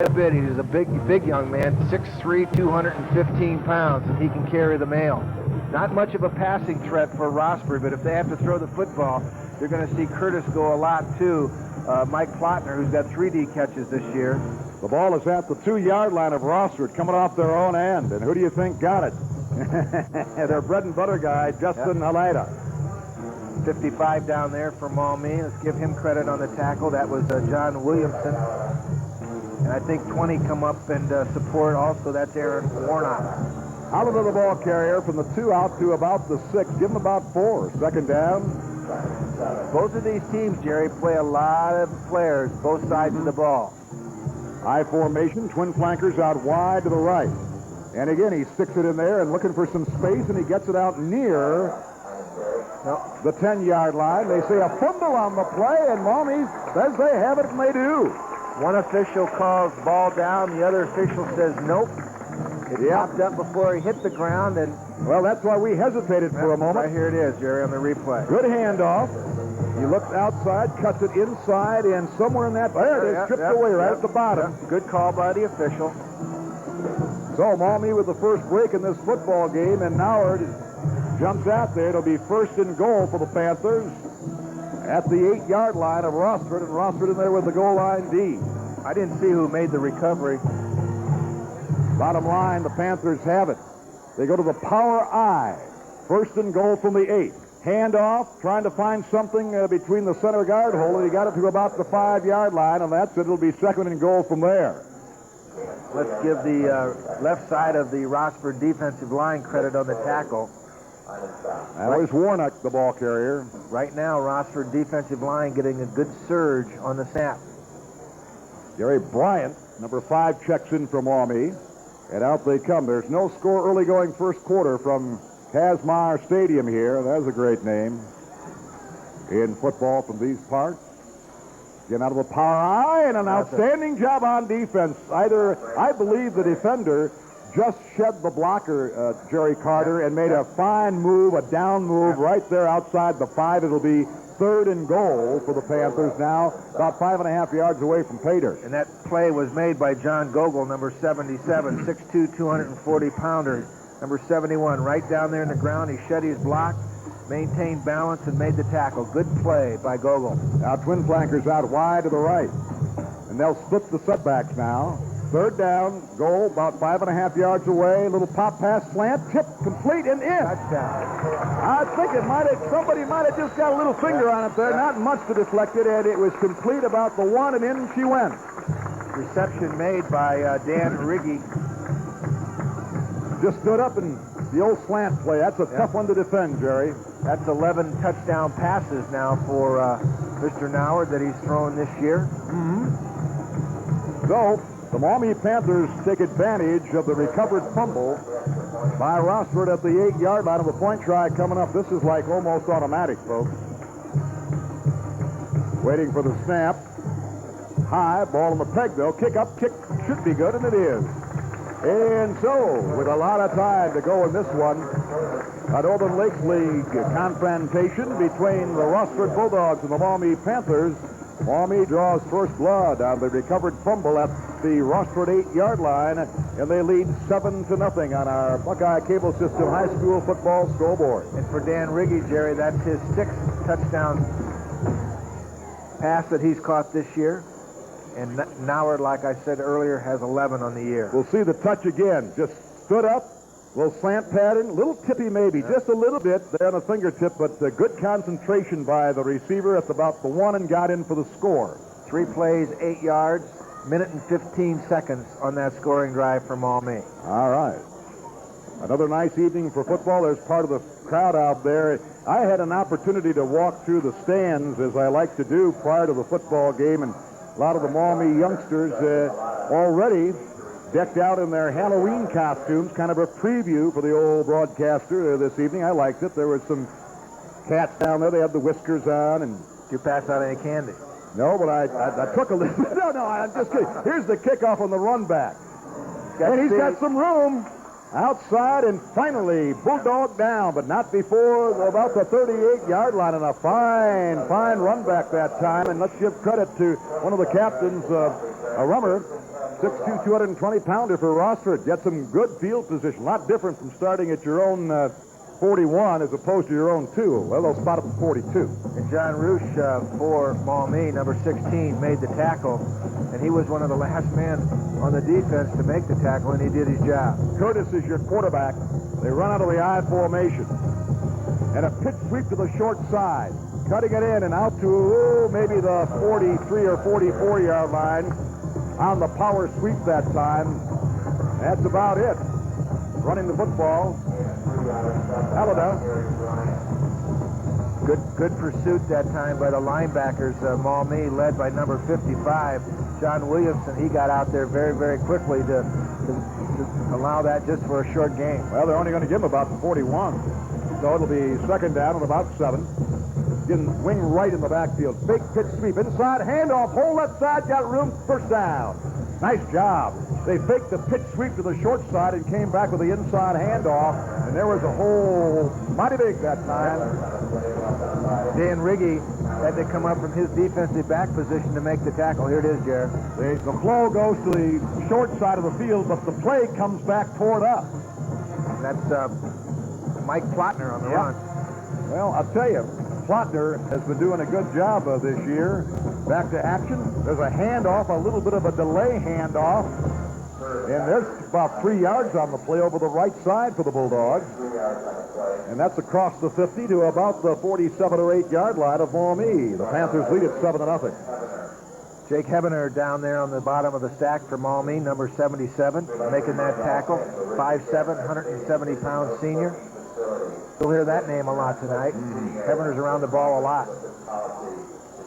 a bit. He's a big young man, 6'3", 215 pounds, and he can carry the mail. Not much of a passing threat for Rossford, but if they have to throw the football, you're going to see Curtis go a lot too. Mike Plotner, who's got 3D catches this year. The ball is at the 2-yard line of Rossford, coming off their own end. And who do you think got it? Their bread and butter guy, Justin Aleda. 55 down there for Maumee. Let's give him credit on the tackle. That was John Williamson. And I think 20 come up and support also. That's Aaron Warnock. Out of the ball carrier from the 2 out to about the 6. Give him about 4. Second down. Both of these teams, Jerry, play a lot of players, both sides of the ball. I formation, twin flankers out wide to the right. And again, he sticks it in there and looking for some space, and he gets it out near the 10-yard line. They say a fumble on the play, and Maumee says they have it, and they do. One official calls ball down. The other official says nope. It popped up before he hit the ground, and well, that's why we hesitated for a moment. Right here it is, Jerry, on the replay. Good handoff. He looks outside, cuts it inside, and somewhere in that, there it is, stripped away right at the bottom. Good call by the official. So Maumee with the first break in this football game, and Noward jumps out there. It'll be first and goal for the Panthers at the 8-yard line of Rossford, and Rossford in there with the goal line D. I didn't see who made the recovery. Bottom line, the Panthers have it. They go to the power I. First and goal from the 8. Handoff, trying to find something between the center guard hole, and he got it to about the 5-yard line, and that's it. It'll be second and goal from there. Let's give the left side of the Rossford defensive line credit on the tackle. That was Warnock, the ball carrier. Right now, Rossford defensive line getting a good surge on the snap. Gary Bryant, number 5, checks in for Maumee. And out they come. There's no score early going first quarter from Kazmaier Stadium here. That's a great name in football from these parts. Getting out of the power I, and an outstanding job on defense. I believe the defender just shed the blocker, Jerry Carter, and made a fine move, a down move right there outside the 5. It'll be third and goal for the Panthers now, about 5.5 yards away from Pater. And that play was made by John Gogol, number 77, 6'2", 240-pounder. Number 71, right down there in the ground. He shed his block, maintained balance, and made the tackle. Good play by Gogol. Now twin flankers out wide to the right. And they'll split the setbacks now. Third down, goal about 5.5 yards away. A little pop pass slant, tip complete and in. Touchdown. I think somebody might have just got a little finger on it there. Not much to deflect it, and it was complete about the 1, and in she went. Reception made by Dan Riggy. Just stood up and the old slant play. That's a tough one to defend, Jerry. That's 11 touchdown passes now for Mr. Noward that he's thrown this year. So the Maumee Panthers take advantage of the recovered fumble by Rossford at the 8-yard line of the point try coming up. This is like almost automatic, folks. Waiting for the snap. High, ball on the peg, though. Kick up, kick should be good, and it is. And so, with a lot of time to go in this one, a Northern Lakes League confrontation between the Rossford Bulldogs and the Maumee Panthers. Maumee draws first blood on the recovered fumble at the Rossford 8-yard line, and they lead 7-0 on our Buckeye Cable System high school football scoreboard. And for Dan Riggy, Jerry, that's his 6th touchdown pass that he's caught this year. And Noward, like I said earlier, has 11 on the year. We'll see the touch again. Just stood up, little slant pattern, little tippy maybe, just a little bit there on the fingertip, but good concentration by the receiver at about the 1 and got in for the score. 3 plays, 8 yards, minute and 15 seconds on that scoring drive for Maumee. All right. Another nice evening for football. There's part of the crowd out there. I had an opportunity to walk through the stands, as I like to do prior to the football game, and a lot of the Maumee youngsters already decked out in their Halloween costumes, kind of a preview for the old broadcaster this evening. I liked it. There were some cats down there. They had the whiskers on. And did you pass out any candy? No, but I took a little. No, I'm just kidding. Here's the kickoff on the run back. And he's got some room outside, and finally Bulldog down, but not before about the 38-yard line, and a fine run back that time. And let's give credit to one of the captains, a rummer, 6'2", 220-pounder for Rossford. Get some good field position. A lot different from starting at your own 41 as opposed to your own 2. Well, they'll spot him at 42. And John Roosh for Maumee, number 16, made the tackle. And he was one of the last men on the defense to make the tackle, and he did his job. Curtis is your quarterback. They run out of the I formation. And a pitch sweep to the short side. Cutting it in and out to maybe the 43 or 44-yard line on the power sweep that time. That's about it. Running the football. Halida. Good pursuit that time by the linebackers. Maumee led by number 55, John Williamson. He got out there very, very quickly to allow that just for a short game. Well, they're only going to give him about 41. So it'll be second down at about 7. Getting wing right in the backfield. Big pitch sweep. Inside, handoff. Whole left side, got room. First down. Nice job. They faked the pitch sweep to the short side and came back with the inside handoff. And there was a hole mighty big that time. Dan Riggy had to come up from his defensive back position to make the tackle. Here it is, Jared. The flow goes to the short side of the field, but the play comes back toward us. And that's Mike Plotner on the run. Well, I'll tell you, Plotner has been doing a good job this year. Back to action. There's a handoff, a little bit of a delay handoff. And there's about 3 yards on the play over the right side for the Bulldogs. And that's across the 50 to about the 47 or 8-yard line of Maumee. The Panthers lead at 7-0. Jake Hebener down there on the bottom of the stack for Maumee, number 77, making that tackle. 5'7", 170-pound senior. You'll hear that name a lot tonight. Hebener's around the ball a lot.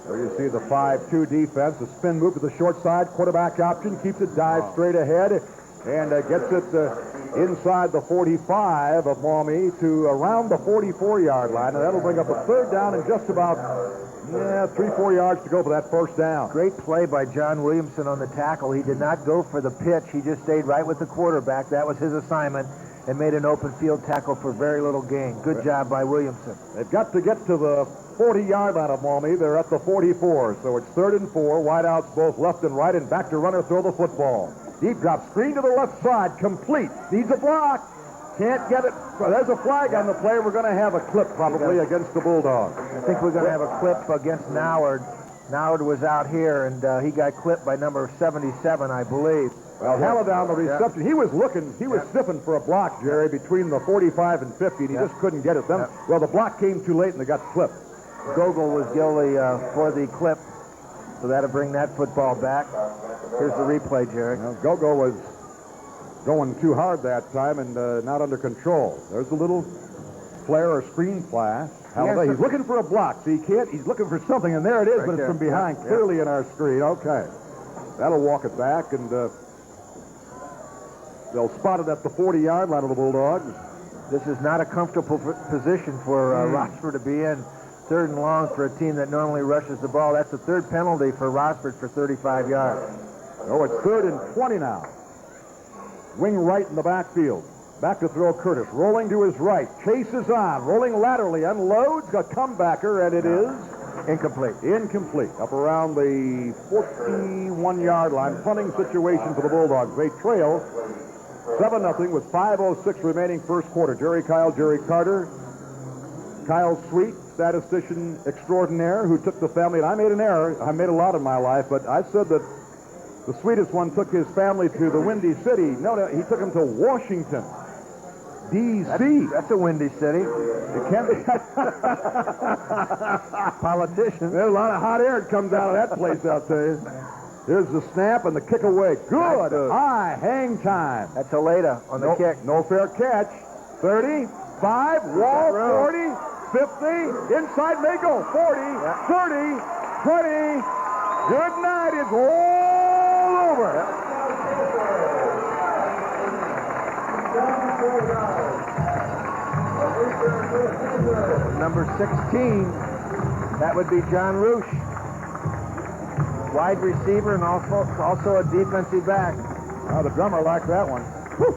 There you see the 5-2 defense. The spin move to the short side. Quarterback option. Keeps it dive straight ahead. And gets it inside the 45 of Maumee to around the 44-yard line. And that'll bring up a third down and just about 3-4 yards to go for that first down. Great play by John Williamson on the tackle. He did not go for the pitch. He just stayed right with the quarterback. That was his assignment, and made an open field tackle for very little gain. Good job by Williamson. They've got to get to the 40-yard line of Maumee. They're at the 44, so it's 3rd and 4. Wideouts both left and right, and back to runner throw the football. Deep drop, screen to the left side, complete. Needs a block. Can't get it. So there's a flag on the play. We're going to have a clip probably against the Bulldogs. I think we're going to have a clip against Noward. Noward was out here, and he got clipped by number 77, I believe. Well, Halida on the reception. He was sniffing for a block, Jerry, between the 45 and 50, and he just couldn't get it. Then, well, the block came too late, and they got clipped. Gogol was guilty for the clip, so that'll bring that football back. Here's the replay, Jerry. Well, Gogol was going too hard that time and not under control. There's a little flare or screen flash. Halida, he's looking for a block. See, he's looking for something, and there it is, right, but it's from behind, clearly in our screen. Okay. That'll walk it back, and they'll spot it at the 40-yard line of the Bulldogs. This is not a comfortable position for Rossford to be in. 3rd and long for a team that normally rushes the ball. That's the 3rd penalty for Rossford for 35 yards. Oh, it's 3rd and 20 now. Wing right in the backfield. Back to throw Curtis. Rolling to his right. Chase is on. Rolling laterally. Unloads. A comebacker, and it is incomplete. Incomplete. Up around the 41-yard line. Punting situation for the Bulldogs. They trail 7-0 with 5:06 remaining first quarter. Jerry Kyle, Jerry Carter, Kyle Sweet, statistician extraordinaire, who took the family, and I made an error. I made a lot in my life, but I said that the sweetest one took his family to the Windy City. No, he took them to Washington, D.C. That's a windy city. It can be. Politicians. There's a lot of hot air that comes out of that place, I'll tell you. Here's the snap and the kick away. Good. High hang time. That's Halida on the kick. No fair catch. 30, 5, wall, 40, 50, inside may go. 40, 30, 20. Good night. It's all over. Number 16, that would be John Roosh. Wide receiver and also a defensive back. Oh, the drummer liked that one. Whew.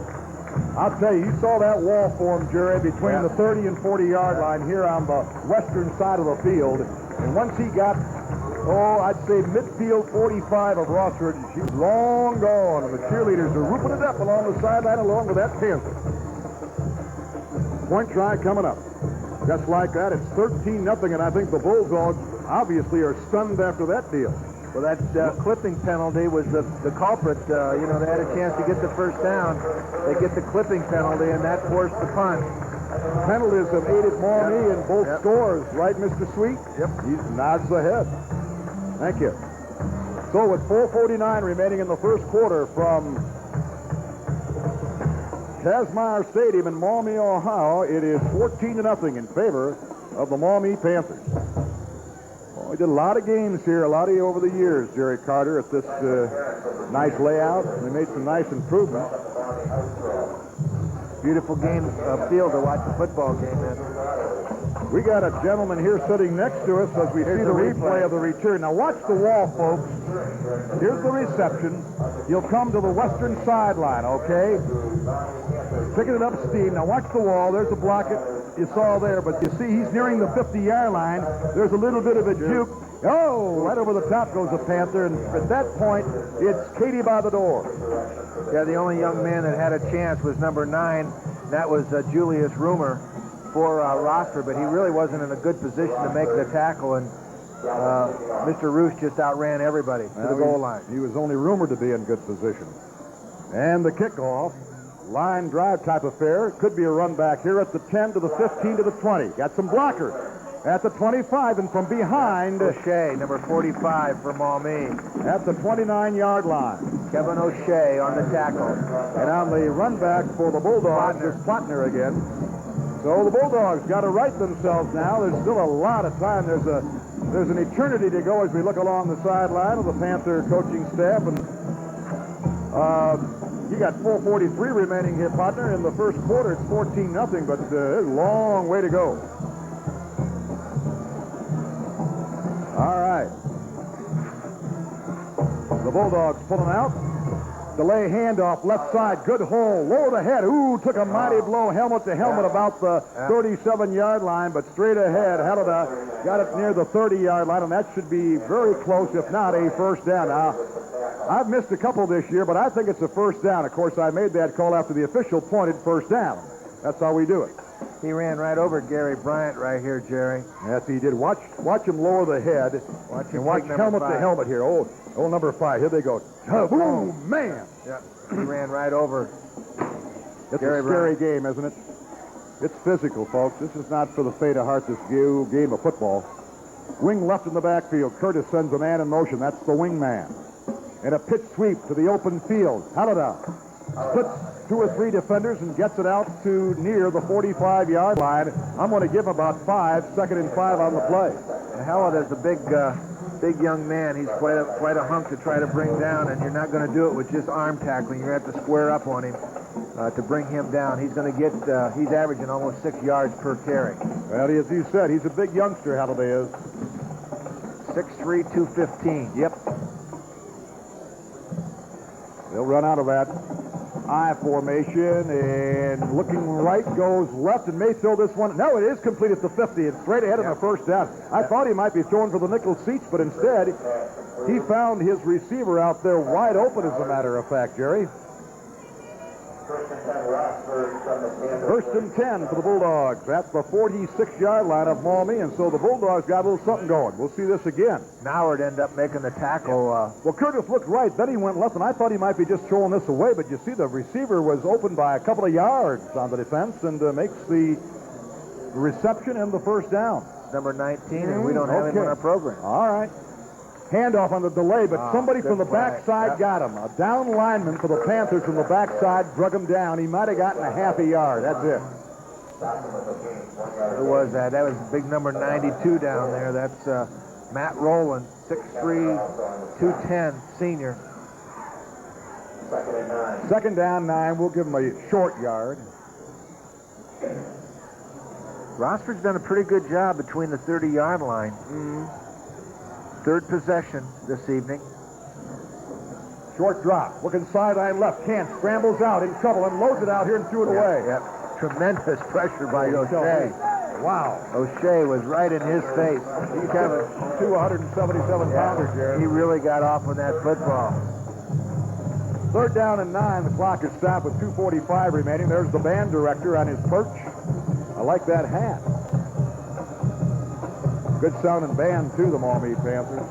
I'll tell you, you saw that wall form, Jerry, between the 30 and 40-yard line here on the western side of the field. And once he got I'd say midfield 45 of Rossford. She's long gone, and the cheerleaders are whooping it up along the sideline along with that Panther. Point try coming up. Just like that, it's 13-0, and I think the Bulldogs obviously are stunned after that deal. Well, that clipping penalty was the culprit. You know, they had a chance to get the first down. They get the clipping penalty, and that forced the punt. Penalties have aided Maumee in both scores, right, Mr. Sweet? Yep. He nods ahead. Thank you. So with 4:49 remaining in the first quarter from Kazmaier Stadium in Maumee, Ohio, it is 14-0 in favor of the Maumee Panthers. Well, we did a lot of games here, a lot of you over the years, Jerry Carter, at this nice layout. We made some nice improvements. Beautiful game field to watch the football game in. We got a gentleman here sitting next to us as we see the replay of the return. Now watch the wall, folks. Here's the reception. You'll come to the western sideline, okay? Picking it up steam. Now watch the wall. There's a block you saw there, but you see he's nearing the 50-yard line. There's a little bit of a juke. Oh, right over the top goes the Panther, and at that point, it's Katie by the door. Yeah, the only young man that had a chance was number 9. That was Julius Rumer for Rossford, but he really wasn't in a good position to make the tackle, and Mr. Roosh just outran everybody to the goal line. He was only rumored to be in good position. And the kickoff, line drive type affair. Could be a run back here at the 10 to the 15 to the 20. Got some blockers at the 25, and from behind, O'Shea, number 45 for Maumee. At the 29-yard line. Kevin O'Shea on the tackle. And on the run back for the Bulldogs is Plotner again. So the Bulldogs got to right themselves now. There's still a lot of time. There's an eternity to go as we look along the sideline of the Panther coaching staff. And you got 4:43 remaining here, partner. In the first quarter, it's 14-0, but there's a long way to go. All right. The Bulldogs pulling out. Delay handoff, left side, good hole, lower the head. Ooh, took a mighty blow, helmet to helmet, about the 37-yard line, but straight ahead. Halida got it near the 30-yard line, and that should be very close, if not a first down. Now, I've missed a couple this year, but I think it's a first down. Of course, I made that call after the official pointed first down. That's how we do it. He ran right over Gary Bryant right here, Jerry. Yes, he did. Watch him lower the head. Watch helmet to helmet here. Oh, number 5. Here they go. Boom, man. Yeah, he ran right over It's Gary a scary Bryant. game, isn't it? It's physical, folks. This is not for the faint of heart, this game of football. Wing left in the backfield. Curtis sends a man in motion. That's the wing man. And a pitch sweep to the open field. Halida splits 2 or 3 defenders and gets it out to near the 45-yard line. I'm going to give him about 5, 2nd and 5 on the play. Halida's a big young man. He's quite a hunk to try to bring down, and you're not going to do it with just arm tackling. You're going to have to square up on him to bring him down. He's going to get, he's averaging almost 6 yards per carry. Well, as you said, he's a big youngster, Halida is. 6'3", 215. Yep. They'll run out of that I formation, and looking right goes left, and may throw this one. No, it is complete at the 50. It's straight ahead of the first down. I thought he might be throwing for the nickel seats, but instead, he found his receiver out there wide open, as a matter of fact, Jerry. First and 10 for the Bulldogs at the 46-yard line of Maumee, and so the Bulldogs got a little something going. We'll see this again. Nauert ended up making the tackle. Well, Curtis looked right, then he went left, and I thought he might be just throwing this away, but you see the receiver was open by a couple of yards on the defense and makes the reception and the first down. Number 19, and we don't have him on our program. All right. Handoff on the delay, but somebody from the backside got him. A down lineman for the Panthers from the backside drug him down. He might have gotten a half a yard. That's it. Who was that? That was big number 92 down there. That's Matt Rowland, 6'3", 210, senior. 2nd down, 9. We'll give him a short yard. Rossford's done a pretty good job between the 30-yard line. Third possession this evening. Short drop. Looking sideline left. Can't. Scrambles out in trouble and loads it out here and threw it away. Yep. Tremendous pressure by O'Shea. Wow. O'Shea was right in his face. He's kind of a 277-pounder, Jerry. He really got off on that football. 3rd down and 9. The clock is stopped with 2:45 remaining. There's the band director on his perch. I like that hat. Good sounding band, too, the Maumee Panthers.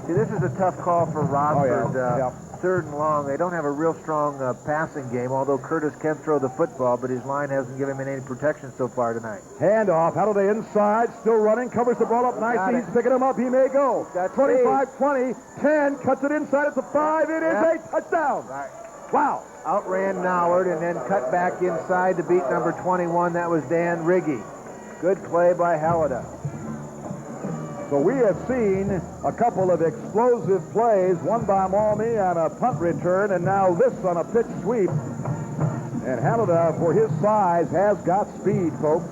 See, this is a tough call for Rossford. Oh, yeah. 3rd and long. They don't have a real strong passing game, although Curtis can throw the football, but his line hasn't given him any protection so far tonight. Handoff. Halliday inside, still running, covers the ball up nicely. He's picking him up. He may go. 25-20, 10, cuts it inside at the 5. It is a touchdown. Right. Wow. Outran Noward and then cut back inside to beat number 21. That was Dan Riggy. Good play by Halliday. So we have seen a couple of explosive plays, one by Maumee on a punt return, and now this on a pitch sweep. And Halliday, for his size, has got speed, folks.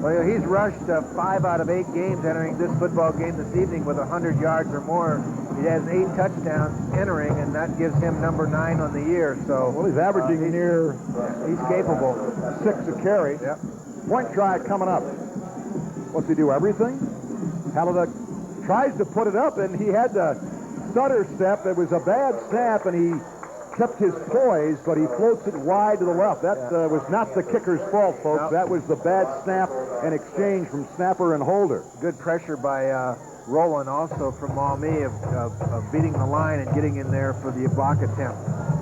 Well, he's rushed 5 out of 8 games entering this football game this evening with 100 yards or more. He has 8 touchdowns entering, and that gives him number 9 on the year. So, well, he's averaging near he's capable. 6 a carry. Yep. Point try coming up. What's he do? Everything? Halliday tries to put it up, and he had the stutter step. It was a bad snap, and he kept his poise, but he floats it wide to the left. That was not the kicker's fault, folks. Nope. That was the bad snap and exchange from snapper and holder. Good pressure by Rowland also from Maumee of beating the line and getting in there for the block attempt.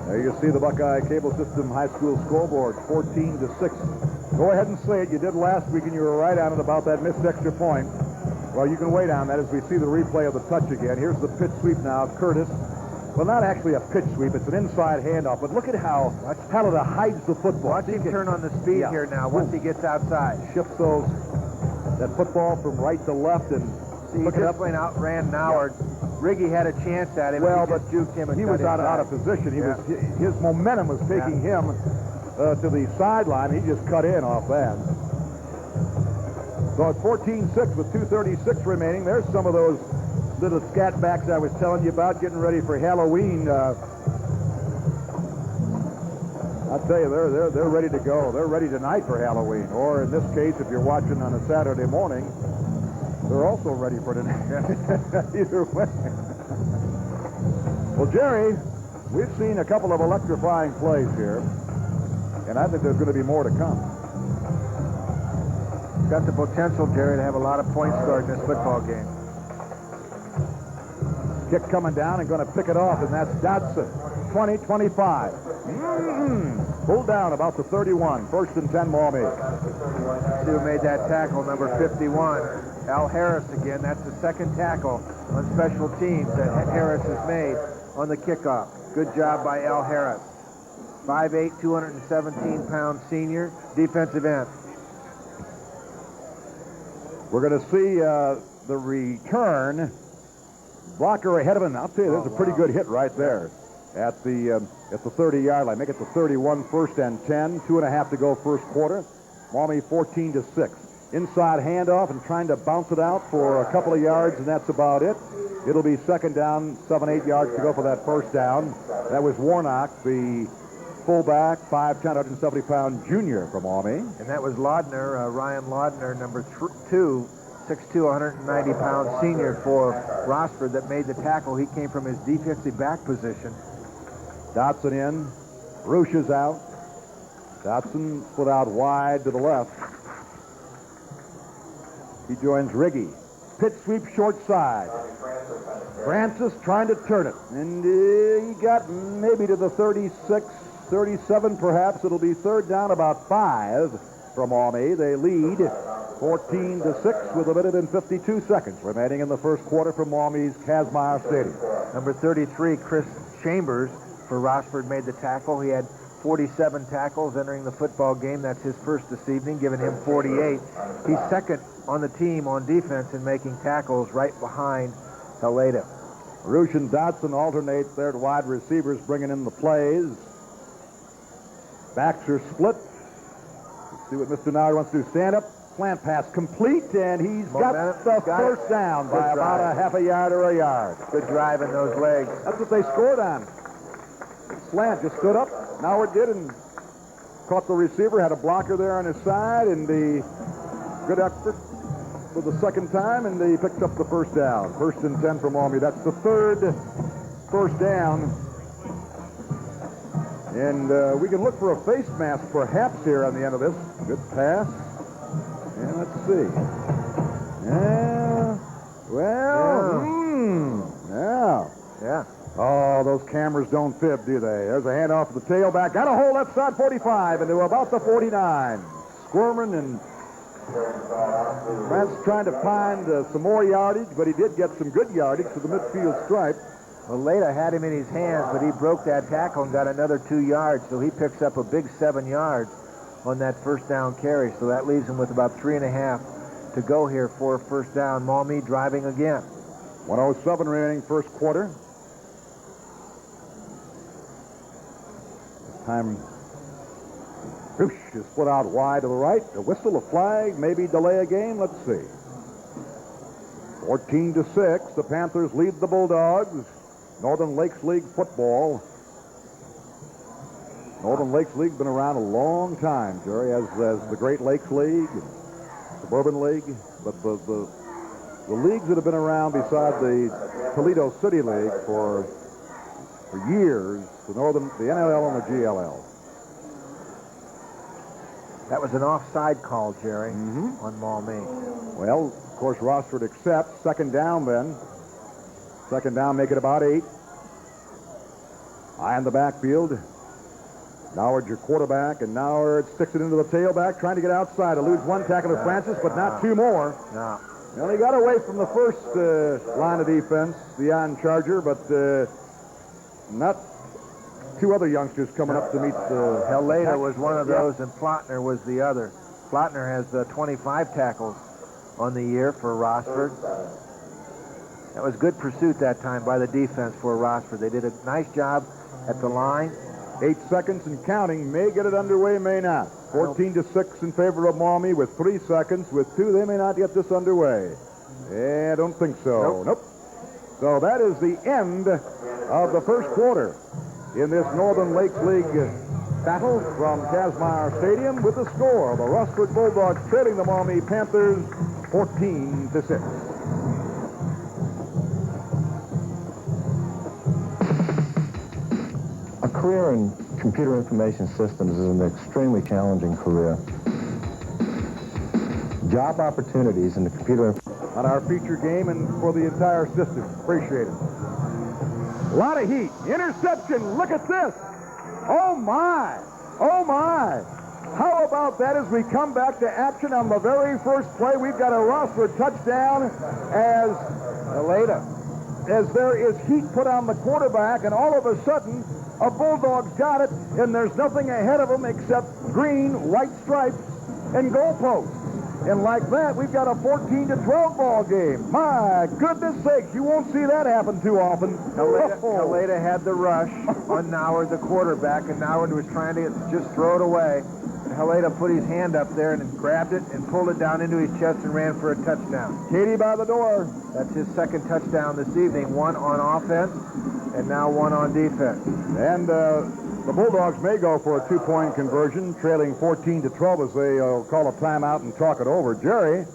There you see the Buckeye Cable System High School scoreboard, 14-6. Go ahead and say it. You did last week, and you were right on it about that missed extra point. Well, you can wait on that as we see the replay of the touch again. Here's the pitch sweep now of Curtis. Well, not actually a pitch sweep. It's an inside handoff. But look at how Halliday hides the football. Watch him turn on the speed here now once he gets outside. Shifts that football from right to left and look it up and outran Noward. Riggy had a chance at him. Well, but juked him and he was out of position. His momentum was taking him to the sideline. He just cut in off that. So it's 14-6 with 2:36 remaining. There's some of those little scat backs I was telling you about getting ready for Halloween. I'll tell you, they're ready to go. They're ready tonight for Halloween. Or in this case, if you're watching on a Saturday morning, they're also ready for tonight. Either way. Well, Jerry, we've seen a couple of electrifying plays here, and I think there's going to be more to come. Got the potential, Jerry, to have a lot of points scored in this football game. Kick coming down and going to pick it off, and that's Dodson. 20-25. Pulled down about the 31. 1st and 10, Maumee. See who made that tackle, number 51. Al Harris again. That's the 2nd tackle on special teams that Harris has made on the kickoff. Good job by Al Harris. 5'8", 217-pound senior defensive end. We're going to see the return. Blocker ahead of him. I'll tell you, there's a pretty good hit right there at the 30-yard line. Make it the 31, 1st and 10. 2.5 to go first quarter. Maumee 14-6. Inside handoff and trying to bounce it out for a couple of yards, and that's about it. It'll be 2nd down, 7-8 yards to go for that 1st down. That was Warnock, the fullback, 5'10", 170-pound junior from Maumee. And that was Laudner, Ryan Laudner, number 2, 6'2", 190-pound senior for Rossford that made the tackle. He came from his defensive back position. Dotson in. Roosh is out. Dotson split out wide to the left. He joins Riggy. Pitch sweep short side. Francis trying to turn it. And he got maybe to the 36, 37 perhaps. It'll be 3rd down, about 5 from Maumee. They lead 14-6 with a minute and 52 seconds remaining in the first quarter from Maumee's Kazmaier Stadium. Number 33, Chris Chambers for Rossford made the tackle. He had 47 tackles entering the football game. That's his first this evening, giving him 48. He's 2nd on the team on defense in making tackles, right behind Haleda. Roosh and Dotson alternate there to wide receivers, bringing in the plays. Backs are split. Let's see what Mr. Noward wants to do. Stand up, slant pass complete, and he's got the first down by about a half a yard or a yard. Good drive in those legs. That's what they scored on. Slant just stood up. Noward did and caught the receiver, had a blocker there on his side, and the good effort for the second time, and he picks up the first down. 1st and 10 for Maumee. That's the third first down. And we can look for a face mask perhaps here on the end of this. Good pass. And let's see. Yeah. Well, Yeah. Oh, those cameras don't fib, do they? There's a handoff to the tailback. Got a hold left side 45 into about the 49. Squirming and Grant's trying to find some more yardage, but he did get some good yardage to the midfield stripe. Well, Leda had him in his hands, but he broke that tackle and got another 2 yards, so he picks up a big 7 yards on that first down carry. So that leaves him with about 3.5 to go here for a first down. Maumee driving again. 1:07 remaining first quarter. This time, Hoosh is put out wide to the right. A whistle, a flag, maybe delay a game. Let's see. 14-6. The Panthers lead the Bulldogs. Northern Lakes League football. Northern Lakes League been around a long time, Jerry, as the Great Lakes League, and Suburban League, but the leagues that have been around beside the Toledo City League for years, the NLL and the GLL. That was an offside call, Jerry, on Maumee. Well, of course, Rossford accepts. Second down then. Second down, make it about 8. High in the backfield. Noward, your quarterback, and Noward sticks it into the tailback, trying to get outside. Eludes one tackle to Francis, but not 2 more. No. Well, he got away from the first line of defense, the on Charger, but not 2 other youngsters coming up to meet the... Heleda was one of those, and Plotner was the other. Plotner has 25 tackles on the year for Rossford. That was good pursuit that time by the defense for Rossford. They did a nice job at the line. 8 seconds and counting. May get it underway, may not. 14-6 in favor of Maumee with 3 seconds. With 2, they may not get this underway. Yeah, I don't think so. Nope. So that is the end of the first quarter in this Northern Lakes League battle from Kazmaier Stadium with the score. The Rossford Bulldogs trailing the Maumee Panthers 14-6. A career in computer information systems is an extremely challenging career. Job opportunities in the computer on our feature game and for the entire system. Appreciate it. A lot of heat. Interception. Look at this. Oh, my. Oh, my. How about that as we come back to action on the very first play? We've got a Rossford touchdown as there is heat put on the quarterback, and all of a sudden, a Bulldog's got it, and there's nothing ahead of them except green, white stripes, and goalposts. And like that, we've got a 14-12 ball game. My goodness sakes, you won't see that happen too often. Heleda had the rush on Noward, the quarterback, and Noward was trying to just throw it away. And Heleda put his hand up there and grabbed it and pulled it down into his chest and ran for a touchdown. Katie by the door. That's his second touchdown this evening. 1 on offense and now 1 on defense. And the Bulldogs may go for a 2-point conversion, trailing 14-12 as they call a timeout and talk it over. Jerry,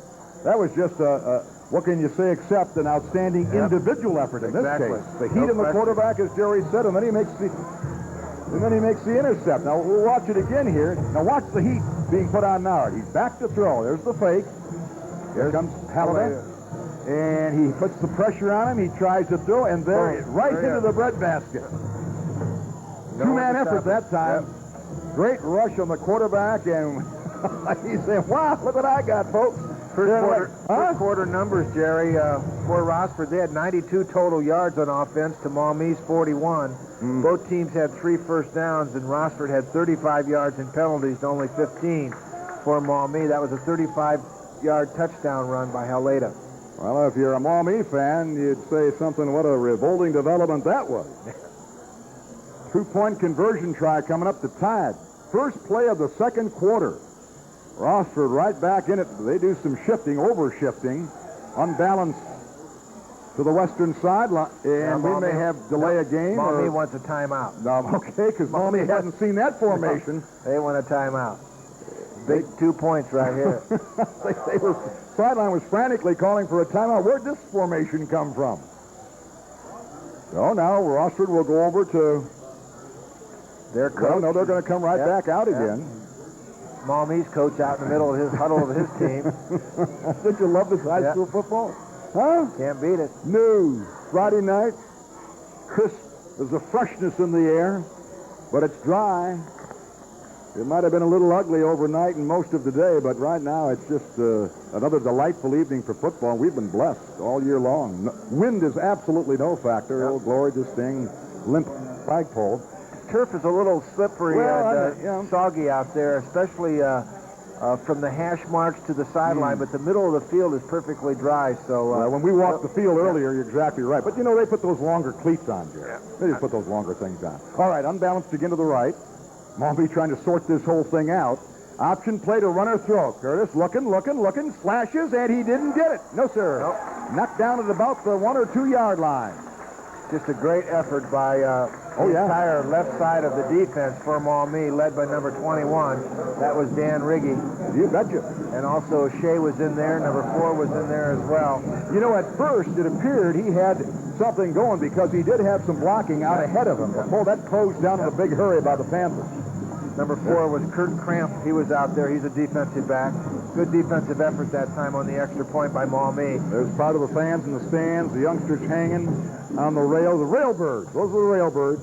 that was just what can you say except an outstanding individual effort in this case. The heat in the quarterback, as Jerry said, and then he makes the intercept. Now we'll watch it again here. Now watch the heat being put on Noward. He's back to throw. There's the fake. Here comes Heleda. And he puts the pressure on him. He tries to throw, and there, right into the breadbasket. 2-man effort that time. Yep. Great rush on the quarterback, and he's saying, wow, look what I got, folks. First quarter numbers, Jerry, for Rossford. They had 92 total yards on offense to Maumee's 41. Both teams had 3 first downs, and Rossford had 35 yards in penalties to only 15 for Maumee. That was a 35-yard touchdown run by Heleda. Well, if you're a Maumee fan, you'd say something, what a revolting development that was. 2-point conversion try coming up to tie it. First play of the second quarter. Rossford right back in it. They do some shifting, over-shifting, unbalanced to the western sideline, and we may have delay a game. Maumee wants a timeout. No, okay, because Maumee hadn't seen that formation. They want a timeout. Big 2 points right here. Sideline was frantically calling for a timeout. Where'd this formation come from? So now Rossford will go over to their coach. Well, no, they're going to come right back out again. Maumee's coach out in the middle of his huddle of his team. Did you love this high school football? Huh? Can't beat it. No. Friday night, crisp. There's a freshness in the air, but it's dry. It might have been a little ugly overnight and most of the day, but right now it's just another delightful evening for football. We've been blessed all year long. Wind is absolutely no factor. Oh, glory, this thing, limp flagpole. Turf is a little slippery and soggy out there, especially from the hash marks to the sideline, but the middle of the field is perfectly dry. So when we walked the field earlier, you're exactly right. But, you know, they put those longer cleats on, Jerry. They just put those longer things on. All right, unbalanced again to the right. Maumee trying to sort this whole thing out. Option play to runner throw. Curtis looking, slashes, and he didn't get it. No, sir. Nope. Knocked down at about the 1 or 2 yard line. Just a great effort by the entire left side of the defense for Maumee, led by number 21. That was Dan Riggy. You betcha. And also Shea was in there. Number 4 was in there as well. You know, at first it appeared he had something going because he did have some blocking out ahead of him before that closed down in a big hurry by the Panthers. Number 4 was Kurt Cramp. He was out there. He's a defensive back. Good defensive effort that time on the extra point by Maumee. There's part of the fans in the stands, the youngsters hanging on the rail. The railbirds. Those are the railbirds.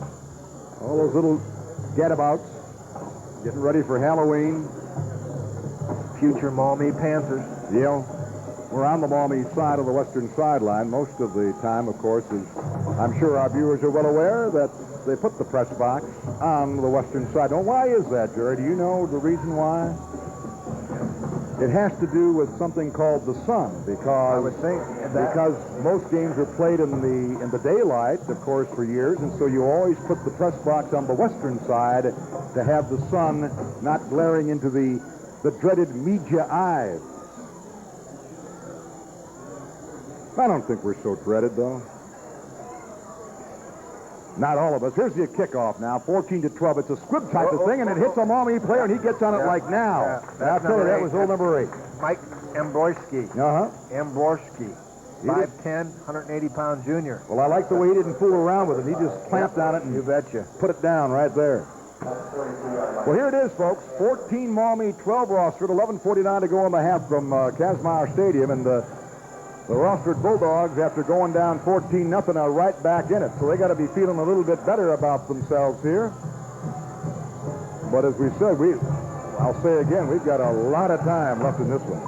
All those little gadabouts getting ready for Halloween. Future Maumee Panthers. Yeah. We're on the Maumee side of the western sideline. Most of the time, of course, is I'm sure our viewers are well aware that they put the press box on the western side. Now, why is that, Jerry? Do you know the reason why? It has to do with something called the sun, because I would think because most games are played in the daylight, of course, for years, and so you always put the press box on the western side to have the sun not glaring into the dreaded media eyes. I don't think we're so dreaded, though. Not all of us. Here's the kickoff now, 14-12. It's a squib type of thing, and it hits a Maumee player, and he gets on it like now. I'll tell you, that was old number 8. Mike Ambroski. Ambroski. 5'10", 180-pound junior. Well, I like the way he didn't fool around with it. He just clamped on it and you betcha. Put it down right there. Well, here it is, folks. 14 Maumee, 12 Rossford, 11:49 to go in the half from Kazmaier Stadium, and the Rossford Bulldogs, after going down 14-0, are right back in it. So they got to be feeling a little bit better about themselves here. But as we said, I'll say again, we've got a lot of time left in this one.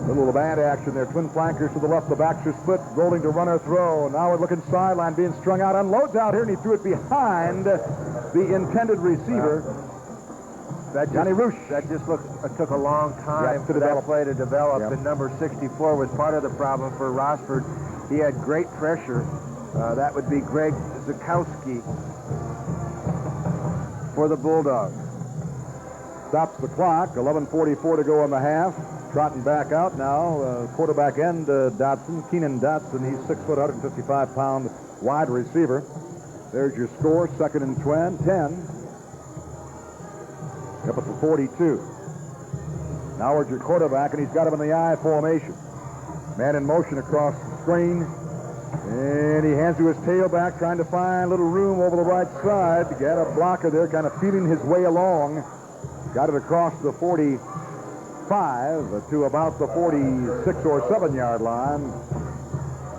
A little band action there. Twin flankers to the left. The backs are split. Rolling to runner throw. Now we're looking sideline, being strung out. Unloads out here, and he threw it behind the intended receiver. Johnny Roosh. That just took a long time for that play to develop, and number 64 was part of the problem for Rossford. He had great pressure. That would be Greg Zukowski for the Bulldogs. Stops the clock. 11:44 to go in the half. Trotting back out now. Quarterback end Dotson, Keenan Dotson. He's 6 foot, 155-pound wide receiver. There's your score. 2nd and 10. Up at the 42. Now where's your quarterback, and he's got him in the I formation. Man in motion across the screen. And he hands to his tailback, trying to find a little room over the right side. Got a blocker there, kind of feeling his way along. Got it across the 45 to about the 46 or 7 yard line.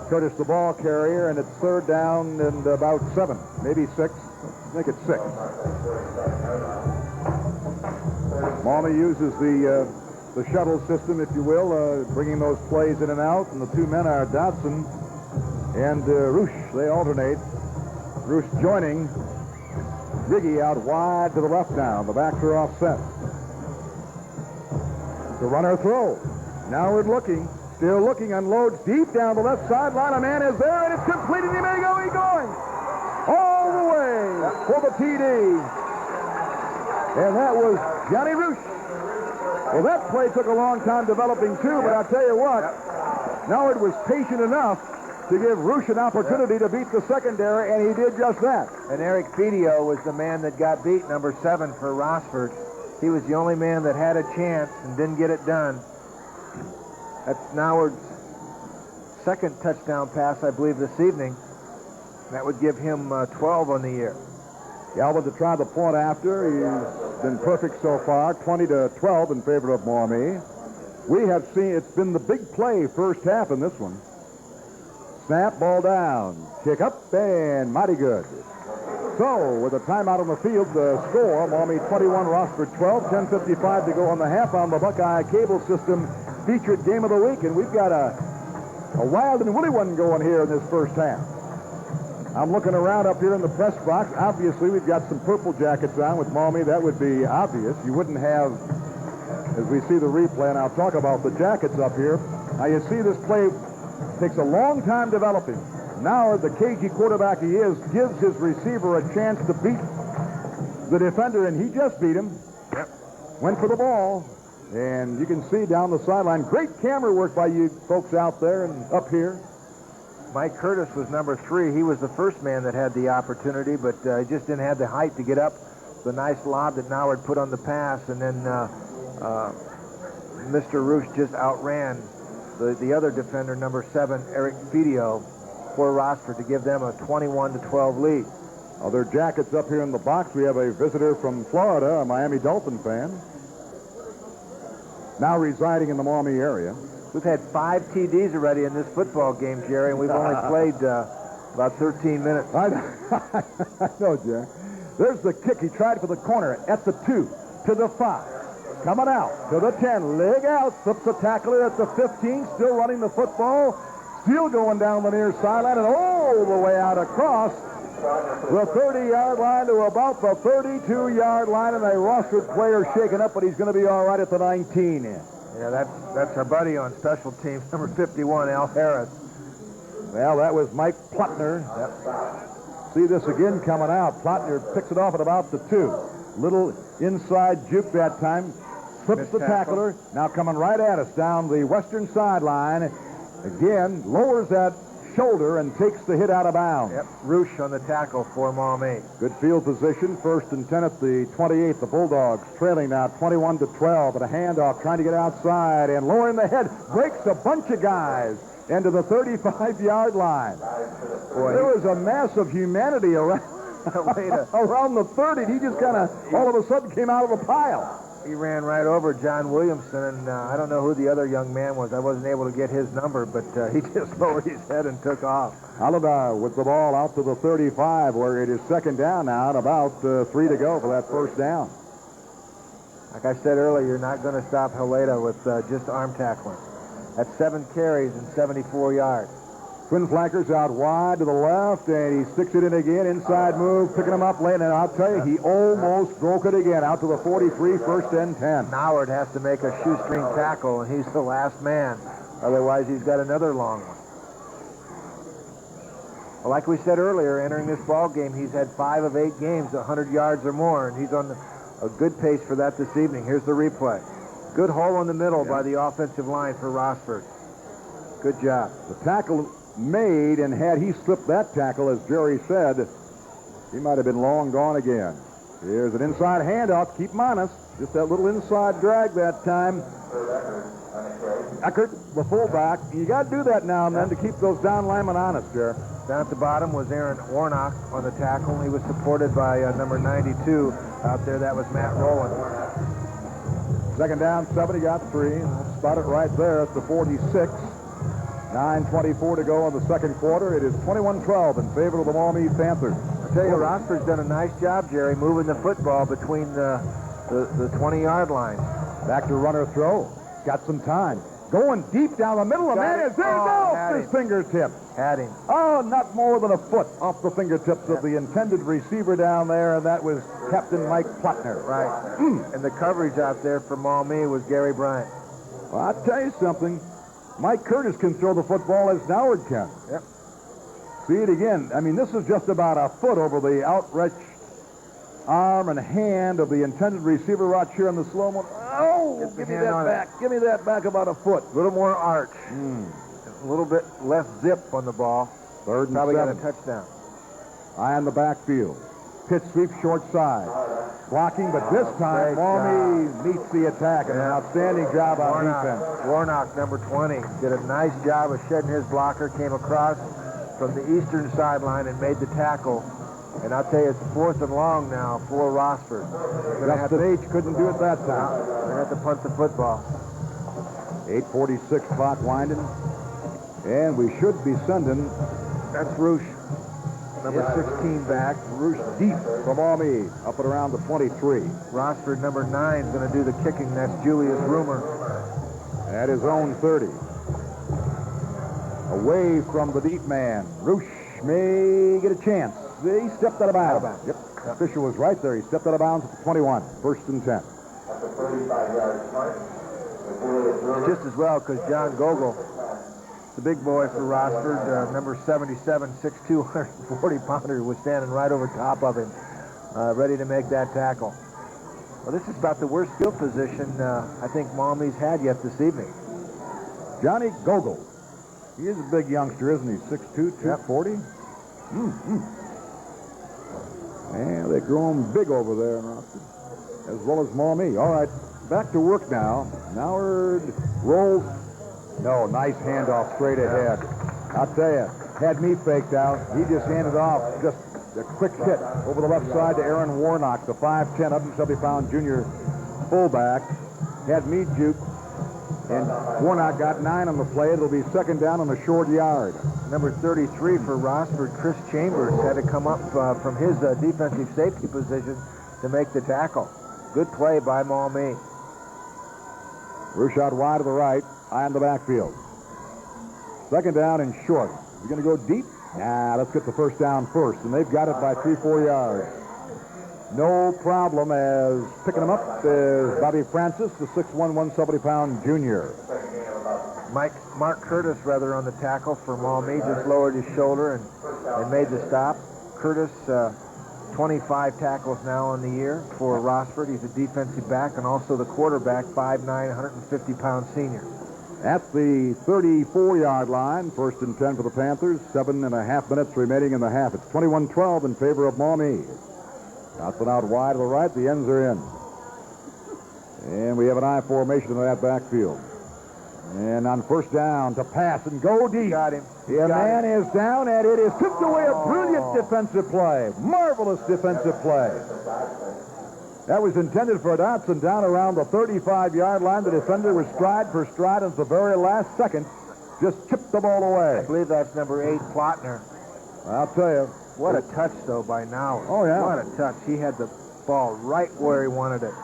Curtis, the ball carrier, and it's 3rd down and about 7, maybe 6. I think it's 6. Maumee uses the shuttle system, if you will, bringing those plays in and out, and the 2 men are Dotson and Roosh. They alternate. Roosh joining Riggy out wide to the left now. The backs are offset. The runner throw. Now we're looking. Still looking. Unloads deep down the left sideline. A man is there, and it's complete, and he may go. He's going all the way for the TD. And that was Johnny Roosh. Well, that play took a long time developing, too, but I'll tell you what, Noward was patient enough to give Roosh an opportunity to beat the secondary, and he did just that. And Eric Fidio was the man that got beat, number 7 for Rossford. He was the only man that had a chance and didn't get it done. That's Noward's second touchdown pass, I believe, this evening. That would give him 12 on the year. Galvin to try the point after. He's been perfect so far, 20-12 in favor of Maumee. We have seen it's been the big play first half in this one. Snap, ball down, kick up, and mighty good. So, with a timeout on the field, the score, Maumee 21, Rossford 12, 10:55 to go on the half on the Buckeye Cable System featured game of the week, and we've got a wild and woolly one going here in this first half. I'm looking around up here in the press box. Obviously, we've got some purple jackets on with Maumee. That would be obvious. You wouldn't have, as we see the replay, and I'll talk about the jackets up here. Now, you see this play takes a long time developing. Now, the cagey quarterback he is, gives his receiver a chance to beat the defender, and he just beat him. Yep. Went for the ball, and you can see down the sideline. Great camera work by you folks out there and up here. Mike Curtis was number 3. He was the first man that had the opportunity, but he just didn't have the height to get up. The nice lob that Noward put on the pass, and then Mr. Roosh just outran the other defender, number 7, Eric Fidio, for Rossford to give them a 21-12 lead. Other jackets up here in the box. We have a visitor from Florida, a Miami Dolphin fan, now residing in the Maumee area. We've had 5 TDs already in this football game, Jerry, and we've only played about 13 minutes. I know, Jerry. There's the kick. He tried for the corner at the 2, to the 5. Coming out to the 10, leg out, slips the tackler at the 15, still running the football, still going down the near sideline and all the way out across the 30-yard line to about the 32-yard line, and a Rossford player shaken up, but he's going to be all right at the 19. Yeah, that's our buddy on special teams, number 51, Al Harris. Well, that was Mike Plotner. Yep. See this again coming out. Plotner picks it off at about the 2. Little inside juke that time. Slips the tackler. Now coming right at us down the western sideline. Again, lowers that shoulder and takes the hit out of bounds. Yep, Roosh on the tackle for Maumee. Good field position. 1st and 10 at the 28. The Bulldogs trailing now 21-12, but a handoff trying to get outside and lowering the head. Breaks a bunch of guys into the 35-yard line. Boy, there was a mass of humanity around the 30. He just kind of all of a sudden came out of a pile. He ran right over John Williamson, and I don't know who the other young man was. I wasn't able to get his number, but he just lowered his head and took off. Halida with the ball out to the 35, where it is 2nd down now, and about 3 to go for that 1st down. Like I said earlier, you're not going to stop Halida with just arm tackling. That's 7 carries and 74 yards. Twin flankers out wide to the left, and he sticks it in again. Inside move, picking him up late, and I'll tell you, he almost broke it again. Out to the 43, 1st and 10. Noward has to make a shoestring tackle, and he's the last man. Otherwise, he's got another long one. Well, like we said earlier, entering this ball game, he's had 5 of 8 games, 100 yards or more, and he's on a good pace for that this evening. Here's the replay. Good hole in the middle by the offensive line for Rossford. Good job. The tackle made, and had he slipped that tackle, as Jerry said, he might have been long gone again. Here's an inside handoff. Keep him honest. Just that little inside drag that time. Eckert, the fullback. You got to do that now and then to keep those down linemen honest, Jerry. Down at the bottom was Aaron Warnock on the tackle. He was supported by number 92 out there. That was Matt Rowland. 2nd down, 7. He got 3. Spot it right there at the 46. 9:24 to go in the 2nd quarter. It is 21-12 in favor of the Maumee Panthers. I tell you, Rossford's done a nice job, Jerry, moving the football between the 20-yard line. Back to runner throw. Got some time. Going deep down the middle. The man is there. Off his fingertip. Had him. Oh, not more than a foot off the fingertips of the intended receiver down there, and that was Captain Mike Plotner. Right. And the coverage out there for Maumee was Gary Bryant. Well, I'll tell you something. Mike Curtis can throw the football as Noward can. Yep. See it again. I mean, this is just about a foot over the outstretched arm and hand of the intended receiver right here in the slow-mo. Oh, give me that back. Give me that back about a foot. A little more arch. A a little bit less zip on the ball. Third and Probably got a 7. touchdown. Eye in the backfield. Pitch sweep short side. Blocking, but this time great Maumee meets the attack. An outstanding job on defense. Warnock, number 20, did a nice job of shedding his blocker, came across from the eastern sideline and made the tackle. And I'll tell you, it's 4th and long now for Rossford. Justin H. couldn't do it that time. They're going to have to punt the football. 8:46 clock winding. And we should be sending, That's Roosh, number 16 back. Roosh deep from Maumee, up at around the 23. Rossford, number 9, is going to do the kicking. That's Julius Rumor. At his own 30. Away from the deep man. Roosh may get a chance. He stepped out of bounds. Yep. Official was right there. He stepped out of bounds at the 21. 1st and 10. Just as well because John Gogol, the big boy for Rossford, number 77, 6'2", 140-pounder, was standing right over top of him, ready to make that tackle. Well, this is about the worst field position I think Maumee's had yet this evening. Johnny Gogol. He is a big youngster, isn't he? 6'2", 240? And they grow him big over there in Rossford, as well as Maumee. All right, back to work now. Noward rolls. No, nice handoff straight ahead. I'll tell you, had me faked out. He just handed off just a quick hit over the left side to Aaron Warnock, the 5'10", 170-pound junior fullback. Had me juked, and Warnock got 9 on the play. It'll be 2nd down on a short yard. Number 33 for Rossford, Chris Chambers, had to come up from his defensive safety position to make the tackle. Good play by Maumee. Roosh out wide to the right. Eye in the backfield. 2nd down and short. You're going to go deep? Nah, let's get the 1st down first. And they've got it by 3-4 yards. No problem as picking him up is Bobby Francis, the 6'1", 170-pound junior. Mark Curtis, rather, on the tackle for Maumee, just lowered his shoulder and made the stop. Curtis, 25 tackles now on the year for Rossford. He's a defensive back and also the quarterback, 5'9", 150-pound senior. At the 34-yard line, 1st and 10 for the Panthers. 7.5 minutes remaining in the half. It's 21-12 in favor of Maumee. Johnson out wide to the right. The ends are in. And we have an I formation in that backfield. And on 1st down to pass and go deep. Got him. The man is down, and it is tipped away. A brilliant defensive play. Marvelous defensive play. That was intended for Dotson down around the 35-yard line. The defender was stride for stride, and at the very last second, just chipped the ball away. I believe that's number 8, Plotner. I'll tell you. What a touch, though, by Nauer. Oh, yeah. What a touch. He had the ball right where he wanted it.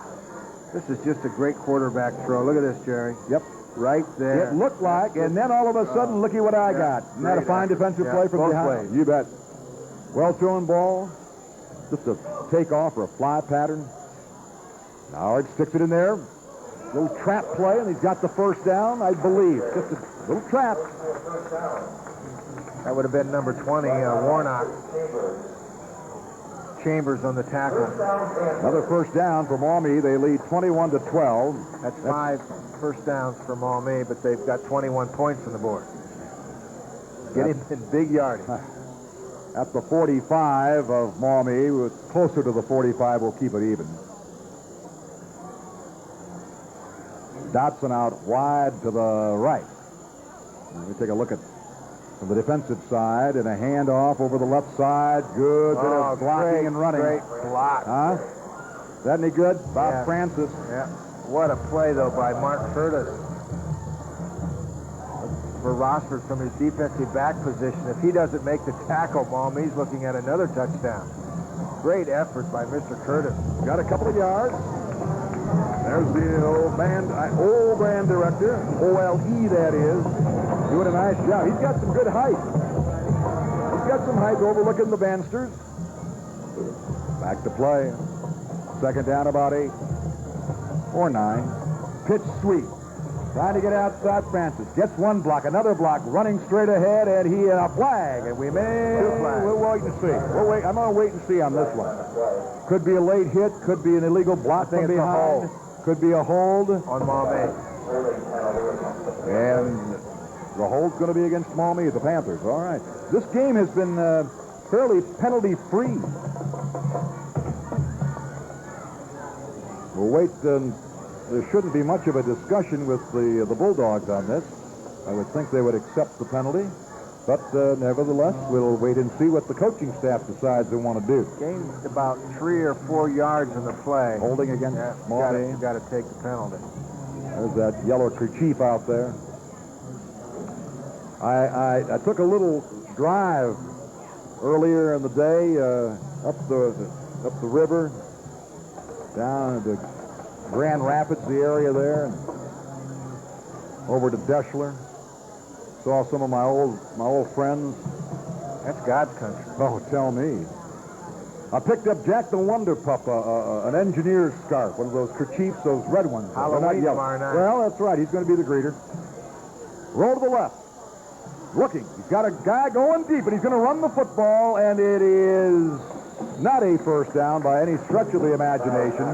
This is just a great quarterback throw. Look at this, Jerry. Yep. Right there. It looked like, and then all of a sudden, looky what I got. Isn't that a fine defensive play from behind? Ways. You bet. Well-thrown ball. Just a takeoff or a fly pattern. Howard sticks it in there. Little trap play, and he's got the 1st down, I believe. Just a little trap. That would have been number 20, Warnock. Chambers on the tackle. Another 1st down for Maumee. They lead 21-12. That's 5 first downs for Maumee, but they've got 21 points on the board. Get him in big yardage. At the 45 of Maumee, closer to the 45, we'll keep it even. Dotson out wide to the right. Let me take a look at from the defensive side, and a handoff over the left side. Good bit of blocking and running. Great block. Huh? Is that any good? Bob Francis. Yeah. What a play, though, by Mark Curtis. For Rossford from his defensive back position. If he doesn't make the tackle, Maumee's looking at another touchdown. Great effort by Mr. Curtis. Got a couple of yards. There's the old band director, OLE that is, doing a nice job. He's got some good height. He's got some height overlooking the Bansters. Back to play. 2nd down, about 8 or 9. Pitch sweep. Trying to get outside Francis. Gets one block, another block, running straight ahead, and he had a flag. And we'll wait and see. I'm going to wait and see on this one. Could be a late hit, could be an illegal block from behind. Could be a hold. On Maumee. And The hold's going to be against Maumee, the Panthers. All right. This game has been fairly penalty-free. We'll wait. There shouldn't be much of a discussion with the Bulldogs on this. I would think they would accept the penalty. But nevertheless, we'll wait and see what the coaching staff decides they want to do. Gained about 3 or 4 yards in the play. Holding against Maumee. You got to take the penalty. There's that yellow kerchief out there. I took a little drive earlier in the day up the river, down to Grand Rapids, the area there, and over to Deschler. Saw some of my old friends. That's God's country. Oh, tell me. I picked up Jack the Wonder Pup, an engineer's scarf, one of those kerchiefs, those red ones. Halloween tomorrow night. Well, that's right. He's going to be the greeter. Roll to the left. Looking. He's got a guy going deep, and he's going to run the football, and it is not a first down by any stretch of the imagination.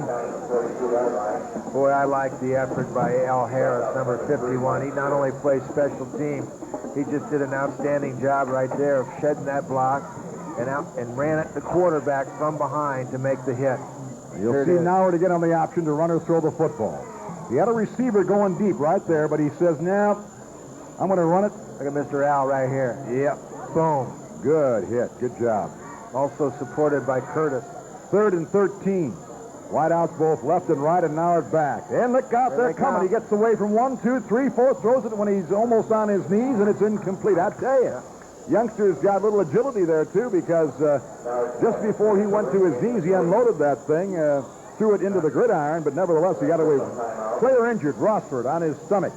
Boy, I like the effort by Al Harris, number 51. He not only plays special teams, he just did an outstanding job right there of shedding that block and ran at the quarterback from behind to make the hit. You'll see now to get on the option to run or throw the football. He had a receiver going deep right there, but he says, "No, I'm going to run it." Look at Mr. Al right here. Yep. Boom. Good hit. Good job. Also supported by Curtis. 3rd and 13. Wideouts both left and right, and now it's back. And look out, they're coming. He gets away from 1, 2, 3, 4, throws it when he's almost on his knees, and it's incomplete. I tell you, youngster's got a little agility there, too, because just before he went to his knees, he unloaded that thing, threw it into the gridiron, but nevertheless, he got away. Player injured, Rossford, on his stomach.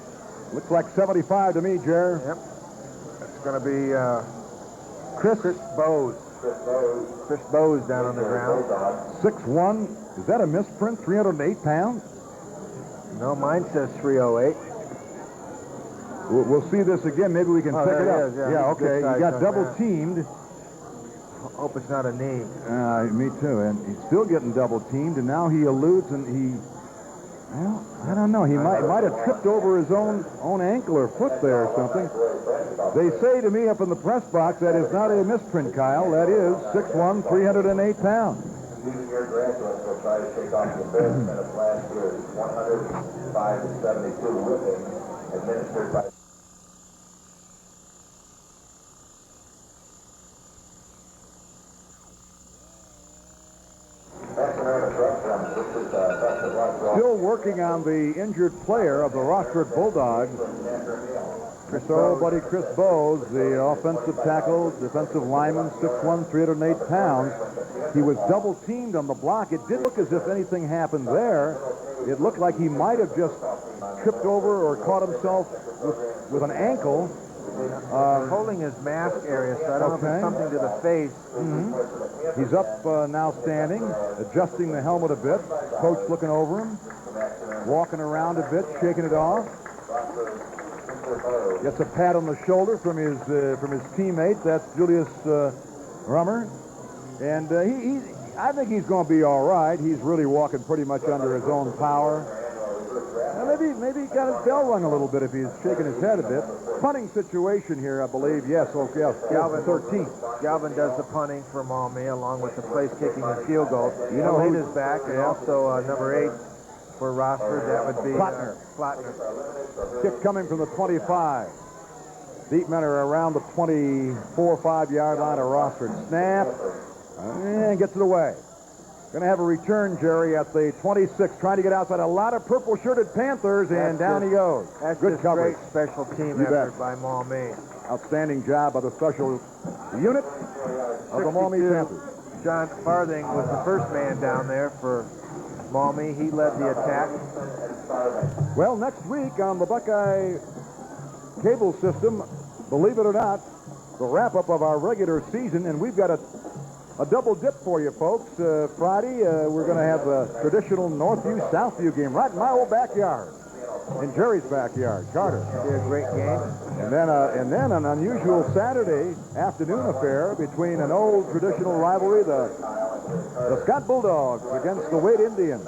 Looks like 75 to me, Jer. Yep. It's going to be Chris Bowes. Chris Bowes down on the ground. 6'1". Is that a misprint? 308 pounds? No, mine says 308. We'll see this again. Maybe we can pick it up. Is, yeah, okay. He got double teamed. Hope it's not a knee. Me too. And he's still getting double teamed, and now he eludes, and well, I don't know. He might have tripped over his own ankle or foot there or something. They say to me up in the press box that is not a misprint, Kyle. That is 6'1", 308 pounds. Senior graduates will try to take off the best minute of last year's 105 to 72 whipping administered by. Still working on the injured player of the Rossford Bulldogs. Chris Bowes, the offensive tackle, defensive lineman, 6'1", 308 pounds. He was double teamed on the block. It did look as if anything happened there. It looked like he might have just tripped over or caught himself with an ankle. Holding his mask area, so I don't know if it's something to the face. Mm-hmm. He's up now standing, adjusting the helmet a bit. Coach looking over him, walking around a bit, shaking it off. Gets a pat on the shoulder from his teammate. That's Julius Rummer. And I think he's going to be all right. He's really walking pretty much under his own power. Maybe he got his bell rung a little bit if he's shaking his head a bit. Punting situation here, I believe. Yes, Galvin 13. Galvin does the punting for Maumee along with the place kicking and field goal. You know who's back, and also number 8 for Rossford. That would be Plattner. Kick coming from the 25. Deep men are around the 24, 5-yard line of Rossford. Snap. And gets it away. Going to have a return, Jerry, at the 26, trying to get outside a lot of purple-shirted Panthers, and down he goes. That's good coverage. Great special team effort by Maumee. Outstanding job by the special unit of the Maumee Panthers. John Farthing was the first man down there for Maumee. He led the attack. Well, next week on the Buckeye cable system, believe it or not, the wrap-up of our regular season, and we've got a double dip for you folks. Friday, we're going to have a traditional Northview-Southview game right in my old backyard, in Jerry's backyard, Carter. It'll be a great game. And then an unusual Saturday afternoon affair between an old traditional rivalry, the Scott Bulldogs against the Wade Indians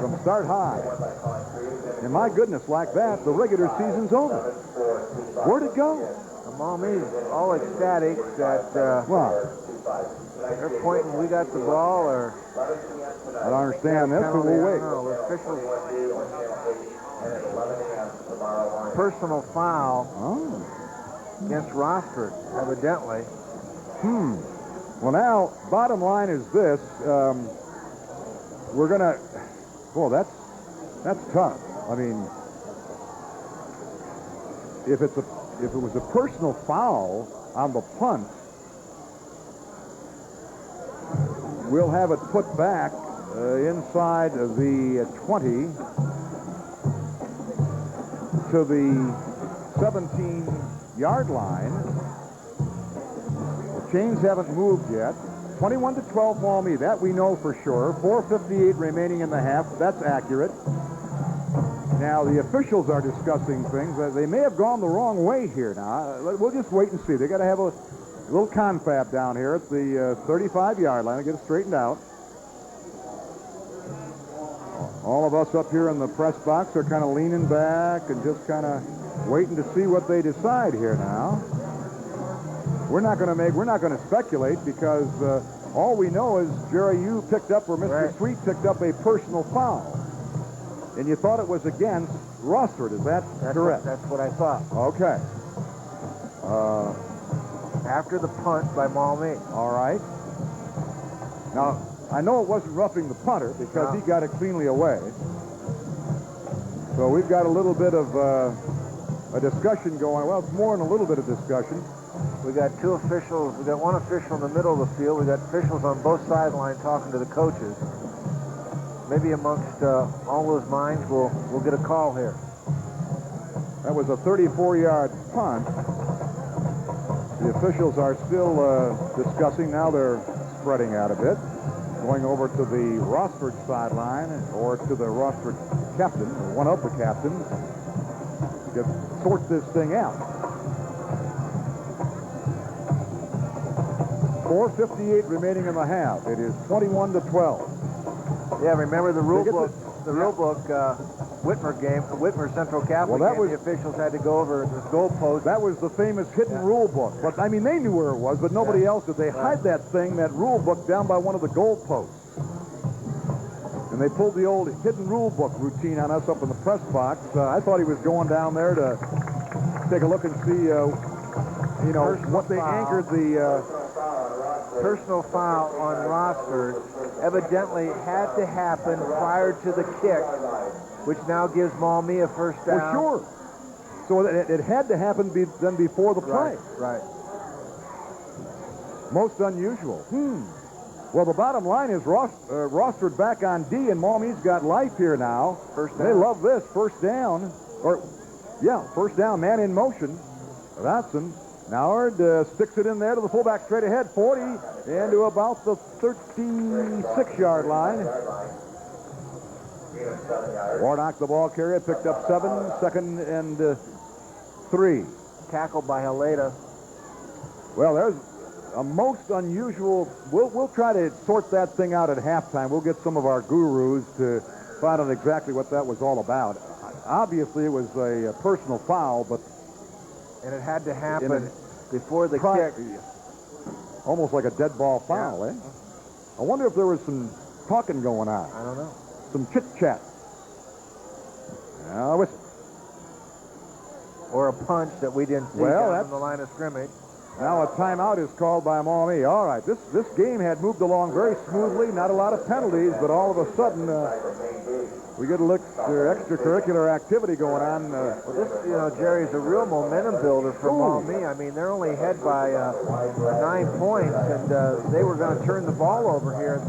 from Start High. And my goodness, like that, the regular season's over. Where'd it go? Maumee all ecstatic that Wow. they're pointing, we got the ball, or I don't understand this, but we'll wait. No, the officials. Personal foul against Rossford, evidently. Well, now, bottom line is this. We're going to... Well, that's tough. I mean, if it was a personal foul on the punt, we'll have it put back inside of the 20 to the 17-yard line. The chains haven't moved yet. 21-12 Maumee, that we know for sure. 4:58 remaining in the half. That's accurate. Now, the officials are discussing things. They may have gone the wrong way here now. We'll just wait and see. They got to have a little confab down here at the 35-yard line. Get it straightened out. All of us up here in the press box are kind of leaning back and just kind of waiting to see what they decide here now. We're not going to speculate because all we know is, Jerry, you picked up, or Mr. Sweet picked up a personal foul. And you thought it was against Rossford. Is that correct? That's what I thought. Okay. After the punt by Maumee. All right. Now, I know it wasn't roughing the punter because he got it cleanly away. So we've got a little bit of a discussion going. Well, it's more than a little bit of discussion. We got two officials. We got one official in the middle of the field. We got officials on both sidelines talking to the coaches. Maybe amongst all those minds, we'll get a call here. That was a 34-yard punt. The officials are still discussing. Now they're spreading out a bit, going over to the Rossford sideline or to the Rossford captain, or one of the captains, to sort this thing out. 4:58 remaining in the half. It is 21-12. Yeah, remember the rule book. The rule book Whitmer game, the Whitmer Central Catholic game. The officials had to go over this goalpost. That was the famous hidden rule book. But I mean, they knew where it was, but nobody else did. They hide that rule book, down by one of the goalposts. And they pulled the old hidden rule book routine on us up in the press box. I thought he was going down there to take a look and see, what they anchored the. Personal foul on Rossford evidently had to happen prior to the kick, which now gives Maumee a first down. Well, sure. So it had to happen then before the play. Right. Most unusual. Well, the bottom line is Rossford back on D, and Maumee's got life here now. First down. They love this. First down. First down, man in motion. Watson. Noward sticks it in there to the fullback straight ahead, 40, and to about the 36-yard line. Warnock, the ball carrier, picked up 7, 2nd and 3. Tackled by Haleda. Well, there's a most unusual. We'll try to sort that thing out at halftime. We'll get some of our gurus to find out exactly what that was all about. Obviously, it was a personal foul, but. And it had to happen before the kick. Almost like a dead ball foul, I wonder if there was some talking going on. I don't know. Some chit-chat. Or a punch that we didn't see on the line of scrimmage. Now a timeout is called by Maumee. All right, this game had moved along very smoothly. Not a lot of penalties, but all of a sudden we get a look at extracurricular activity going on. Well, this, Jerry, is a real momentum builder for Maumee. I mean, they're only ahead by 9 points, and they were going to turn the ball over here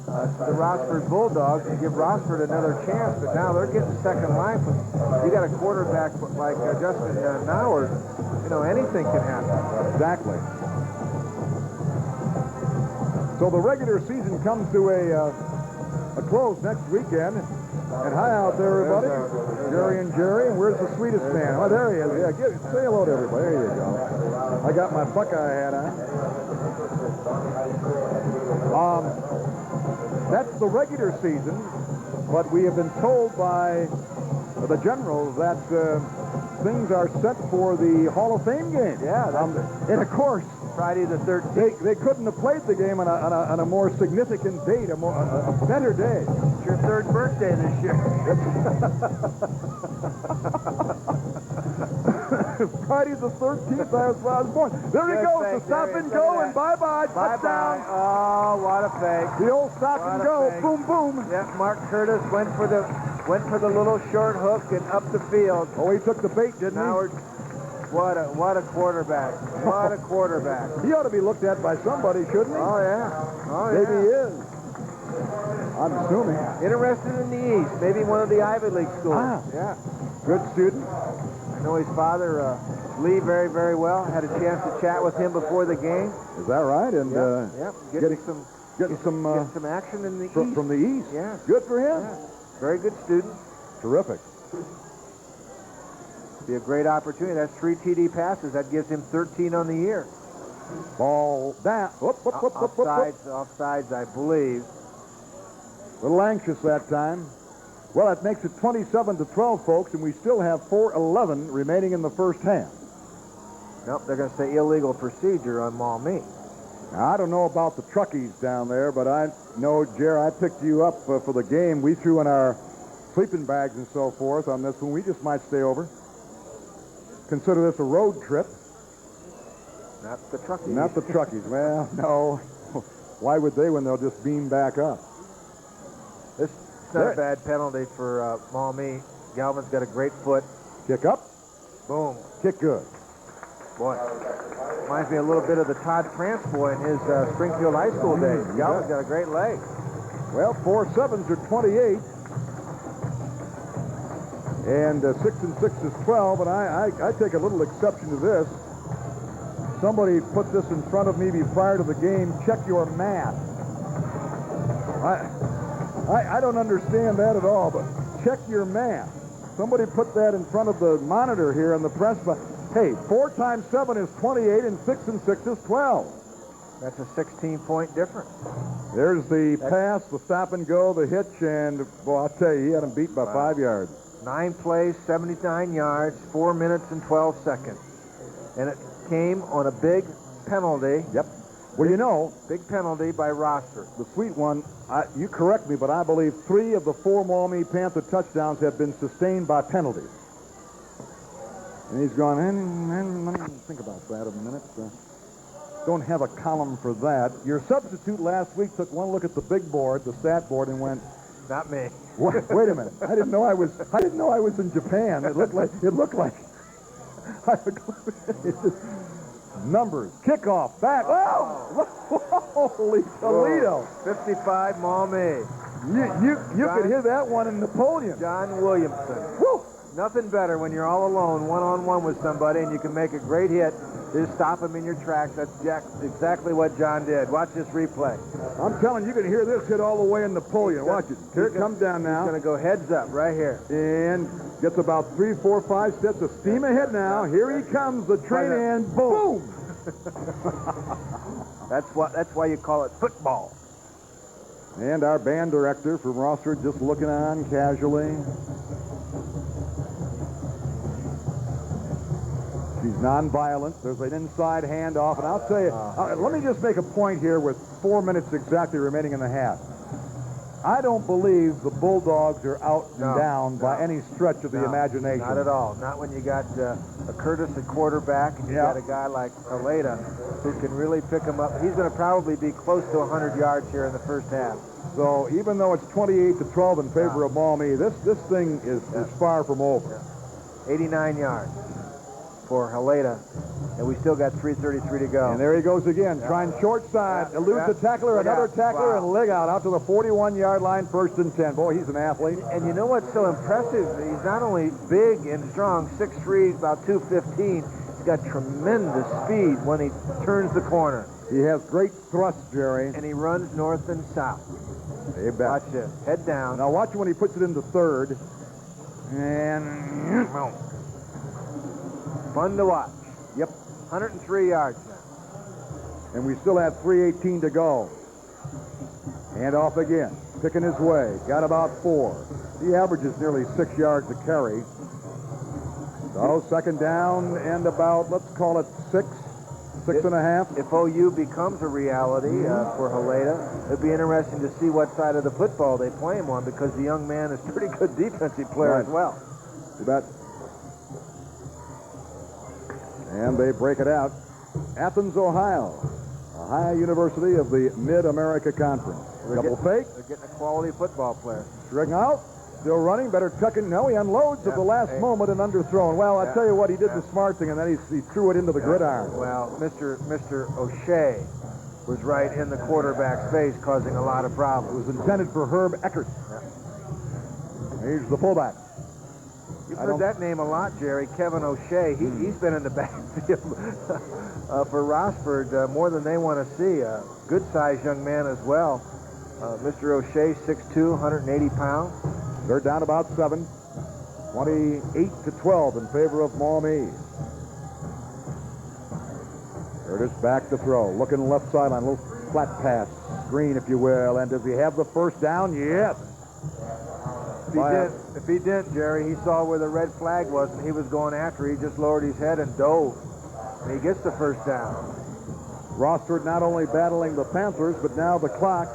to the Rossford Bulldogs and give Rossford another chance, but now they're getting second life. You got a quarterback like Justin Nauer, anything can happen. Exactly. So the regular season comes to a close next weekend. And hi out there, everybody. Jerry and Jerry. And where's the sweetest man? Oh, there he is. Yeah, say hello to everybody. There you go. I got my Buckeye hat on. That's the regular season, but we have been told by the generals that things are set for the Hall of Fame game. Yeah, and of course, Friday the 13th. they couldn't have played the game on a more significant date, a better day. It's your third birthday this year. Friday the 13th, I was born. There he Good goes, fake, the stop Jerry. and Look go, at and that. bye-bye, Bye-bye. touchdown. Oh, what a fake. The old stop What and a go, fake. boom, boom. Yeah, Mark Curtis went for the little short hook and up the field. Oh, he took the bait, didn't Howard, what a quarterback. What a quarterback. he? He ought to be looked at by somebody, shouldn't he? Oh, yeah. Oh, Maybe he yeah. is. I'm assuming. Interested in the East. Maybe one of the Ivy League schools. Ah. Yeah. Good student. I know his father, Lee, very, very well. Had a chance to chat with him before the game. Is that right? And Yep. Getting some getting some action in the East. from the East. Yeah. Good for him. Yeah. Very good student. Terrific. Be a great opportunity. That's 3 TD passes. That gives him 13 on the year. Ball down. Whoop, whoop, whoop, whoop, whoop, whoop. Offsides, I believe. A little anxious that time. Well, that makes it 27-12, folks, and we still have 4:11 remaining in the first half. Nope, they're going to say illegal procedure on Maumee. Now, I don't know about the truckies down there, but I know, Jer, I picked you up for the game. We threw in our sleeping bags and so forth on this one. We just might stay over. Consider this a road trip. Not the truckies. Not the truckies. Well, no. Why would they when they'll just beam back up? This is not a bad penalty for Maumee. Galvin's got a great foot. Kick up. Boom. Kick good. Boy, reminds me a little bit of the Todd France boy in his Springfield High School days. Galvin's got a great leg. Well, 4 7s are 28. And 6 and 6 is 12. And I take a little exception to this. Somebody put this in front of me prior to the game. Check your math. I don't understand that at all, but check your math. Somebody put that in front of the monitor here in the press box. Hey, 4 times 7 is 28, and 6 and 6 is 12. That's a 16-point difference. There's the pass, the stop and go, the hitch, and, well, I'll tell you, he had him beat by 5 yards. 9 plays, 79 yards, 4 minutes and 12 seconds. And it came on a big penalty. Yep. Well, you know, Big penalty by Rossford. the sweet one, you correct me, but I believe 3 of the 4 Maumee Panther touchdowns have been sustained by penalties. And he's gone, let me think about that a minute. Don't have a column for that. Your substitute last week took one look at the big board, the stat board, and went, Not me. wait a minute. I didn't know I was in Japan. It looked like numbers, kickoff, back. Oh, holy Toledo. 55 Maumee. You could hear that one in Napoleon. John Williamson. Woo! Nothing better when you're all alone, one-on-one with somebody, and you can make a great hit. Just stop him in your tracks. That's exactly what John did. Watch this replay. I'm telling you, you can hear this hit all the way in Napoleon. Watch it. Here it comes down now. He's going to go heads up right here. And gets about 3, 4, 5 steps of steam ahead now. Here he comes, the train, and boom! That's why you call it football. And our band director from Rossford just looking on casually. She's nonviolent. There's an inside handoff. And I'll tell you, let me just make a point here with 4 minutes exactly remaining in the half. I don't believe the Bulldogs are out and down by any stretch of the imagination. Not at all. Not when you got a Curtis at quarterback and you got a guy like Aleda who can really pick him up. He's going to probably be close to 100 yards here in the first half. So even though it's 28-12 in favor of Maumee, this thing is far from over. 89 yards for Haleda, and we still got 3:33 to go. And there he goes again, trying short side, eludes the tackler, another tackler, and leg out to the 41-yard line, 1st and 10. Boy, he's an athlete. And you know what's so impressive? He's not only big and strong, 6'3", about 215. He's got tremendous speed when he turns the corner. He has great thrust, Jerry. And he runs north and south. Hey, Watch this. Head down. Now watch when he puts it into 3rd. And fun to watch. Yep. 103 yards now. And we still have 3:18 to go. Hand off again. Picking his way. Got about 4. He averages nearly 6 yards a carry. So second down and about, let's call it six and a half. If OU becomes a reality for Haleda, it'd be interesting to see what side of the football they play him on, because the young man is a pretty good defensive player as well. You bet. And they break it out. Athens, Ohio. Ohio University of the Mid-America Conference. Double fake. They're getting a quality football player. String out. Still running. Better tucking. No, he unloads at the last moment and underthrown. Well, I'll tell you what, he did the smart thing, and then he threw it into the gridiron. Well, Mr. O'Shea was right in the quarterback's face, causing a lot of problems. It was intended for Herb Eckert. He's the fullback. You've heard that name a lot, Jerry. Kevin O'Shea. He's been in the backfield for Rossford more than they want to see. A good-sized young man as well. Mr. O'Shea, 6'2", 180 pounds. They're down about 7. 28-12 in favor of Maumee. Curtis back to throw. Looking left sideline. A little flat pass. Screen, if you will. And does he have the first down? Yes. If he didn't, Jerry, he saw where the red flag was, and he was going after. He just lowered his head and dove. And he gets the first down. Rossford not only battling the Panthers, but now the clock.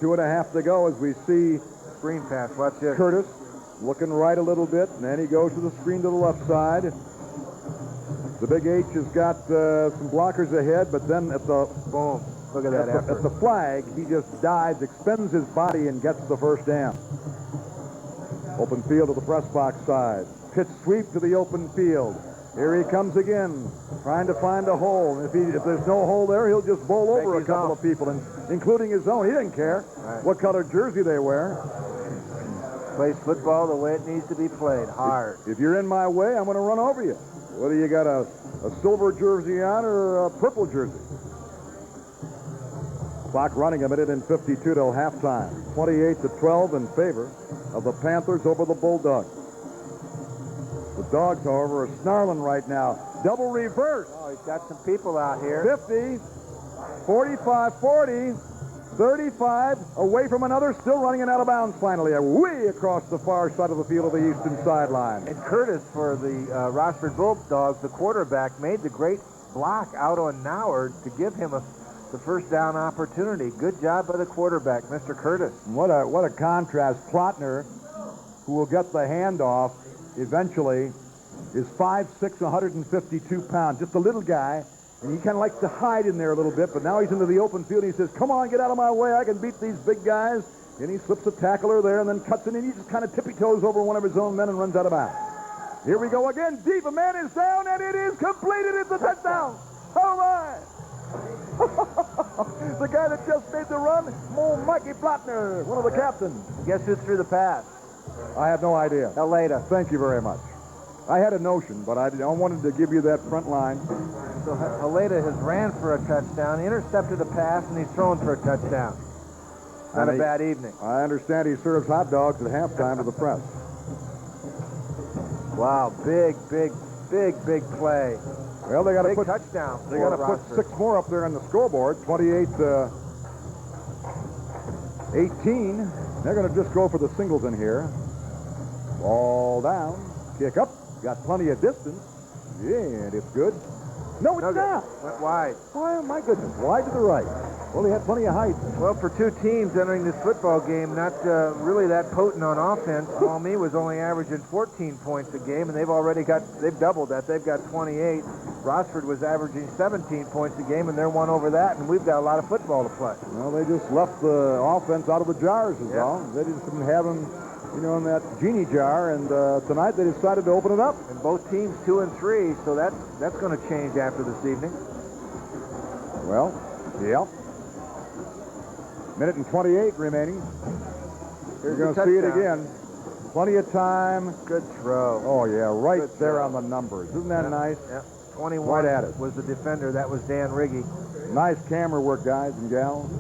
2.5 to go as we see Screen pass. Watch this. Curtis looking right a little bit, and then he goes to the screen to the left side. The Big H has got some blockers ahead, but then at the boom, look at that effort. At the flag, he just dives, expends his body, and gets the first down. Open field to the press box side. Pitch sweep to the open field. Here he comes again, trying to find a hole. If there's no hole there, he'll just bowl over a couple of people, including his own. He didn't care what color jersey they wear. Plays football the way it needs to be played, hard. If you're in my way, I'm going to run over you. Whether you got a silver jersey on or a purple jersey. Clock running 1:52 till halftime. 28-12 in favor of the Panthers over the Bulldogs. The Dogs, however, are snarling right now. Double reverse. Oh, he's got some people out here. 50, 45, 40, 35, away from another, still running and out of bounds finally, way across the far side of the field of the eastern sideline. And Curtis, for the Rossford Bulldogs, the quarterback, made the great block out on Noward to give him the first down opportunity. Good job by the quarterback, Mr. Curtis. What a contrast. Plotner, who will get the handoff eventually, is 5'6", 152 pounds. Just a little guy, and he kind of likes to hide in there a little bit, but now he's into the open field. He says, come on, get out of my way. I can beat these big guys. And he slips a tackler there and then cuts in, and he just kind of tippy-toes over one of his own men and runs out of bounds. Here we go again. Deep. A man is down, and it is completed. It's a touchdown. Oh, my. The guy that just made the run, Mikey Plotner, one of the captains. Guess who threw the pass? I have no idea. Haleda. Thank you very much. I had a notion, but I wanted to give you that front line. So Haleda has ran for a touchdown, intercepted a pass, and he's thrown for a touchdown. Not a bad evening. I understand he serves hot dogs at halftime to the press. Wow, big play. Well, they got to put touchdown. They got to put 6 more up there on the scoreboard. 28-18. They're going to just go for the singles in here. Ball down, kick up, got plenty of distance. Yeah, and it's good. No, it's not. Went wide. Oh, my goodness, wide to the right. Well, he had plenty of height. Well, for two teams entering this football game, not really that potent on offense. Maumee was only averaging 14 points a game, and they've doubled that. They've got 28. Rossford was averaging 17 points a game, and they're one over that, and we've got a lot of football to play. Well, they just left the offense out of the jars is all. They just didn't have them, in that genie jar, and tonight they decided to open it up. And both teams 2 and 3, so that's going to change after this evening. Well, yeah. 1:28 remaining. You're going to see it again. Plenty of time. Good throw. Oh, yeah, right there on the numbers. Isn't that nice? Yeah. 21 right at it. Was the defender. That was Dan Riggy. Nice camera work, guys and gals.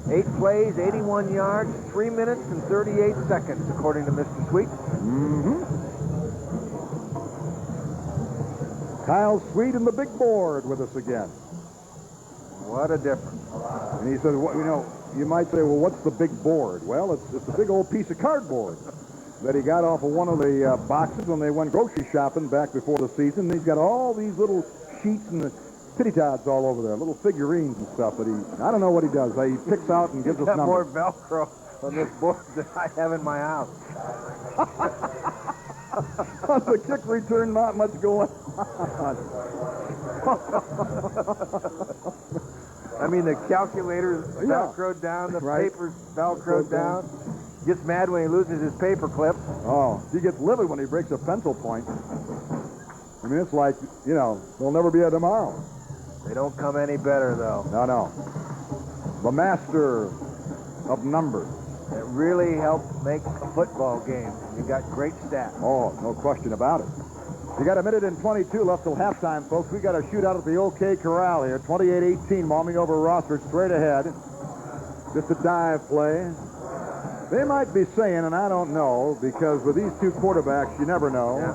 8 plays, 81 yards, 3 minutes and 38 seconds, according to Mr. Sweet. Mm-hmm. Kyle Sweet and the big board with us again. What a difference. And he says, well, you might say, well, what's the big board? Well, it's a big old piece of cardboard. that he got off of one of the boxes when they went grocery shopping back before the season. He's got all these little sheets and the titty tots all over there, little figurines and stuff. But I don't know what he does. He picks out and gives us got more numbers. Velcro on this board than I have in my house. On the kick return, not much going on. I mean, the calculator's Velcroed down, the paper's Velcroed down. Gets mad when he loses his paper clip. Oh, he gets livid when he breaks a pencil point. I mean, it's like, you know, there'll never be a tomorrow. They don't come any better, though. No. The master of numbers. It really helped make a football game. You got great stats. Oh, no question about it. You got 1:22 left till halftime, folks. We got a shootout at the OK Corral here. 28-18, Maumee over Rossford, straight ahead. Just a dive play. They might be saying, and I don't know, because with these two quarterbacks, you never know. Yeah.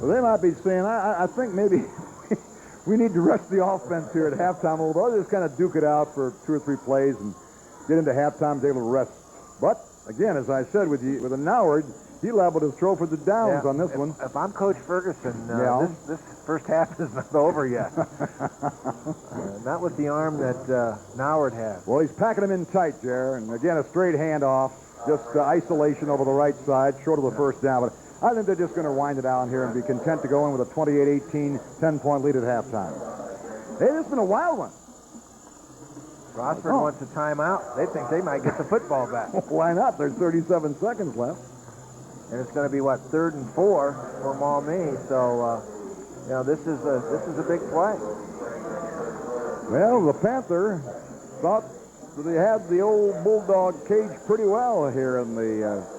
But they might be saying, I think maybe we need to rest the offense here at halftime, although just kind of duke it out for 2 or 3 plays and get into halftime, able to rest. But, again, as I said, with a Noward, he liable to throw for the downs on this one. If I'm Coach Ferguson, this first half is not over yet. Not with the arm that Noward has. Well, he's packing him in tight, Jer. And, again, a straight handoff, just isolation over the right side, short of the first down. But I think they're just going to wind it down here and be content to go in with a 28-18, 10-point lead at halftime. Hey, this has been a wild one. Rossford wants a timeout. They think they might get the football back. Why not? There's 37 seconds left. And it's going to be, 3rd and 4 for Maumee. So, you know, this is a big play. Well, the Panther thought that they had the old Bulldog cage pretty well here in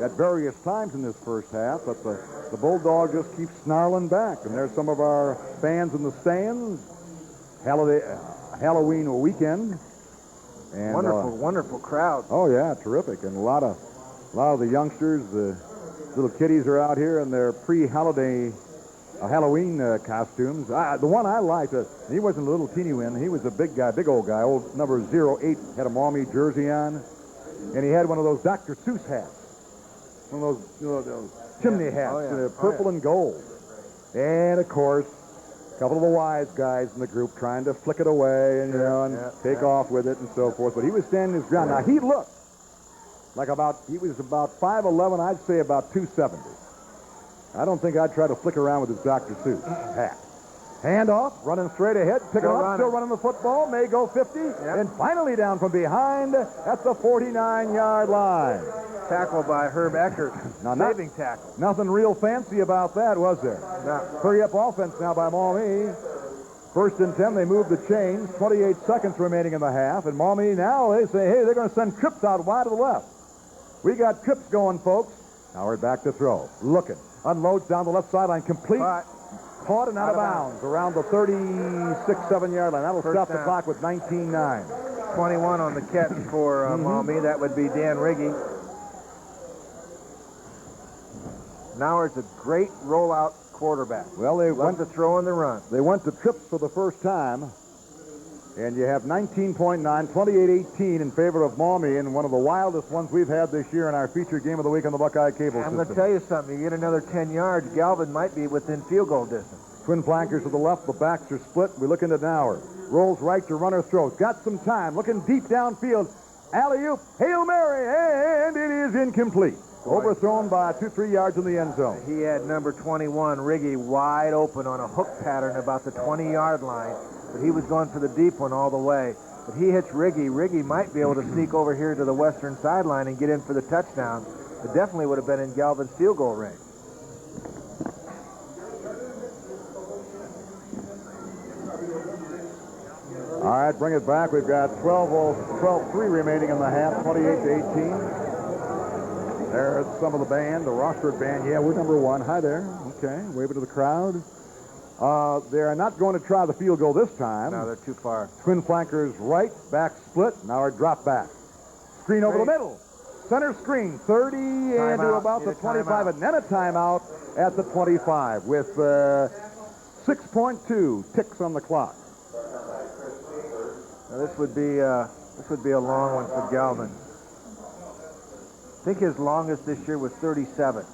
at various times in this first half, but the Bulldog just keeps snarling back. And there's some of our fans in the stands. Halloween weekend. And, wonderful crowd. Oh yeah, terrific, and a lot of the youngsters, the little kiddies are out here in their pre-holiday Halloween costumes. The one I liked, he wasn't a little teeny one. He was a big guy, big old guy, old number 08, had a Maumee jersey on, and he had one of those Dr. Seuss hats, one of those chimney hats, purple and gold, and of course. A couple of the wise guys in the group trying to flick it away and, take off with it and so forth. But he was standing his ground. Now, he looked like he was about 5'11", I'd say about 270. I don't think I'd try to flick around with his Dr. Seuss hat. Hand off, running straight ahead, picking up, still running the football, may go 50, and finally down from behind at the 49-yard line. Tackled by Herb Eckert. Saving tackle. Nothing real fancy about that, was there? No. Hurry-up offense now by Maumee. 1st and 10, they move the chains. 28 seconds remaining in the half. And Maumee now, they say, hey, they're going to send trips out wide to the left. We got trips going, folks. Now we're back to throw. Looking. Unloads down the left sideline. Complete. Caught and out of bounds. Around the 36-7-yard line. That'll stop the clock with 19-9. 21 on the catch for Maumee. That would be Dan Riggy. Noward's a great rollout quarterback. Well, they went to throw and the run. They went to trips for the first time. And you have 19.9, 28-18 in favor of Maumee, and one of the wildest ones we've had this year in our featured game of the week on the Buckeye Cable I'm System. going to tell you something. You get another 10 yards, Galvin might be within field goal distance. Twin flankers to the left, the backs are split. We look into Noward. Rolls right to runner throws. Got some time. Looking deep downfield. Alley-oop, Hail Mary, and it is incomplete. Overthrown by 2-3 yards in the end zone. He had number 21, Riggy, wide open on a hook pattern about the 20-yard line, but he was going for the deep one all the way. But he hits Riggy. Riggy might be able to sneak over here to the western sideline and get in for the touchdown. It definitely would have been in Galvin's field goal range. All right, bring it back. We've got 12-3 remaining in the half, 28-18. There's some of the band, the Rossford band. Yeah, we're number 1. Hi there. Okay, waving to the crowd. They're not going to try the field goal this time. No, they're too far. Twin flankers right, back split. Now our drop back. Screen over the middle. Center screen, 30 and to about the 25, and then a timeout at the 25 with 6.2 ticks on the clock. Now this would be a long one for Galvin. I think his longest this year was 37.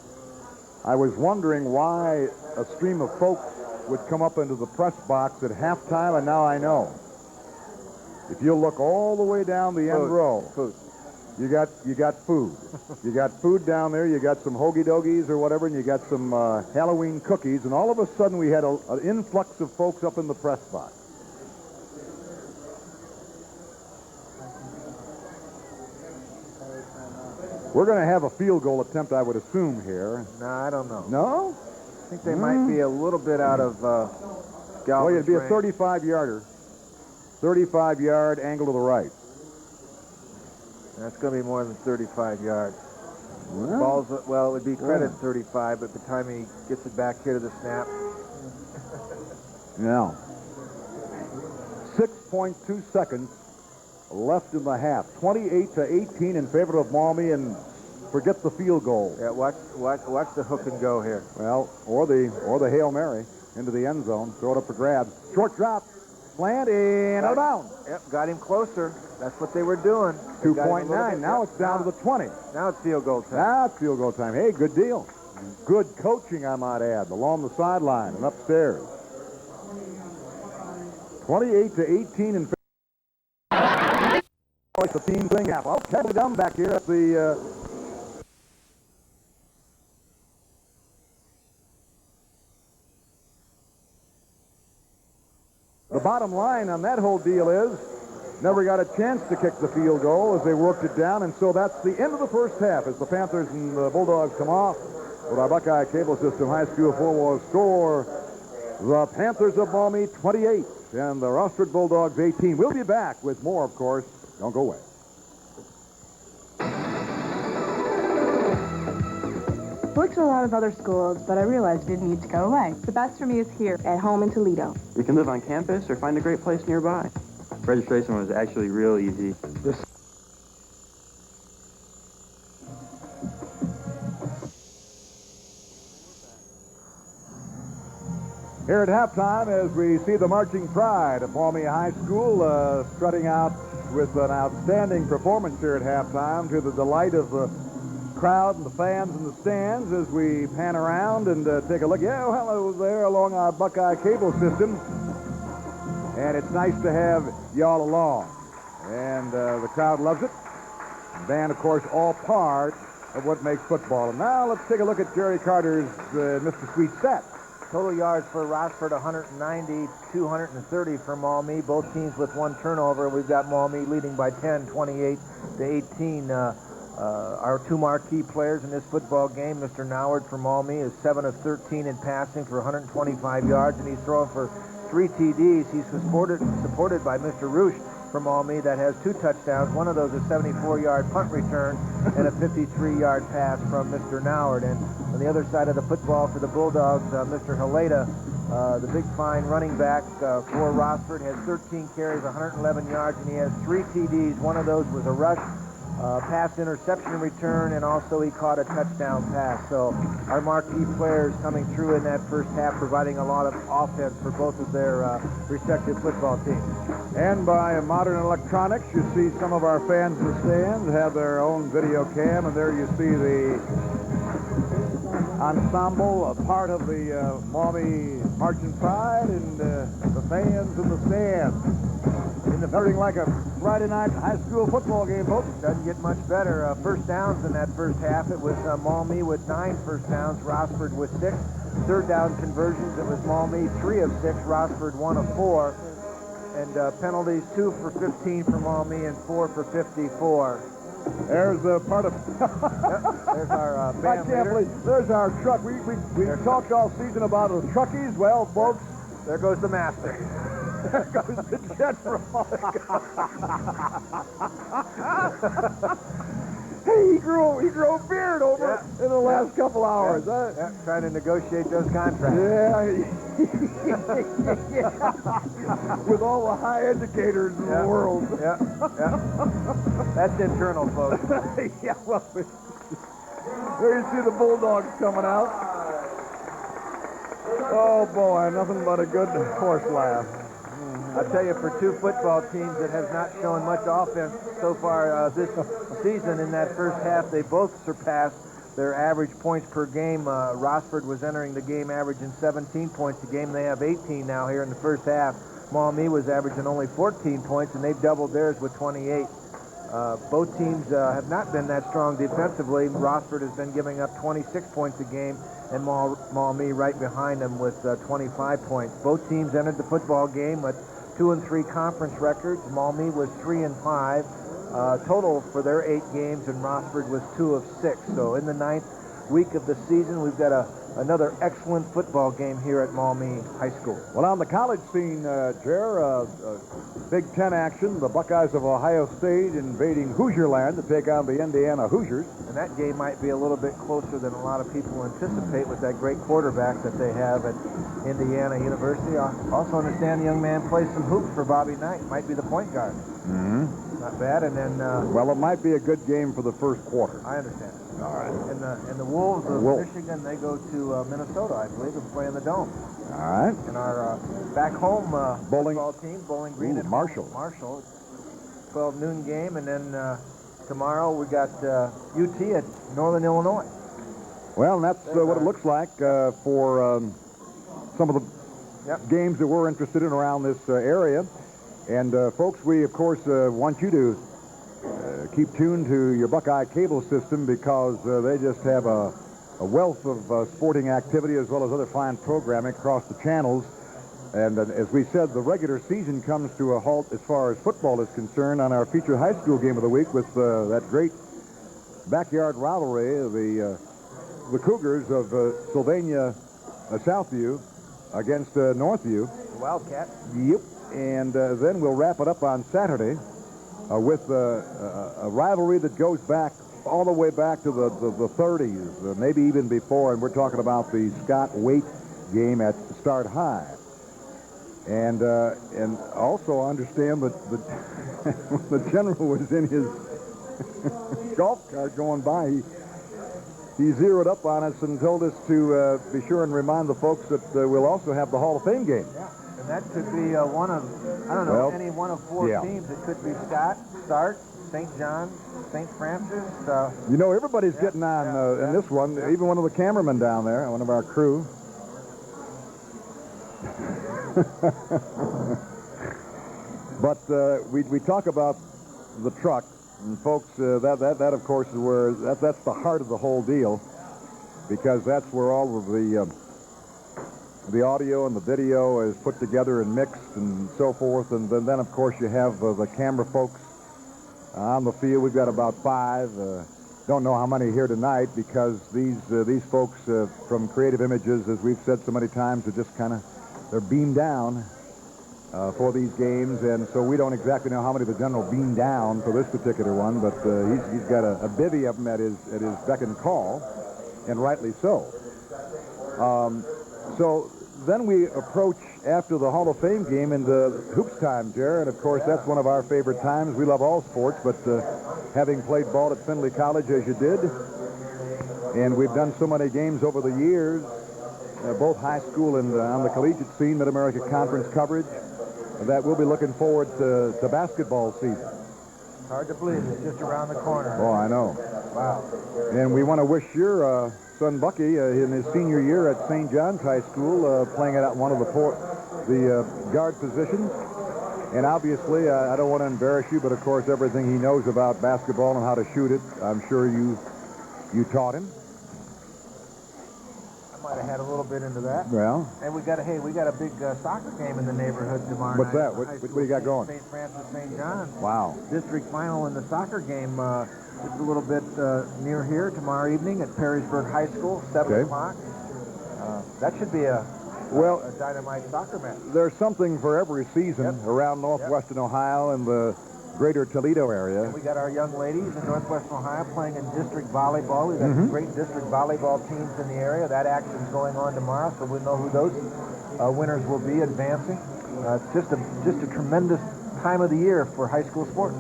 I was wondering why a stream of folks would come up into the press box at halftime, and now I know. If you look all the way down the end row, you got food. You got food down there. You got some hoagie dogies or whatever, and you got some Halloween cookies. And all of a sudden, we had an influx of folks up in the press box. We're going to have a field goal attempt, I would assume, here. No, I don't know. No? I think they might be a little bit out of Galvin's It'd be a range. 35-yarder. 35-yard angle to the right. That's going to be more than 35 yards. Well, Ball's, well, it would be credit 35, but by the time he gets it back here to the snap. Now, 6.2 seconds left in the half. 28-18 in favor of Maumee, and forget the field goal. Yeah, watch the hook and go here. Well, or the Hail Mary into the end zone. Throw it up for grabs. Short drop. Slant in out of bounds. Yep, got him closer. That's what they were doing. 2.9. Now it's down to the 20. Now it's field goal time. Now it's field goal time. Hey, good deal. Good coaching, I might add, along the sideline and upstairs. 28-18 in favor. It's a team thing. Well, Kevin down back here at the bottom line on that whole deal is never got a chance to kick the field goal as they worked it down, and so that's the end of the first half as the Panthers and the Bulldogs come off with our Buckeye Cable System High School four-wall score. The Panthers of Maumee 28 and the Rossford Bulldogs 18. We'll be back with more, of course. Don't go away. Worked at a lot of other schools, but I realized I didn't need to go away. The best for me is here, at home in Toledo. You can live on campus or find a great place nearby. Registration was actually real easy. Here at halftime, as we see the marching pride of Maumee High School strutting out with an outstanding performance here at halftime to the delight of the crowd and the fans in the stands as we pan around and take a look. Yeah, hello there along our Buckeye Cable System. And it's nice to have y'all along. And the crowd loves it. The band, of course, all part of what makes football. And now let's take a look at Jerry Carter's Mr. Sweet stat. Total yards for Rossford, 190, 230 for Maumee. Both teams with one turnover. We've got Maumee leading by 10, 28-18. Our two marquee players in this football game, Mr. Noward for Maumee is 7 of 13 in passing for 125 yards, and he's throwing for 3 TDs. He's supported by Mr. Roosh for Maumee that has 2 touchdowns. One of those is a 74-yard punt return and a 53-yard pass from Mr. Noward. And on the other side of the football for the Bulldogs, Mr. Haleda, the big fine running back for Rossford, has 13 carries, 111 yards, and he has 3 TDs. One of those was a rush, pass interception return, and also he caught a touchdown pass. So our marquee players coming through in that first half, providing a lot of offense for both of their respective football teams. And by modern electronics, you see some of our fans in the stands have their own video cam, and there you see the ensemble, a part of the Maumee Marching Pride, and the fans in the stands. Nothing like a Friday night high school football game, folks. Doesn't get much better. First downs in that first half, it was Maumee with 9 first downs, Rossford with 6. Third down conversions, it was Maumee 3 of 6, Rossford 1 of 4. And penalties, 2 for 15 for Maumee and 4 for 54. There's part of... There's our band I can't leader. believe, there's our truck. We talked all season about the truckies. Well, folks, There goes the master. there goes the general. Hey, he grew a beard over in the last couple hours. Trying to negotiate those contracts. With all the high educators in the world. That's internal, folks. Yeah, well, there you see the Bulldogs coming out. Oh, boy, nothing but a good horse laugh. I'll tell you, for 2 football teams that have not shown much offense so far this season, in that first half, they both surpassed their average points per game. Rossford was entering the game averaging 17 points a game. They have 18 now here in the first half. Maumee was averaging only 14 points, and they've doubled theirs with 28. Both teams have not been that strong defensively. Rossford has been giving up 26 points a game, and Maumee right behind them with 25 points. Both teams entered the football game with 2-3 conference records. Maumee was 3-5 total for their 8 games, and Rossford was 2 of 6. So in the 9th week of the season, we've got another excellent football game here at Maumee High School. Well, on the college scene, Jer, Big Ten action. The Buckeyes of Ohio State invading Hoosier land to take on the Indiana Hoosiers. And that game might be a little bit closer than a lot of people anticipate with that great quarterback that they have at Indiana University. I also understand the young man plays some hoops for Bobby Knight. Might be the point guard. Mm-hmm. Not bad. And then... well, it might be a good game for the first quarter. I understand. All right. And the Wolves of Michigan, they go to Minnesota, I believe, and play in the Dome. All right. And our back home football team, Bowling Green at Marshall. Marshall. It's 12 noon game, and then tomorrow we got UT at Northern Illinois. Well, and that's what it looks like for some of the games that we're interested in around this area. And folks, we of course want you to keep tuned to your Buckeye cable system, because they just have a wealth of sporting activity as well as other fine programming across the channels. And as we said, the regular season comes to a halt as far as football is concerned on our featured high school game of the week with that great backyard rivalry, the Cougars of Sylvania Southview against Northview. Wildcat. Yep. And then we'll wrap it up on Saturday with a rivalry that goes back all the way back to the 30s, maybe even before, and we're talking about the Scott Waite game at Start High. And also understand that the general was in his golf cart going by. He zeroed up on us and told us to be sure and remind the folks that we'll also have the Hall of Fame game. Yeah, and that could be one of, I don't know, any one of 4 teams. It could be Scott, Start, St. John, St. Francis. You know, everybody's getting on in this one, even one of the cameramen down there, one of our crew. But we talk about the truck, and folks, that of course is where that's the heart of the whole deal, because that's where all of the audio and the video is put together and mixed and so forth. And then of course you have the camera folks on the field. We've got about 5. Don't know how many here tonight, because these folks from Creative Images, as we've said so many times, are just kind of, they're beamed down for these games, and so we don't exactly know how many the general beamed down for this particular one, but he's got a bivvy of them at his beck and call, and rightly so. So then we approach after the Hall of Fame game into hoops time, Jer, and of course that's one of our favorite times. We love all sports, but having played ball at Findlay College as you did, and we've done so many games over the years, both high school and on the collegiate scene, Mid-America Conference coverage, that we'll be looking forward to basketball season. Hard to believe, it's just around the corner. Oh, I know. Wow. And we want to wish your son Bucky in his senior year at St. John's High School, playing at one of the guard positions. And obviously, I don't want to embarrass you, but of course, everything he knows about basketball and how to shoot it, I'm sure you taught him. Might have had a little bit into that. Well. And we got a big soccer game in the neighborhood tomorrow What's night. that? What do you got going? St. Francis, St. John's. Wow. District final in the soccer game. Just a little bit near here tomorrow evening at Perrysburg High School, 7 o'clock. That should be a dynamite soccer match. There's something for every season around northwestern Ohio and the greater Toledo area. And we got our young ladies in northwestern Ohio playing in district volleyball. We've got some great district volleyball teams in the area. That action's going on tomorrow, so we'll know who those winners will be advancing. It's just a tremendous time of the year for high school sports.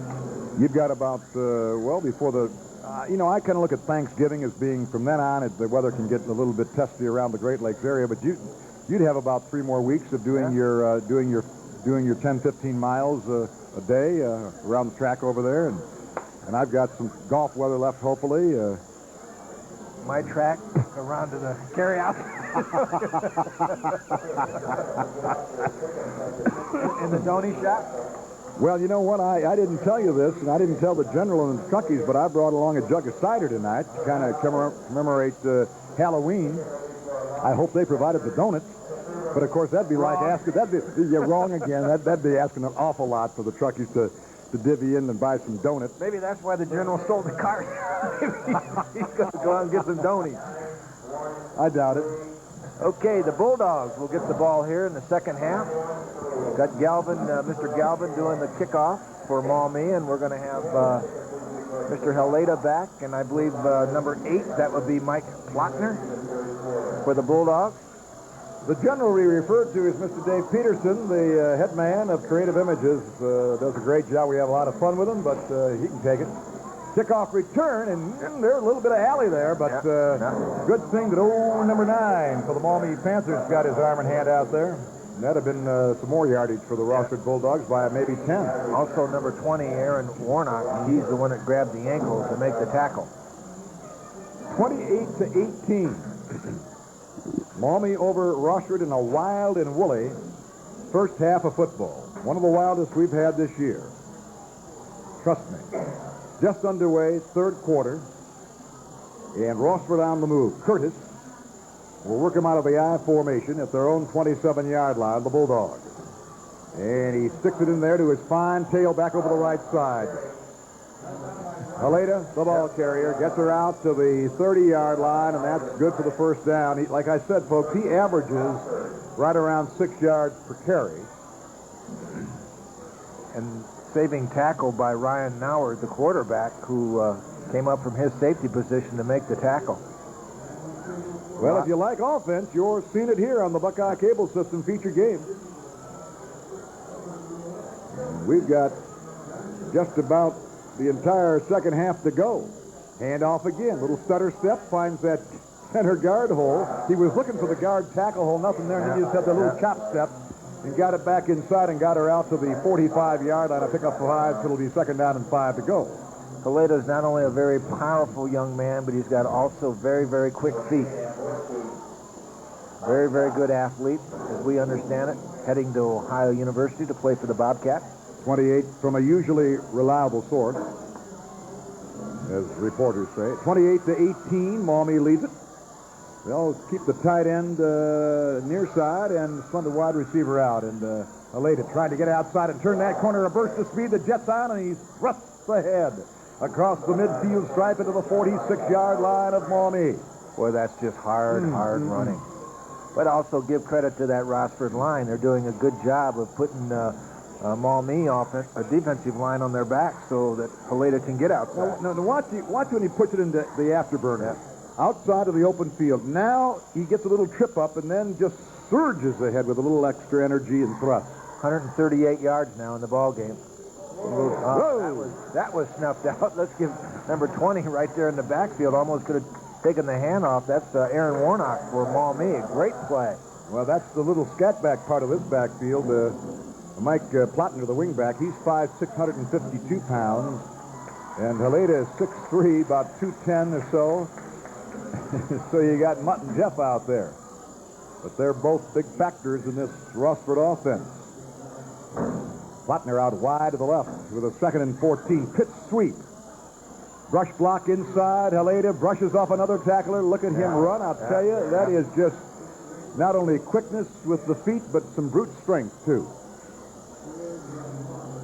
You've got about, before the, I kind of look at Thanksgiving as being, from then on, the weather can get a little bit testy around the Great Lakes area, but you'd have about 3 more weeks of doing your 10, 15 miles a day around the track over there, and I've got some golf weather left, hopefully. my track around to the carryout. In the Donny shop? Well, you know what? I didn't tell you this, and I didn't tell the general and the Truckies, but I brought along a jug of cider tonight to kind of commemorate Halloween. I hope they provided the donuts. But, of course, that'd be like asking, you're wrong again. That'd be asking an awful lot for the Truckies to divvy in and buy some donuts. Maybe that's why the general stole the cart. He's going to go out and get some donuts. I doubt it. Okay, the Bulldogs will get the ball here in the second half. Got Galvin, Mr. Galvin doing the kickoff for Maumee, and we're going to have Mr. Heleda back, and I believe number 8, that would be Mike Plotner for the Bulldogs. The general we referred to is Mr. Dave Peterson, the head man of Creative Images. Does a great job. We have a lot of fun with him, but he can take it. Kickoff return, and there's a little bit of alley there, but good thing that old number 9 for the Maumee Panthers got his arm and hand out there. And that'd have been some more yardage for the Rossford Bulldogs by maybe 10. Also, number 20, Aaron Warnock, he's the one that grabbed the ankle to make the tackle. 28-18. Maumee over Rossford in a wild and woolly first half of football. One of the wildest we've had this year. Trust me. Just underway, third quarter, and Rossford on the move. Curtis will work him out of the I formation at their own 27-yard line, the Bulldogs. And he sticks it in there to his fine tail back over the right side. Heleda, the ball carrier, gets her out to the 30-yard line, and that's good for the first down. Like I said, folks, he averages right around 6 yards per carry. And saving tackle by Ryan Nauer, the quarterback, who came up from his safety position to make the tackle. Well, if you like offense, you're seeing it here on the Buckeye Cable System feature game. We've got just about the entire second half to go. Handoff again. Little stutter step, finds that center guard hole. He was looking for the guard tackle hole, nothing there, and then he just had the little chop step and got it back inside and got her out to the 45-yard line. I pick up 5, so it'll be second down and 5 to go. Heleda is not only a very powerful young man, but he's got also very, very quick feet. Very, very good athlete, as we understand it, heading to Ohio University to play for the Bobcats. 28 from a usually reliable source, as reporters say. 28-18, Maumee leads it. They'll keep the tight end near side and send the wide receiver out. And Heleda trying to get outside and turn that corner. A burst of speed, the Jets on, and he thrusts ahead across the midfield stripe into the 46-yard line of Maumee. Boy, that's just hard running. But also give credit to that Rossford line. They're doing a good job of putting Maumee a defensive line on their back so that Heleda can get outside. Now watch when he puts it into the afterburner. Outside of the open field. Now he gets a little trip up and then just surges ahead with a little extra energy and thrust. 138 yards now in the ball game. That was snuffed out. Let's give number 20 right there in the backfield. Almost could have taken the hand off. That's Aaron Warnock for Maumee. Great play. Well, that's the little scat back part of this backfield. Mike Plotner, the wingback, he's 5'6", 152 pounds. And Heleda is 6'3", about 210 or so. So you got Mutt and Jeff out there. But they're both big factors in this Rossford offense. Plotner out wide to the left with a 2nd and 14. Pitch sweep. Brush block inside. Heleda brushes off another tackler. Look at him run. I'll tell you, that is just not only quickness with the feet, but some brute strength, too.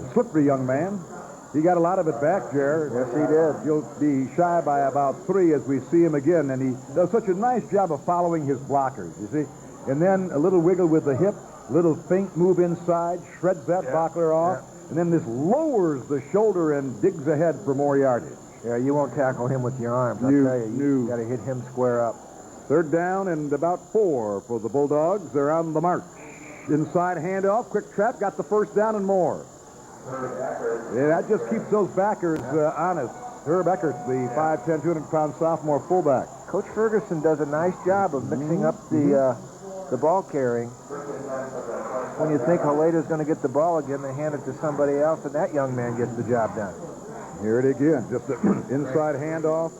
A slippery young man. He got a lot of it back, Jared. Yes, he did. He'll be shy by about 3 as we see him again, and he does such a nice job of following his blockers, you see. And then a little wiggle with the hip, little feint move inside, shreds that blocker off, and then this lowers the shoulder and digs ahead for more yardage. Yeah, you won't tackle him with your arms. I'll tell you, you got to hit him square up. Third down and about 4 for the Bulldogs. They're on the march. Inside handoff, quick trap, got the first down and more. Yeah, that just keeps those backers honest. Herb Eckert, the 5'10", 200-pound sophomore fullback. Coach Ferguson does a nice job of mixing up the ball carrying. When you think Heleda's going to get the ball again, they hand it to somebody else, and that young man gets the job done. Here it again, just an inside handoff.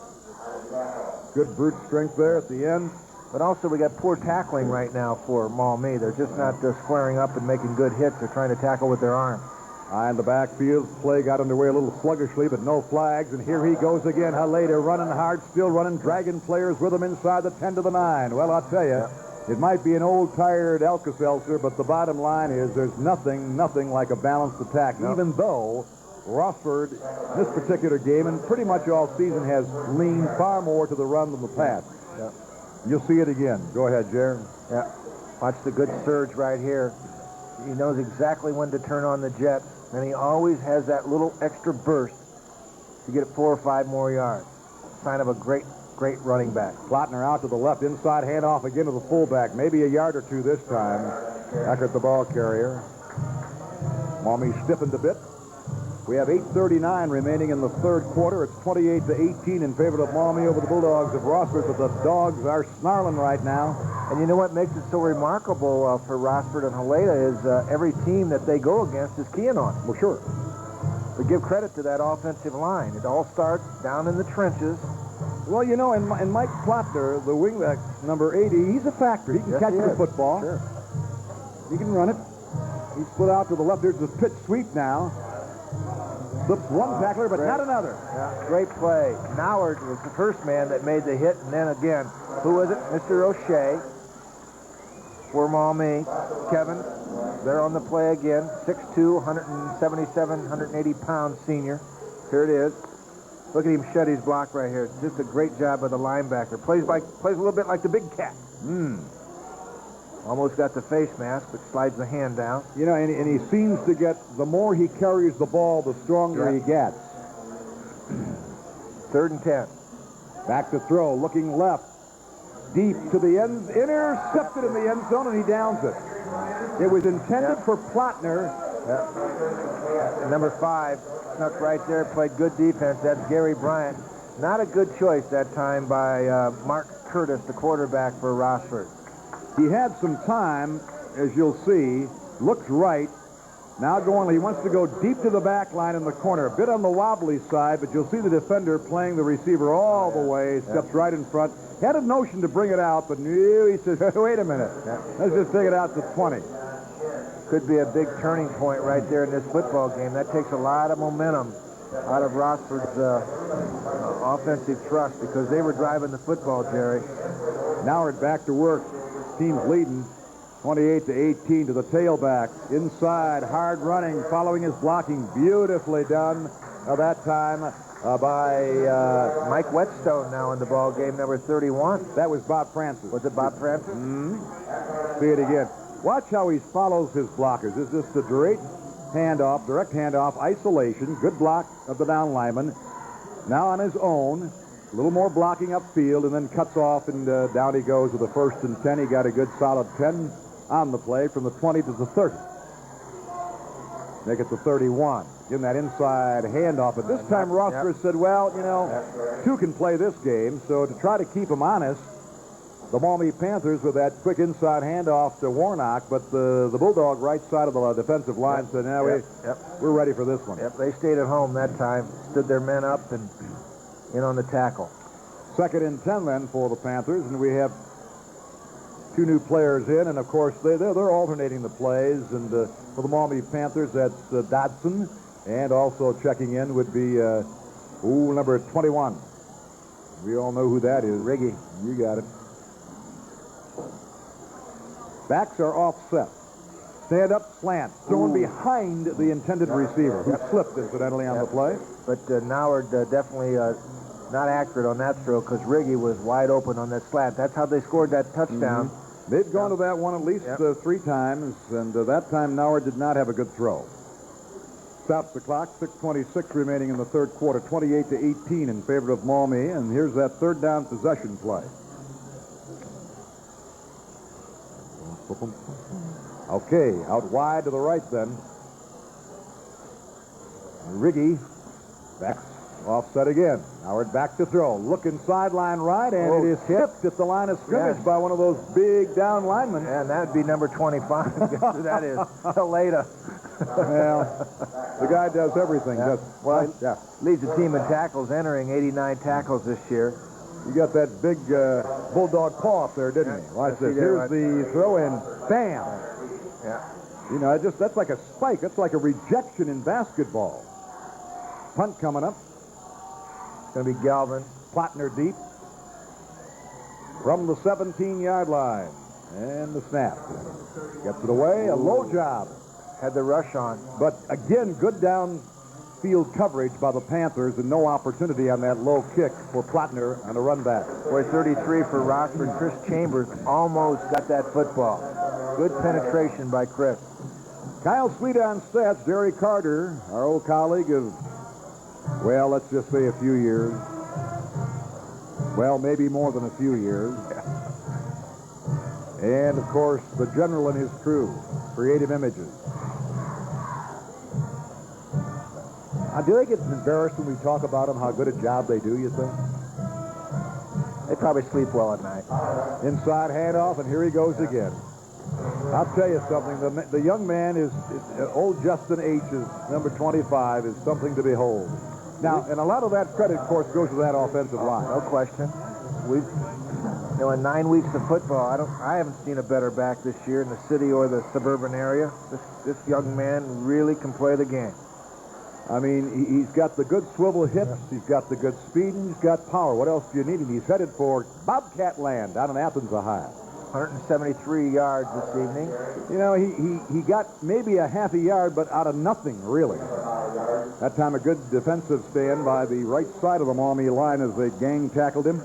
Good brute strength there at the end. But also we got poor tackling right now for Maumee. They're just not squaring up and making good hits. They're trying to tackle with their arms. High in the backfield, play got underway a little sluggishly, but no flags. And here he goes again. Haleda running hard, still running, dragging players with him inside the 10 to the 9. Well, I'll tell you, it might be an old, tired Alka-Seltzer, but the bottom line is there's nothing like a balanced attack, even though Rossford, this particular game, and pretty much all season, has leaned far more to the run than the pass. Yeah. You'll see it again. Go ahead, Jared. Yeah. Watch the good surge right here. He knows exactly when to turn on the jet, and he always has that little extra burst to get 4 or 5 more yards. Sign of a great running back. Plotner out to the left, inside handoff again to the fullback. Maybe a yard or two this time. Back at the ball carrier. Maumee stiffened a bit. We have 8:39 remaining in the third quarter. It's 28-18 in favor of Maumee over the Bulldogs of Rossford, but the Dogs are snarling right now. And you know what makes it so remarkable for Rossford and Haleda is every team that they go against is keying on it. Well, sure. We give credit to that offensive line. It all starts down in the trenches. Well, you know, and Mike Plotner, the wingback, number 80, he's a factor. He can catch the football. Sure. He can run it. He split out to the left. There's the pitch sweep now. Slips one tackler, but not another. Yeah, great play. Noward was the first man that made the hit, and then again, who was it? Mr. O'Shea for Maumee. Kevin, they're on the play again. 6'2", 177, 180-pound senior. Here it is. Look at him shed his block right here. Just a great job by the linebacker. Plays a little bit like the big cat. Almost got the face mask, but slides the hand down. You know, and he seems to get, the more he carries the ball, the stronger he gets. 3rd and 10. Back to throw, looking left. Deep to the end, intercepted in the end zone, and he downs it. It was intended for Plotner. Number 5 snuck right there, played good defense. That's Gary Bryant. Not a good choice that time by Mark Curtis, the quarterback for Rossford. He had some time, as you'll see. Looks right. Now going, he wants to go deep to the back line in the corner. A bit on the wobbly side, but you'll see the defender playing the receiver all the way. Steps right in front. Had a notion to bring it out, but no, he says, wait a minute. Let's just take it out to 20. Could be a big turning point right there in this football game. That takes a lot of momentum out of Rossford's offensive thrust because they were driving the football, Jerry. Now we're back to work. Team's leading 28-18 to the tailback. Inside, hard running, following his blocking. Beautifully done that time by Mike Whetstone now in the ball game, number 31. That was Bob Francis. Was it Bob Francis? See it again. Watch how he follows his blockers. This is just a direct handoff, isolation. Good block of the down lineman. Now on his own. A little more blocking upfield, and then cuts off, and down he goes with the 1st and 10. He got a good solid 10 on the play from the 20 to the 30. Make it to 31. Give him that inside handoff. But this time, Rossford said, well, you know, 2 can play this game, so to try to keep him honest, the Maumee Panthers with that quick inside handoff to Warnock, but the Bulldog right side of the defensive line said, no, we're ready for this one. Yep, they stayed at home that time, stood their men up, and in on the tackle. 2nd and 10 then for the Panthers, and we have 2 new players in, and of course they're alternating the plays. And for the Maumee Panthers, that's Dodson, and also checking in would be number 21. We all know who that is. Riggy. You got it. Backs are offset. Stand up, slant, thrown behind the intended receiver, who slipped incidentally on the play. But Noward definitely not accurate on that throw because Riggy was wide open on that slant. That's how they scored that touchdown. They've gone to that one at least 3 times, and that time Noward did not have a good throw. Stops the clock, 6:26 remaining in the third quarter, 28-18 in favor of Maumee, and here's that 3rd down possession play. Okay, out wide to the right then. Riggy backs offset again. Howard back to throw. Looking sideline right, and it is tipped at the line of scrimmage by one of those big down linemen. And that would be number 25. Guess who that is? Haleda. Well, the guy does everything. Leads the team in tackles, entering 89 tackles this year. He got that big bulldog paw up there, didn't he? Watch this. Here's the throw in. Bam! Yeah. You know, that's like a spike. That's like a rejection in basketball. Punt coming up. It's going to be Galvin. Plattner deep. From the 17-yard line. And the snap. Gets it away. A low job. Had the rush on. But again, good downfield coverage by the Panthers and no opportunity on that low kick for Plattner on a run back. Boy, 33 for Rossford. Chris Chambers almost got that football. Good penetration by Chris. Kyle Sweet on stats. Jerry Carter, our old colleague of, well, let's just say a few years. Well, maybe more than a few years. And, of course, the general and his crew. Creative Images. Do they get embarrassed when we talk about them, how good a job they do, you think? They probably sleep well at night. Inside handoff, and here he goes again. I'll tell you something. The young man is old Justin H. is number 25, is something to behold. Now, and a lot of that credit, of course, goes to that offensive line. No question. We've, in 9 weeks of football, I haven't seen a better back this year in the city or the suburban area. This young man really can play the game. I mean, he's got the good swivel hips, he's got the good speed, and he's got power. What else do you need? And he's headed for Bobcat Land down in Athens, Ohio. 173 yards this evening. You know, he got maybe a half a yard, but out of nothing, really. That time a good defensive stand by the right side of the Maumee line as the gang tackled him.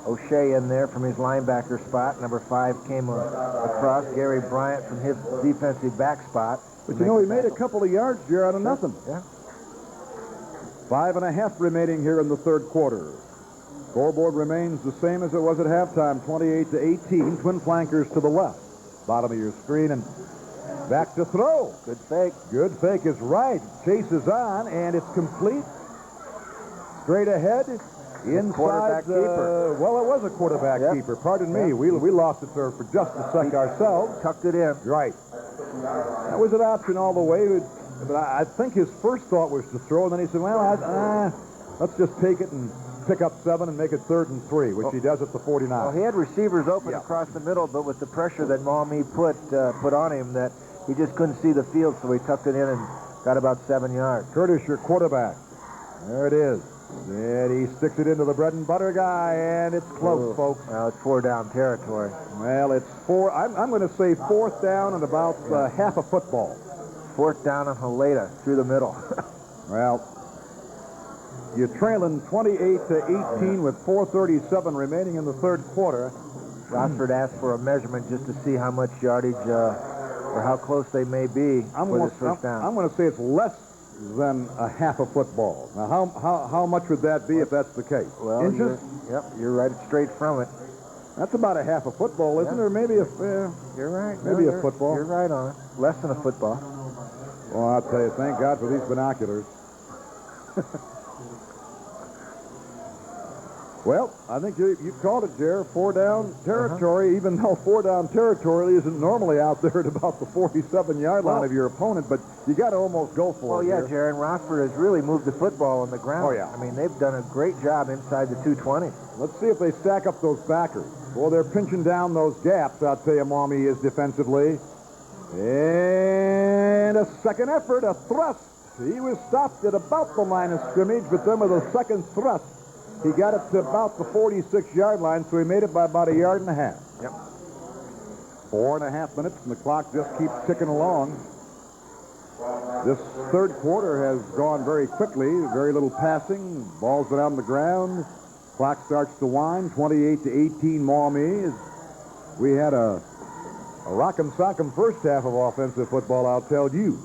O'Shea in there from his linebacker spot. Number 5 came across. Gary Bryant from his defensive back spot. But you know, he made a couple of yards here out of nothing. Yeah. 5.5 remaining here in the third quarter. Scoreboard remains the same as it was at halftime, 28-18. Twin flankers to the left. Bottom of your screen, and back to throw. Good fake. Good fake is right. Chase is on, and it's complete. Straight ahead. Inside quarterback keeper. Well, it was a quarterback keeper. Pardon me. We lost it there for just a sec ourselves. Tucked it in. Right. That was an option all the way. But I think his first thought was to throw, and then he said, well, let's just take it and pick up 7 and make it 3rd and 3, which he does at the 49. Well, he had receivers open across the middle, but with the pressure that Maumee put on him, that he just couldn't see the field, so he tucked it in and got about 7 yards. Curtis, your quarterback. There it is. And he sticks it into the bread and butter guy, and it's close, folks. Well, it's 4 down territory. Well, it's 4. I'm going to say 4th down and about half a football. 4th down on Haleta through the middle. Well, you're trailing 28-18 with 4:37 remaining in the third quarter. Rossford asked for a measurement just to see how much yardage or how close they may be for this first down. I'm going to say it's less than a half a football. Now, how much would that be if that's the case? Well, inches? You're right straight from it. That's about a half a football, isn't there? Maybe a... You're right. Maybe a football. You're right on it. Less than a football. Well, I'll tell you, thank God for these binoculars. Well, I think you called it, Jer. 4 down territory, even though 4 down territory isn't normally out there at about the 47-yard line of your opponent, but you got to almost go for it. Oh, yeah, Jer, and Rossford has really moved the football on the ground. Oh, yeah. I mean, they've done a great job inside the 220. Let's see if they stack up those backers. Well, they're pinching down those gaps, I'll tell you, Maumee is defensively. And a second effort, a thrust. He was stopped at about the line of scrimmage, but then with a second thrust, he got it to about the 46-yard line, so he made it by about 1.5 yards. Yep. 4.5 minutes, and the clock just keeps ticking along. This third quarter has gone very quickly. Very little passing. Ball's been on the ground. Clock starts to wind. 28-18 Maumee. We had a rock'em sock'em first half of offensive football, I'll tell you.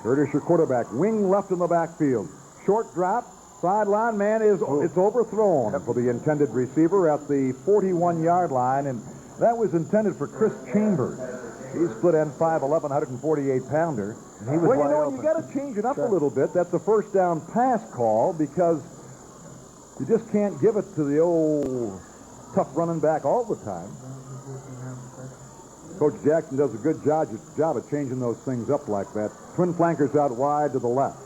Curtis, your quarterback. Wing left in the backfield. Short drop. Sideline man it's overthrown for the intended receiver at the 41-yard line, and that was intended for Chris Chambers. He's split end 5'11", 148-pounder. He was wide you open. got to change it up a little bit. That's a first down pass call because you just can't give it to the old tough running back all the time. Coach Jackson does a good job of changing those things up like that. Twin flankers out wide to the left.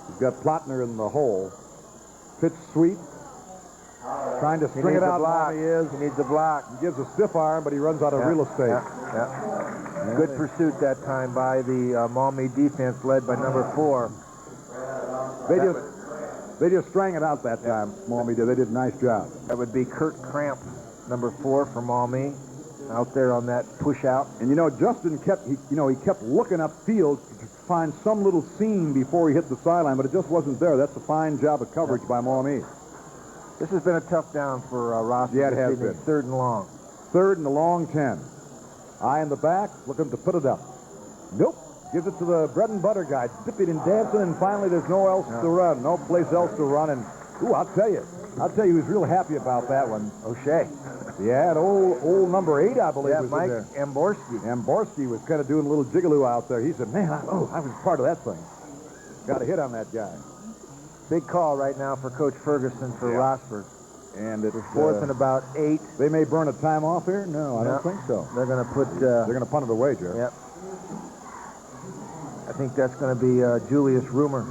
He's got Plattner in the hole. Pitch sweep. Trying to He string needs it a out. block. He is. He needs a block. He gives a stiff arm, but he runs out of real estate. Yeah. Good pursuit that time by the Maumee defense, led by number 4. They just strang it out that time. Maumee did. They did a nice job. That would be Kurt Cramp, number 4 for Maumee, out there on that push out. And Justin kept looking upfield to find some little seam before he hit the sideline, but it just wasn't there. That's a fine job of coverage by Maumee. This has been a tough down for Rossford. Yeah, it has been. 3rd and long. 3rd and a long 10. Eye in the back, looking to put it up. Nope. Gives it to the bread and butter guy, dipping and dancing, and finally there's no place else to run. And I'll tell you, he was real happy about that one. O'Shea. Yeah, and old number 8, I believe, was Mike in there. Amborski. Amborski was kind of doing a little jigaloo out there. He said, man, I was part of that thing. Got a hit on that guy. Big call right now for Coach Ferguson for Rossford. And it's 4th and about 8. They may burn a time off here? No, I don't think so. They're going to put... They're going to punt it away, Jerry. Yep. I think that's going to be Julius Rumer.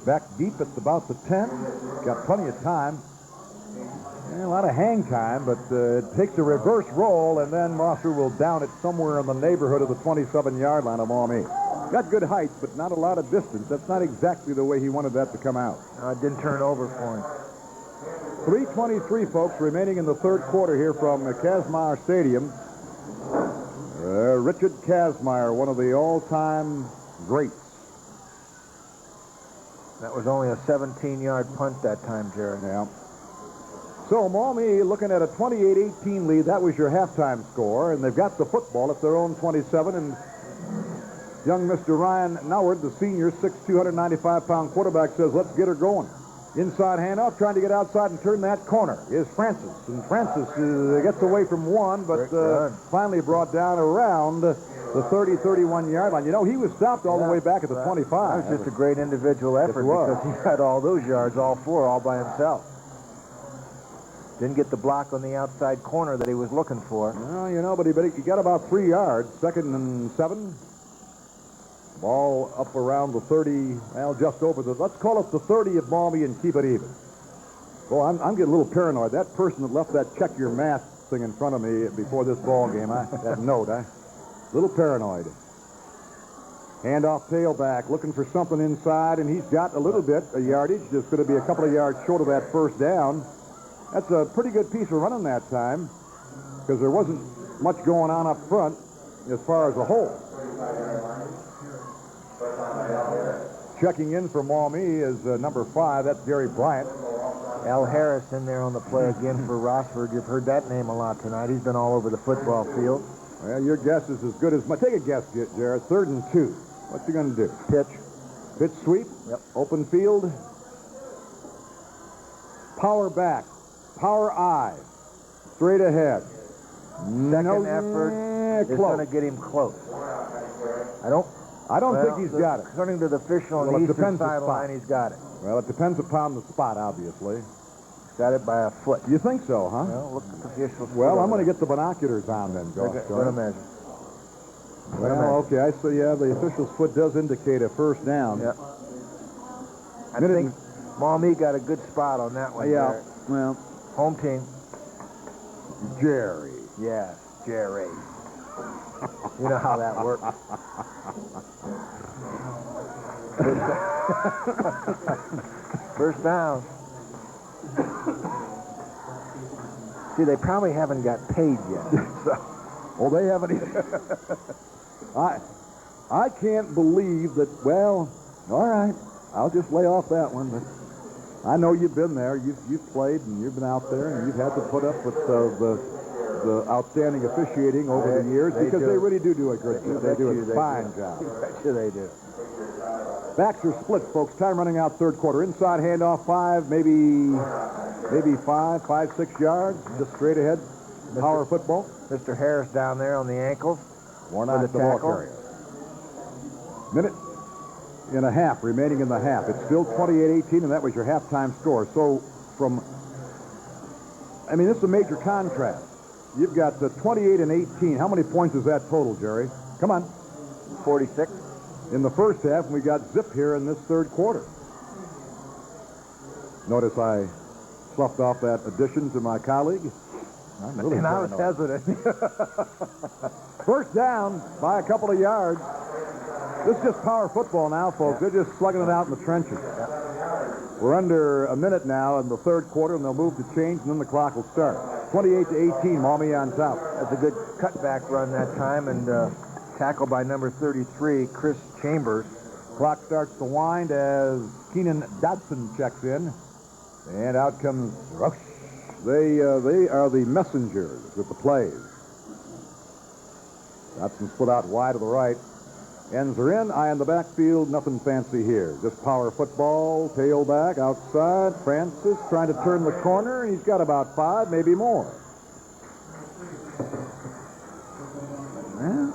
Back deep at about the 10. Got plenty of time. A lot of hang time, but it takes a reverse roll, and then Rossford will down it somewhere in the neighborhood of the 27-yard line of Maumee. Got good height, but not a lot of distance. That's not exactly the way he wanted that to come out. It didn't turn over for him. 3:23, folks, remaining in the 3rd quarter here from Kazmaier Stadium. Richard Kazmaier, one of the all-time greats. That was only a 17-yard punt that time, Jerry. Yeah. So Maumee looking at a 28-18 lead. That was your halftime score, and they've got the football at their own 27. And young Mr. Ryan Noward, the senior, 6'2", 295-pound quarterback, says, let's get her going. Inside handoff, trying to get outside and turn that corner is Francis. And Francis gets away from one, but finally brought down around the 30-31-yard line. He was stopped all the way back at the 25. That was just a great individual effort because he had all those yards, all 4, all by himself. Didn't get the block on the outside corner that he was looking for. Well, but he got about 3 yards. 2nd and 7. Ball up around the 30, just over let's call it the 30 of Maumee and keep it even. Well, I'm getting a little paranoid. That person that left that check your math thing in front of me before this ball game, that note, a little paranoid. Handoff tailback, looking for something inside, and he's got a little bit of yardage. Just going to be a couple of yards short of that 1st down. That's a pretty good piece of running that time because there wasn't much going on up front as far as a whole. Checking in for Maumee is number 5. That's Gary Bryant. Al Harris in there on the play again for Rossford. You've heard that name a lot tonight. He's been all over the football field. Well, your guess is as good as mine. Take a guess, Jared. 3rd and 2. What's he going to do? Pitch sweep. Yep. Open field. Power back. Power eye. Straight ahead. Second effort is going to get him close. I don't think he's got it. According to the official on the eastern sideline, he's got it. Well, it depends upon the spot, obviously. He's got it by a foot. You think so, huh? Well, look at the official. Well, I'm going to get the binoculars on then, Josh. What a measure. Well, okay, I see. Yeah, the official's foot does indicate a 1st down. Yeah. I think Maumee got a good spot on that one. Yeah. There. Well, home team. Jerry. Yes, Jerry. You know how that works. First down. See, they probably haven't got paid yet. Well, they haven't either. I can't believe that, well, all right, I'll just lay off that one. But I know you've been there. You've played, and you've been out there, and you've had to put up with the outstanding officiating over the years because they really do a good job. They do a fine job. Sure they do. Backs are split, folks. Time running out 3rd quarter. Inside handoff 5, maybe 5, 6 yards. Just straight ahead. Power football. Mr. Harris down there on the ankles. Warnock, the ball carrier. Minute and a half remaining in the half. It's still 28-18, and that was your halftime score. So this is a major contrast. You've got the 28 and 18. How many points is that total, Jerry? Come on. 46. In the 1st half, and we got zip here in this 3rd quarter. Notice I sloughed off that addition to my colleague. I'm really And I was paranoid. hesitant. First down by a couple of yards. This is just power football now, folks. They're just slugging it out in the trenches. We're under a minute now in the third quarter, and they'll move to change, and then the clock will start. 28-18, Maumee on top. That's a good cutback run that time, and tackled by number 33, Chris Chambers. Clock starts to wind as Keenan Dodson checks in, and out comes Rush. They are the messengers with the plays. Dodson split out wide to the right. Ends are in, eye in the backfield, nothing fancy here. Just power football, tailback, outside. Francis trying to turn the corner, and he's got about 5, maybe more. Yeah.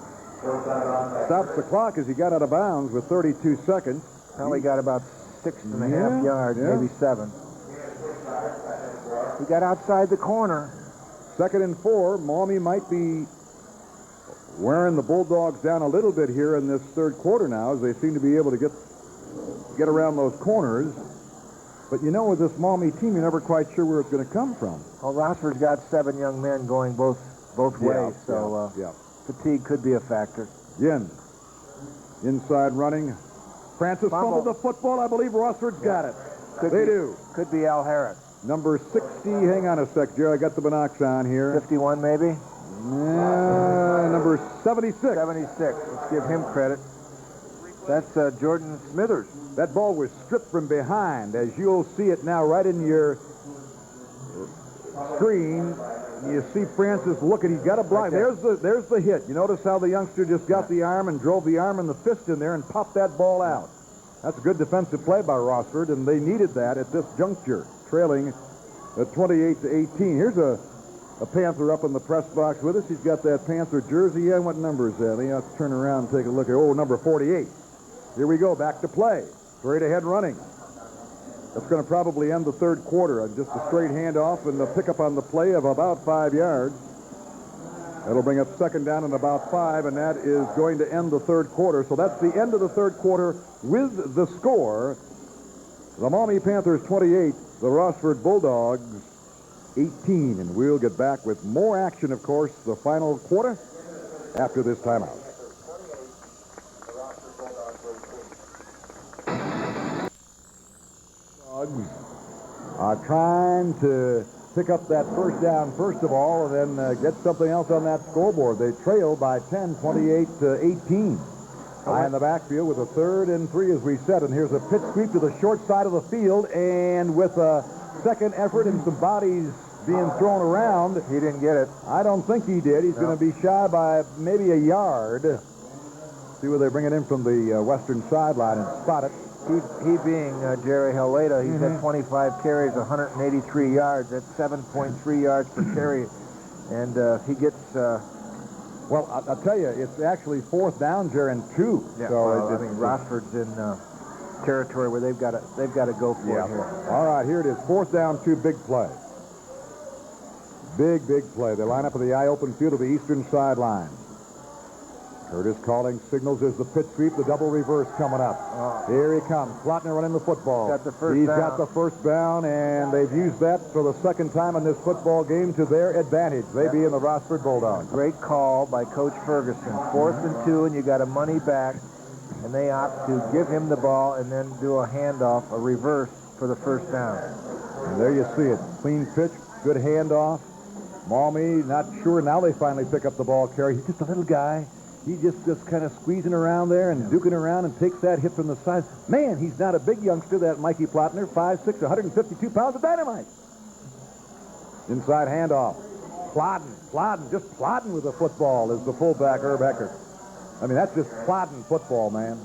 Stops the clock as he got out of bounds with 32 seconds. Probably got about 6.5 yards, maybe 7. He got outside the corner. 2nd and 4. Maumee might be wearing the Bulldogs down a little bit here in this third quarter now, as they seem to be able to get around those corners. But you know, with this Maumee team, you're never quite sure where it's going to come from. Well, Rossford's got 7 young men going both ways, so fatigue could be a factor. Again, inside running. Francis fumbled the football. I believe Rossford's got it. They do. Could be Al Harris. Number 60. Hang on a sec, Jerry. I got the binocs on here. 51, maybe? Number 76. 76. Let's give him credit. That's Jordan Smithers. That ball was stripped from behind, as you'll see it now right in your screen. You see Francis looking. He's got a block. There's the hit. You notice how the youngster just got the arm and drove the arm and the fist in there and popped that ball out. That's a good defensive play by Rossford, and they needed that at this juncture, trailing at 28-18. Here's a Panther up in the press box with us. He's got that Panther jersey on. What number is that? He has to turn around and take a look at. Oh, number 48. Here we go. Back to play. Straight ahead running. That's going to probably end the third quarter. Just a straight handoff and a pickup on the play of about 5 yards. That'll bring up 2nd down and about 5, and that is going to end the third quarter. So that's the end of the third quarter with the score. The Maumee Panthers 28, the Rossford Bulldogs 18, and we'll get back with more action, of course, the final quarter after this timeout. Bulldogs are trying to pick up that first down first of all, and then get something else on that scoreboard. They trail by 10, 28-18. High in the backfield with a 3rd and 3, as we said, and here's a pitch sweep to the short side of the field, and with a second effort and some bodies being thrown around. He didn't get it. I don't think he did. He's going to be shy by maybe a yard. See where they bring it in from the western sideline and spot it. He being Jerry Heleda, he's had 25 carries, 183 yards. That's 7.3 yards per carry. And he gets... well, I'll tell you, it's actually 4th down, Jerry, and 2. Yeah, so I mean, Rossford's in territory where they've got to go for it here. All right, here it is. 4th down, 2, big play. Big play. They line up in the eye-open field of the eastern sideline. Curtis calling signals as the pitch sweep, the double reverse coming up. Here he comes. Plotner running the football. He's got the first down, and they've used that for the 2nd time in this football game to their advantage. They be in the Rossford Bulldogs. Great call by Coach Ferguson. 4th and 2, and you got a money back, and they opt to give him the ball and then do a handoff, a reverse for the first down. And there you see it. Clean pitch, good handoff. Maumee, not sure. Now they finally pick up the ball carry. He's just a little guy. He just kind of squeezing around there and duking around and takes that hit from the side. Man, he's not a big youngster, that Mikey Plotner. 5'6", 152 pounds of dynamite. Inside handoff. Plodding, just plodding with the football is the fullback, Herb Eckert. I mean, that's just plodding football, man.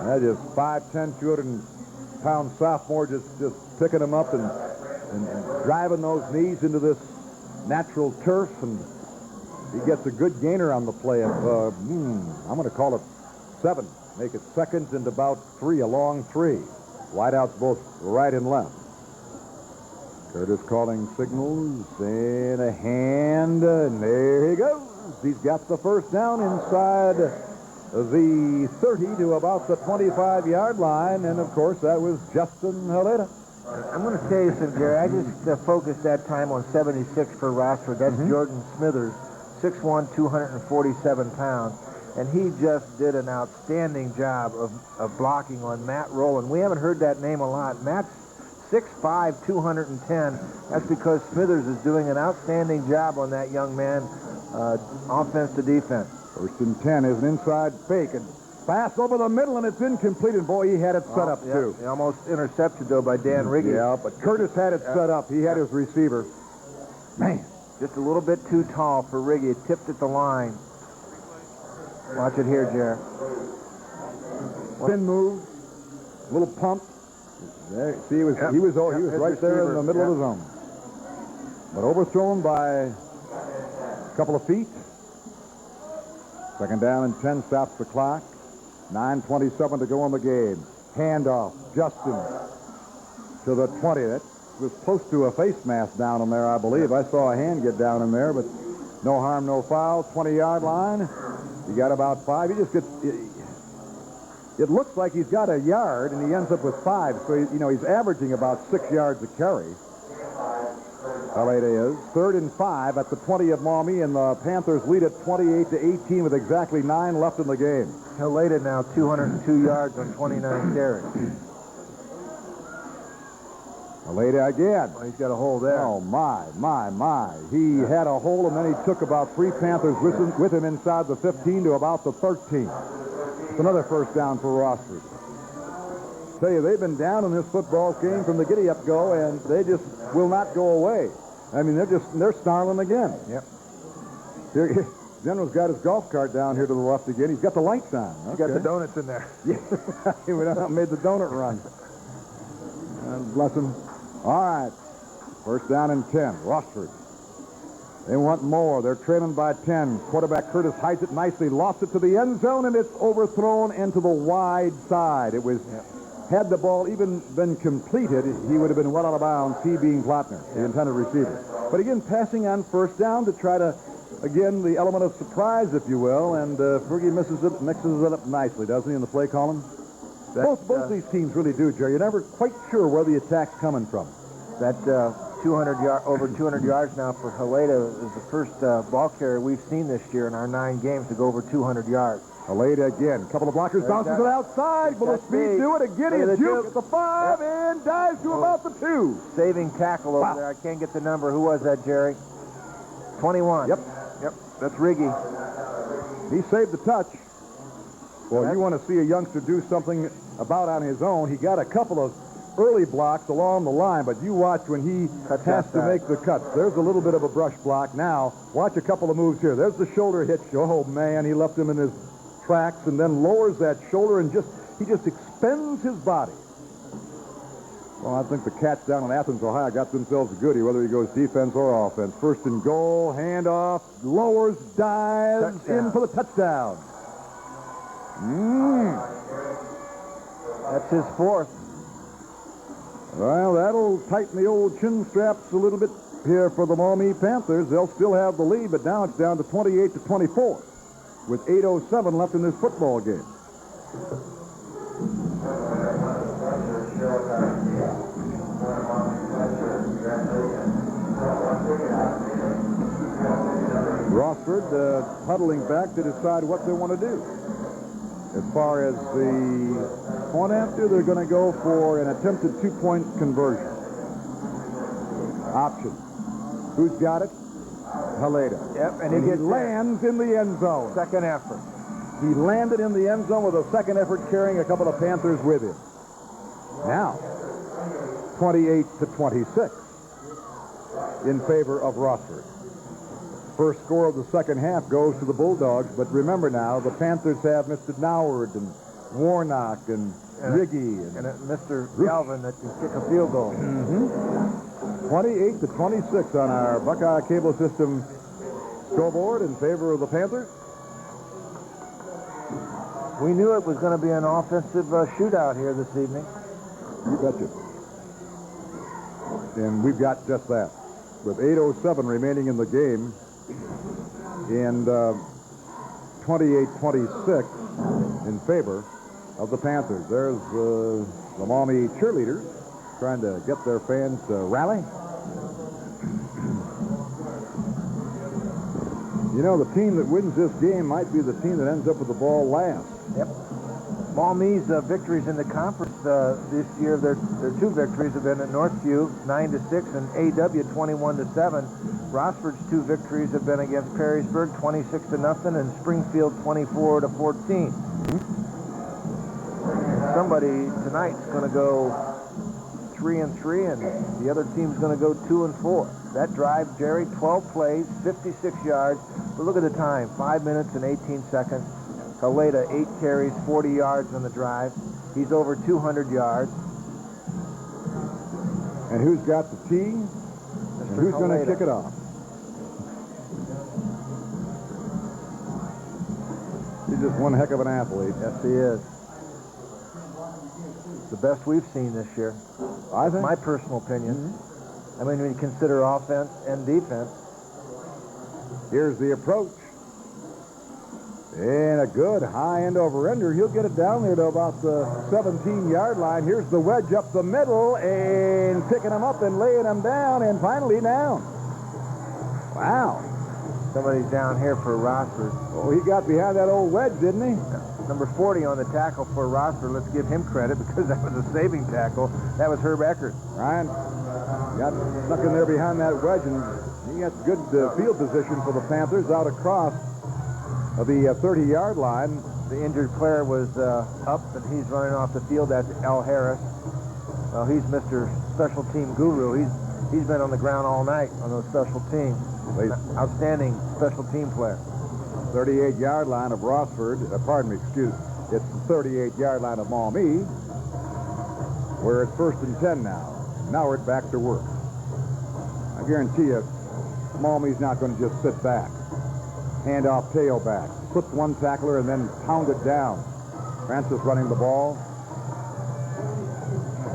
That is 5'10", 200-pound sophomore just picking him up and driving those knees into this natural turf, and he gets a good gainer on the play of, I'm going to call it 7. Make it 2nd and about 3, a long 3. Wideouts both right and left. Curtis calling signals, and a hand, and there he goes. He's got the first down inside the 30 to about the 25-yard line, and of course that was Justin Heleda. I'm going to tell you something, Jerry. I just focused that time on 76 for Rossford. That's Jordan Smithers, 6'1", 247 pounds. And he just did an outstanding job of blocking on Matt Rowland. We haven't heard that name a lot. Matt's 6'5", 210. That's because Smithers is doing an outstanding job on that young man, offense to defense. First and 10 is an inside fake. And pass over the middle, and it's incomplete. And, boy, he had it set up, too. He almost intercepted, though, by Dan Riggy. Yeah, but Curtis had it set up. He had his receiver. Man. Just a little bit too tall for Riggy. It tipped at the line. Watch it here, Jerry. Spin move. Little pump. There, see, he was right there in the middle of the zone. But overthrown by a couple of feet. Second down and 10 stops the clock. 9:27 to go in the game. Handoff. Justin to the 20. That was close to a face mask down in there, I believe. I saw a hand get down in there, but no harm, no foul. 20-yard line. He got about 5. He just gets... It looks like he's got a yard, and he ends up with 5. So, he's averaging about 6 yards a carry. Haleda is. 3rd and 5 at the 20 of Maumee, and the Panthers lead at 28-18 with exactly 9 left in the game. Haleda now 202 yards on 29 carries. Haleda again. Well, he's got a hole there. Oh, my. He had a hole, and then he took about 3 Panthers with him inside the 15 to about the 13. It's another first down for Rossford. Tell you, they've been down in this football game from the giddy-up go, and they just will not go away. I mean, they're snarling again. Yep. Here, General's got his golf cart down here to the left again. He's got the lights on. He's got the donuts in there. Yeah, he went out and made the donut run. Bless him. All right. First down and 10. Rossford. They want more. They're trailing by 10. Quarterback Curtis hides it nicely, lost it to the end zone, and it's overthrown into the wide side. It was, had the ball even been completed, he would have been well out of bounds, he being Plattner, the intended receiver. But again, passing on first down to try to, again, the element of surprise, if you will, and Fergie mixes it up nicely, doesn't he, in the play column? Both these teams really do, Jerry. You're never quite sure where the attack's coming from. That over 200 yards now for Haleda is the first ball carrier we've seen this year in our 9 games to go over 200 yards. Haleda again. A couple of blockers, bounces it outside. Will the speed do it? Again, he juke at the 5 and dives to about the 2. Saving tackle over there. I can't get the number. Who was that, Jerry? 21. Yep. That's Riggy. He saved the touch. Well, you want to see a youngster do something about on his own. He got a couple of early blocks along the line, but you watch when he has to make the cuts. There's a little bit of a brush block. Now, watch a couple of moves here. There's the shoulder hitch. Oh, man, he left him in his tracks and then lowers that shoulder and he just expends his body. Well, I think the Cats down in Athens, Ohio, got themselves a goodie, whether he goes defense or offense. First and goal, handoff, lowers, dives, in for the touchdown. That's his 4th. Well, that'll tighten the old chin straps a little bit here for the Maumee Panthers. They'll still have the lead, but now it's down to 28-24 with 8:07 left in this football game. Rossford huddling back to decide what they want to do. As far as the point after, they're going to go for an attempted 2-point conversion. Option. Who's got it? Haleda. Yep, and he lands in the end zone. Second effort. He landed in the end zone with a second effort, carrying a couple of Panthers with him. Now, 28-26 in favor of Rossford. First score of the second half goes to the Bulldogs, but remember now, the Panthers have Mr. Noward and Warnock and Riggy and Mr. Galvin that can kick a field goal. 28-26 on our Buckeye Cable System scoreboard in favor of the Panthers. We knew it was going to be an offensive shootout here this evening. You betcha. And we've got just that. With 8:07 remaining in the game, and 28-26 in favor of the Panthers. There's the Maumee cheerleaders trying to get their fans to rally. You know, the team that wins this game might be the team that ends up with the ball last. Yep. Maumee's victories in the conference this year, their two victories have been at Northview 9-6 and AW 21-7. Rossford's two victories have been against Perrysburg 26-0 and Springfield 24-14. Somebody tonight's going to go 3-3, and the other team's going to go 2-4. That drive, Jerry, 12 plays, 56 yards. But look at the time, 5 minutes and 18 seconds. Haleda, 8 carries, 40 yards on the drive. He's over 200 yards. And who's got the tee? And who's going to kick it off? He's just one heck of an athlete. Yes, he is. The best we've seen this year. I think. My personal opinion. I mean, when you consider offense and defense. Here's the approach. And a good high-end over-ender. He'll get it down there to about the 17-yard line. Here's the wedge up the middle and picking him up and laying him down and finally down. Wow. Somebody's down here for Rossford. Oh, he got behind that old wedge, didn't he? Number 40 on the tackle for Rossford. Let's give him credit because that was a saving tackle. That was Herb Eckert. Ryan got stuck in there behind that wedge, and he got good field position for the Panthers out across the 30-yard line. The injured player was up, and he's running off the field. That's Al Harris. Well, he's Mr. Special Team Guru. He's been on the ground all night on those special teams. Outstanding special team player. 38-yard line of Rossford. Pardon me, excuse me. It's the 38-yard line of Maumee. We're at 1st and 10 now. Now we're back to work. I guarantee you, Maumee's not going to just sit back. Hand off tailback. Clip one tackler and then pound it down. Francis running the ball.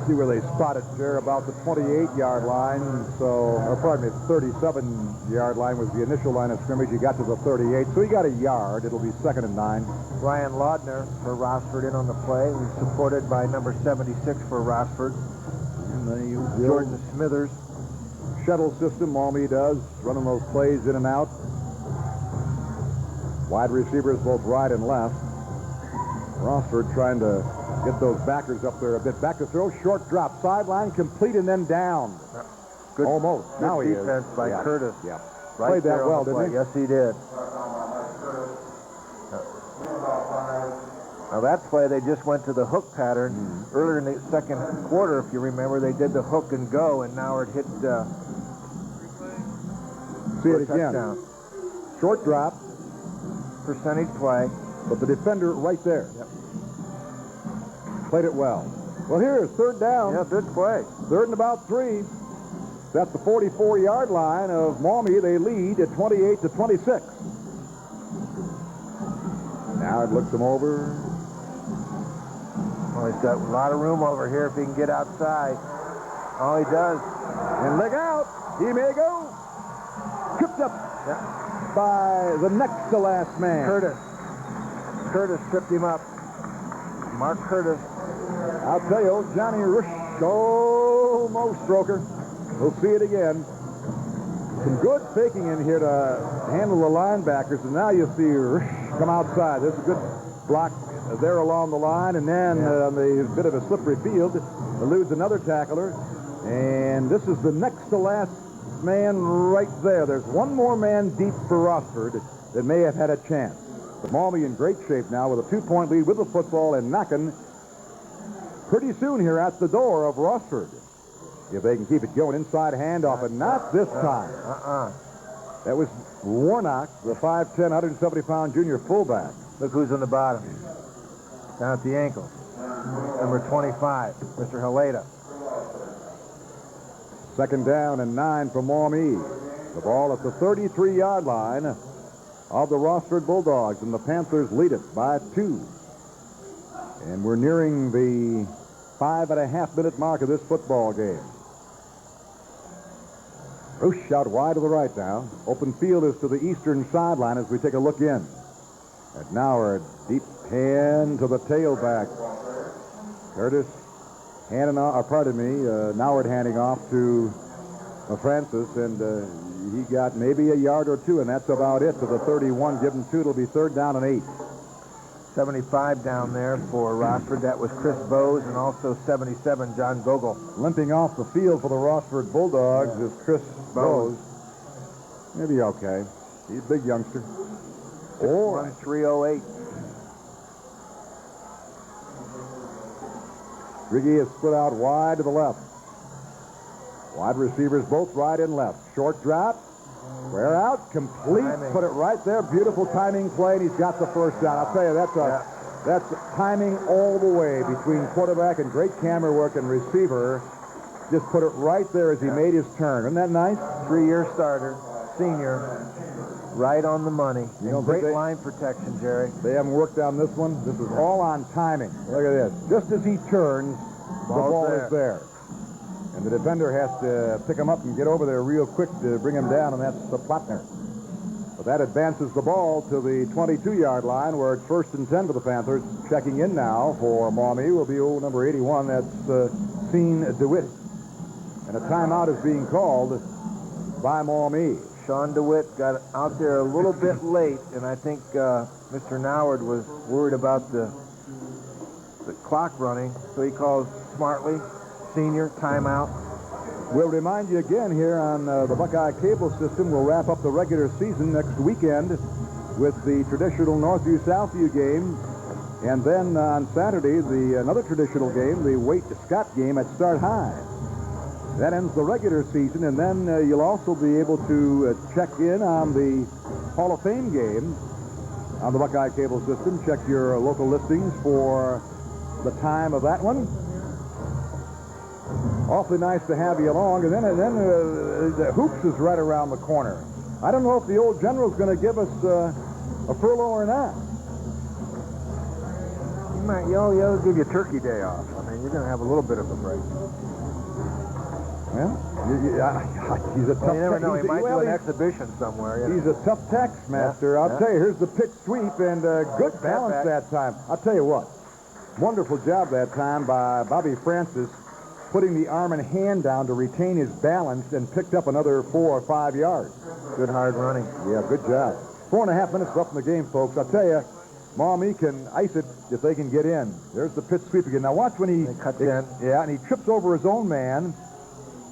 See where they spot it there, about the 28-yard line. So, or pardon me, 37-yard line was the initial line of scrimmage. He got to the 38, so he got a yard. It'll be 2nd and 9. Ryan Laudner for Rossford in on the play. He's supported by number 76 for Rossford. And the Jordan Smithers. shuttle system Maumee does, running those plays in and out. Wide receivers both right and left. Rossford trying to get those backers up there a bit. Back to throw, short drop, sideline, complete, and then down. Good, almost. Good now he is. defense by Curtis. Yeah. Right Played that there well, on the didn't play. he? Yes, he did. Now that play, they just went to the hook pattern. Earlier in the second quarter, if you remember, they did the hook and go, and now it hit See for it a again. touchdown. Short drop, Percentage play. but the defender right there. Yep. Played it well. Well, here's 3rd down. Yeah, good play. 3rd and about 3. That's the 44-yard line of Maumee. They lead at 28-26. Now it looks them over. Oh, he's got a lot of room over here if he can get outside. Oh, he does. And look out. He may go. Tripped up by the next to last man. Curtis. Curtis tripped him up. Mark Curtis. I'll tell you, old Johnny Rush, almost stroker. We'll see it again. Some good faking in here to handle the linebackers, and now you see Rush come outside. There's a good block there along the line, and then on the bit of a slippery field, eludes another tackler, and this is the next to last man right there. There's one more man deep for Rossford that may have had a chance. But Maumee in great shape now with a 2-point lead with the football and knocking pretty soon here at the door of Rossford. If they can keep it going, inside handoff, and not this time. That was Warnock, the 5'10", 170-pound junior fullback. Look who's on the bottom. Down at the ankle. Number 25, Mr. Haleda. 2nd down and 9 for Maumee. The ball at the 33-yard line of the Rossford Bulldogs, and the Panthers lead it by 2. And we're nearing the 5.5-minute mark of this football game. Roosh out wide to the right now. Open field is to the eastern sideline as we take a look in. And now a deep hand to the tailback. Curtis Noward handing off to Francis, and he got maybe a yard or two, and that's about it to the 31. Give him 2. It'll be 3rd down and 8. 75 down there for Rossford. That was Chris Bowes, and also 77, John Gogol. Limping off the field for the Rossford Bulldogs is Chris Bowes. Maybe okay. He's a big youngster. 308. Riggy is split out wide to the left. Wide receivers both right and left. Short drop. Square out. Complete. Timing. Put it right there. Beautiful timing play, and he's got the first down. I'll tell you, that's timing all the way between quarterback and great camera work and receiver. Just put it right there as he made his turn. Isn't that nice? 3-year starter, senior, right on the money. You know, great line protection, Jerry. They haven't worked on this one. This is all on timing. Look at this. Just as he turns, the ball is there. And the defender has to pick him up and get over there real quick to bring him down, and that's the Plattner. But that advances the ball to the 22-yard line, where it's 1st and 10 for the Panthers. Checking in now for Maumee will be old number 81. That's Sean DeWitt. And a timeout is being called by Maumee. Sean DeWitt got out there a little bit late, and I think Mr. Noward was worried about the clock running, so he calls smartly, senior, timeout. We'll remind you again here on the Buckeye Cable System, we'll wrap up the regular season next weekend with the traditional Northview-Southview game, and then on Saturday, another traditional game, the Waite-Scott game at Start High. That ends the regular season, and then you'll also be able to check in on the Hall of Fame game on the Buckeye Cable System. Check your local listings for the time of that one. Awfully nice to have you along, and then the Hoops is right around the corner. I don't know if the old general's going to give us a furlough or not. He'll give you Turkey Day off. I mean, you're going to have a little bit of a break. Well, he's a tough. You never know. He might do an exhibition somewhere. He's a tough tax master. I'll tell you. Here's the pitch sweep, and good balance that time. I'll tell you what. Wonderful job that time by Bobby Francis, putting the arm and hand down to retain his balance, and picked up another 4 or 5 yards. Good hard running. Yeah, good job. 4.5 minutes left in the game, folks. I'll tell you, Maumee can ice it if they can get in. There's the pitch sweep again. Now watch when he cuts in. Yeah, and he trips over his own man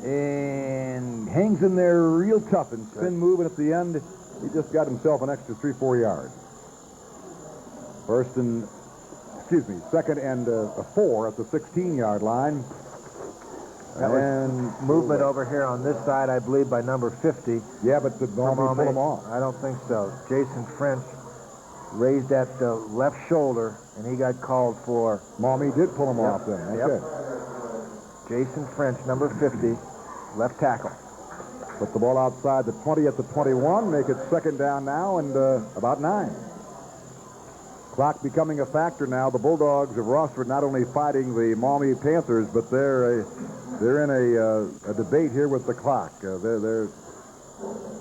and hangs in there real tough and spin move, and at the end, he just got himself an extra 3-4 yards. 2nd and 4 at the 16-yard line. That was movement over here on this side, I believe, by number 50. Yeah, but the Maumee pull him off. I don't think so. Jason French raised that left shoulder, and he got called for. Maumee did pull him off then. Okay. Jason French, number 50, left tackle. Put the ball outside the 20 at the 21. Make it 2nd down now and about 9. Clock becoming a factor now. The Bulldogs of Rossford not only fighting the Maumee Panthers, but they're in a debate here with the clock. They're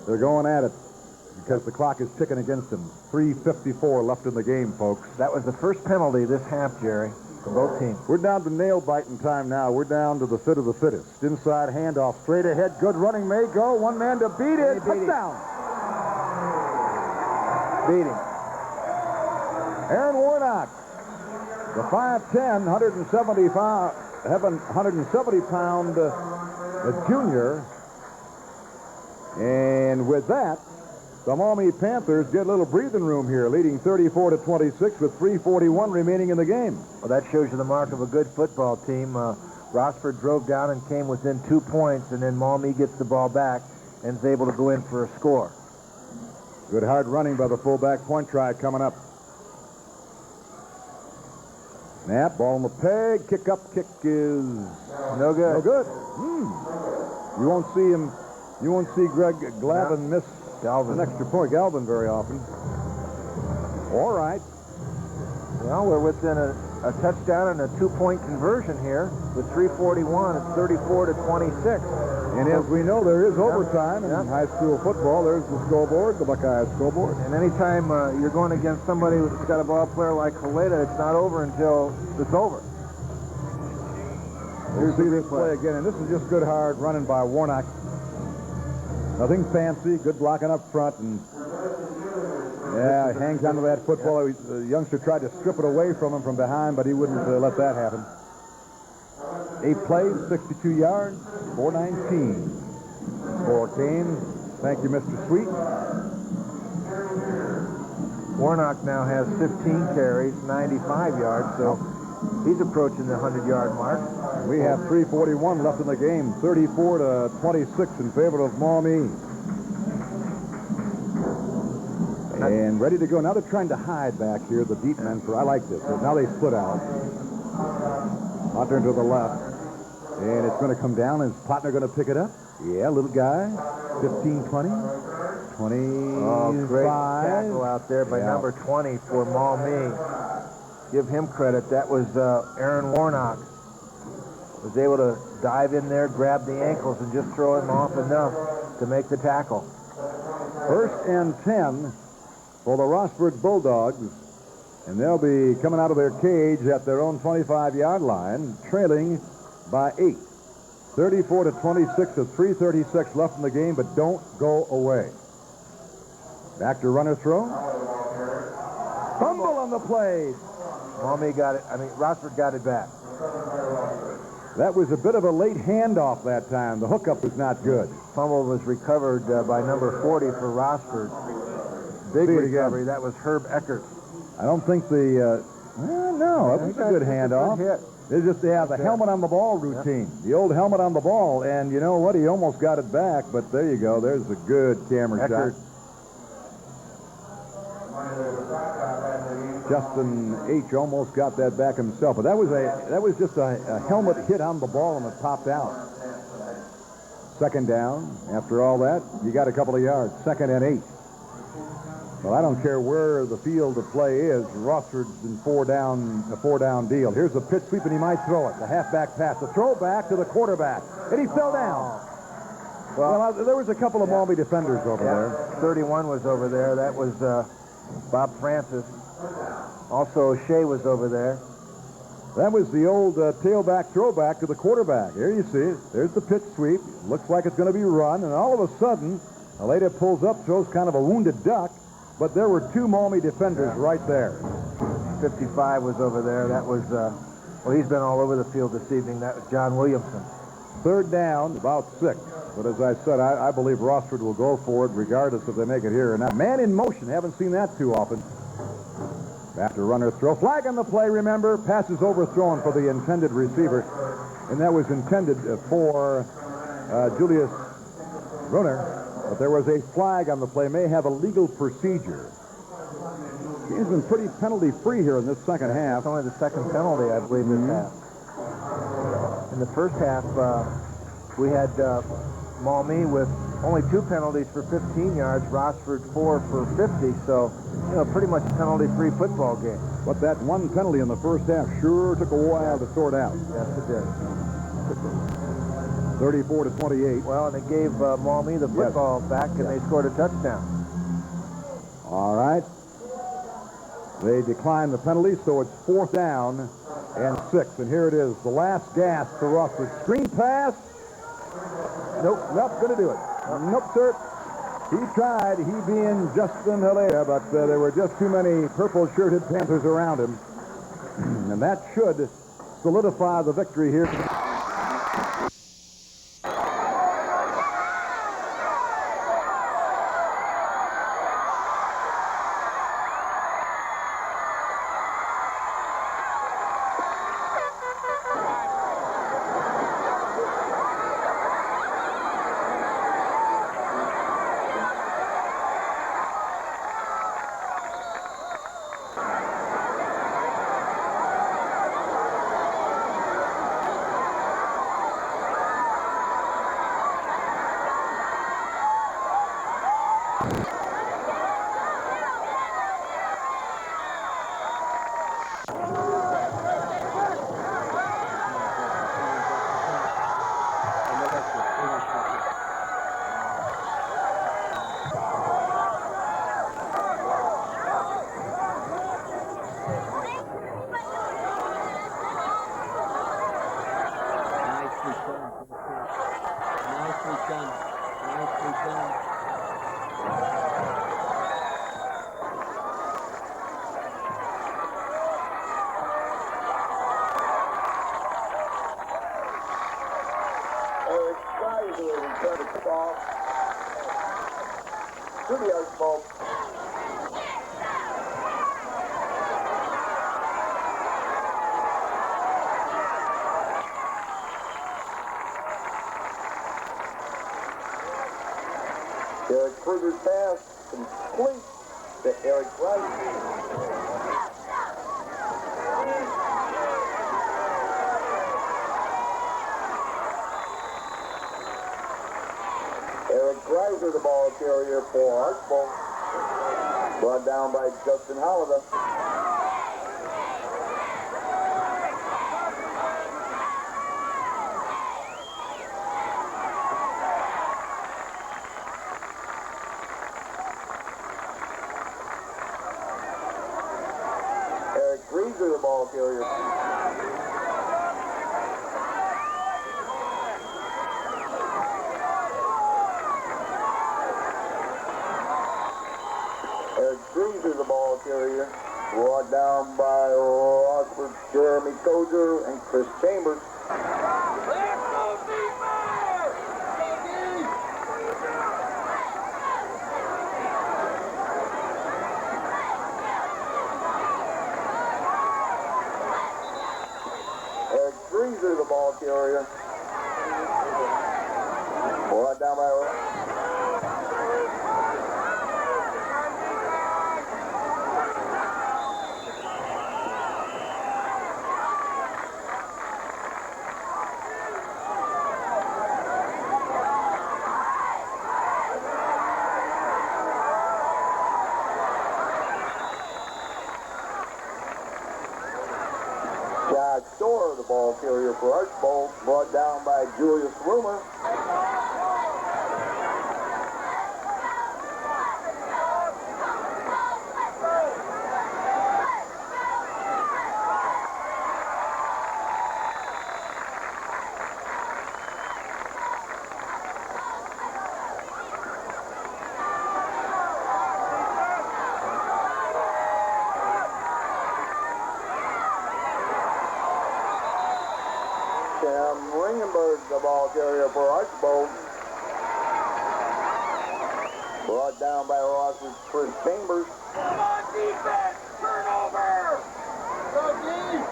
going at it because the clock is ticking against them. 3:54 left in the game, folks. That was the first penalty this half, Jerry, for both teams. We're down to nail-biting time now. We're down to the fit of the fittest. Inside handoff, straight ahead. Good running, may go. One man to beat it. Touchdown. Beating. Aaron Warnock, the 5'10", 170-pound junior. And with that, the Maumee Panthers get a little breathing room here, leading 34-26 with 3:41 remaining in the game. Well, that shows you the mark of a good football team. Rossford drove down and came within 2 points, and then Maumee gets the ball back and is able to go in for a score. Good hard running by the fullback. Point try coming up. Snap, ball in the peg, kick is no good. No good. You won't see Greg Glavin miss an extra point. Galvin very often. All right. Well, we're within a touchdown and a 2-point conversion here with 3:41. It's 34-26. And as we know, there is overtime in high school football. There's the scoreboard, the Buckeye scoreboard. And anytime you're going against somebody who's got a ball player like Haleta, it's not over until it's over. We'll see this play again, and this is just good hard running by Warnock. Nothing fancy, good blocking up front, and yeah, hangs onto that football. The youngster tried to strip it away from him from behind, but he wouldn't let that happen. 8 plays, 62 yards, 419. Score came. Thank you, Mr. Sweet. Warnock now has 15 carries, 95 yards, so he's approaching the 100-yard mark. We have 3:41 left in the game, 34-26 in favor of Maumee. And ready to go. Now they're trying to hide back here, the deep men. I like this. Now they split out. Potner to the left. And it's going to come down. Is Potner going to pick it up? Yeah, little guy. 15, 20, 25. Oh, great tackle out there by number 20 for Maumee. Give him credit. That was Aaron Warnock. Was able to dive in there, grab the ankles, and just throw him off enough to make the tackle. 1st and 10 for the Rossford Bulldogs. And they'll be coming out of their cage at their own 25-yard line, trailing by 8. 34-26 with 3:36 left in the game, but don't go away. Back to runner throw. Fumble on the play. Maumee got it. Rossford got it back. That was a bit of a late handoff that time. The hookup was not good. Fumble was recovered by number 40 for Rossford. Big recovery. That was Herb Eckert. I don't think the... no, that was a good handoff. Good hit. It's just, the helmet on the ball routine. The old helmet on the ball, and you know what? He almost got it back, but there you go. There's a good camera shot. Justin H. almost got that back himself, but that was just a helmet hit on the ball, and it popped out. 2nd down. After all that, you got a couple of yards. 2nd and 8. Well, I don't care where the field of play is. Rossford's in a 4-down deal. Here's the pitch sweep, and he might throw it. The halfback pass. The throw back to the quarterback. And he fell down. Well, there was a couple of Maumee defenders over there. 31 was over there. That was Bob Francis. Also, Shea was over there. That was the old tailback throwback to the quarterback. Here you see it. There's the pitch sweep. Looks like it's going to be run, and all of a sudden, Aleda pulls up, throws kind of a wounded duck. But there were 2 Maumee defenders right there. 55 was over there. That was, well, he's been all over the field this evening. That was John Williamson. 3rd down, about 6. But as I said, I believe Rossford will go for it regardless if they make it here or not. Man in motion. Haven't seen that too often. After runner throw. Flag on the play, remember. Pass is overthrown for the intended receiver. And that was intended for Julius Brunner. But there was a flag on the play. May have a legal procedure. He's been pretty penalty-free here in this second half. It's only the 2nd penalty, I believe, this half. In the first half, we had Maumee with only 2 penalties for 15 yards, Rossford 4 for 50, so, pretty much a penalty-free football game. But that one penalty in the first half sure took a while to sort out. Yes, it did. 34-28. Well, and it gave Maumee the football back, and they scored a touchdown. All right. They declined the penalty, so it's 4th down and 6. And here it is, the last gasp for Rossford. Screen pass. Nope, not going to do it. Nope, sir. He tried, he being Justin Hilaire, but there were just too many purple-shirted Panthers around him. And that should solidify the victory here. Greiser will return the kickoff to the Archbold. Eric Kruger's pass complete to Eric Greiser. Eric Greiser, the ball carrier for Archbold. Brought down by Justin Holladay. Eric Greiser, the ball carrier. Greaser, the ball carrier, brought down by Rossford, Jeremy Koger, and Chris Chambers. Eric Greaser, the ball carrier, brought down by Storer, the ball carrier for Archbold, brought down by Julius Rumer. Ringenberg, the ball carrier for Archbold, brought down by Rossford's Chris Chambers. Come on, defense! Turnover! Go deep!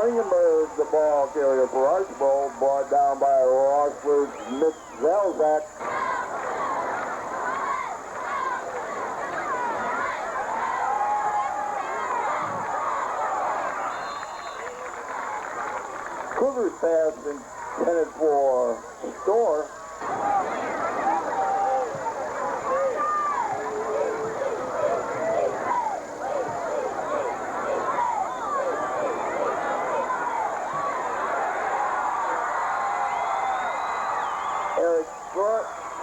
Ringenberg, the ball carrier for Archbold, brought down by Rossford's Mitch Zelzak. Kruger's pass intended for Storr.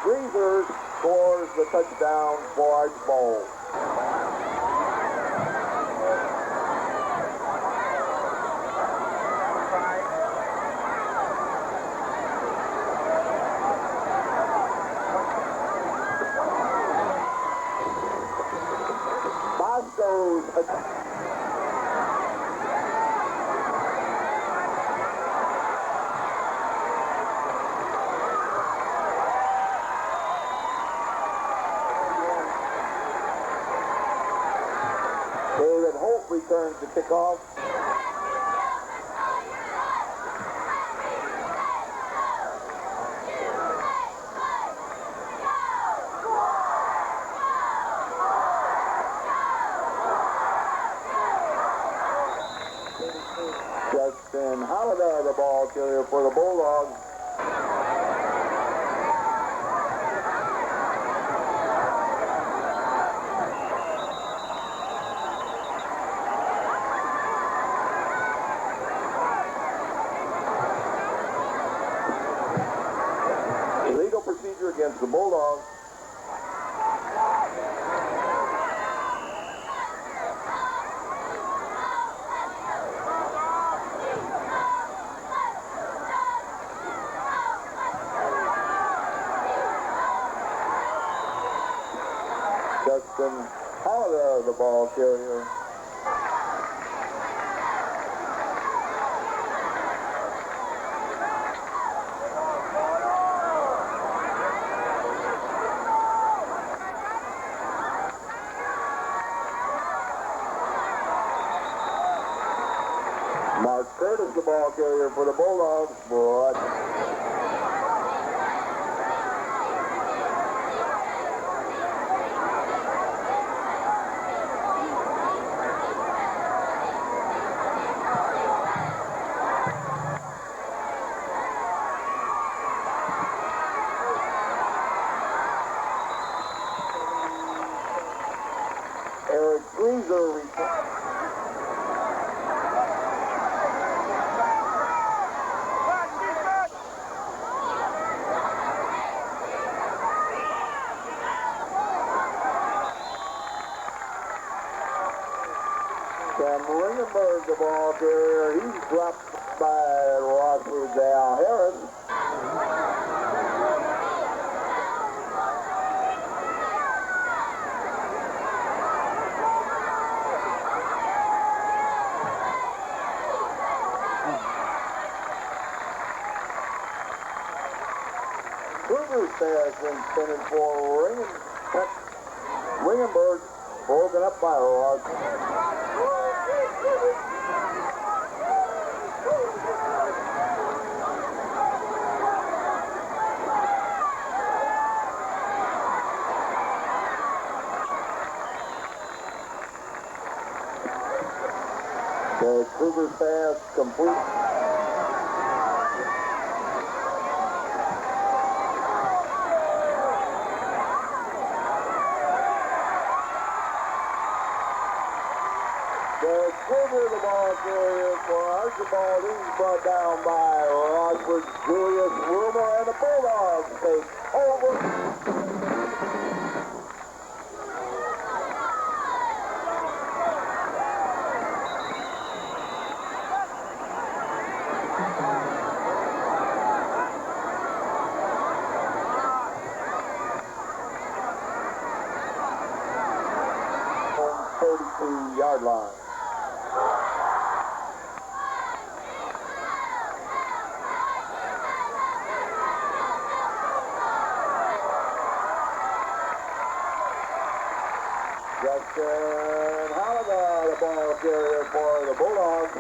Greaser scores the touchdown for Archbold. Bosco's David Holt returns the kickoff. Justin Holladay, the ball carrier for the Bulldogs. Illegal procedure against the Bulldogs. Justin Holiday, the ball carrier. Mark Curtis, the ball carrier for the Bulldogs. Broad. Eric Greaser returns. Cam Ringenberg, the ball carrier. He's dropped by Rossford's Al Harris. Kruger has been spinning for Ringenberg, broken up by Ross. The Kruger's pass complete. The Kruger, the ball carrier for Archbold, he's brought down by Rossford, Julius Rumor, and the Bulldogs take over. On 32-yard line. Justin Holiday, the ball carrier for the Bulldogs.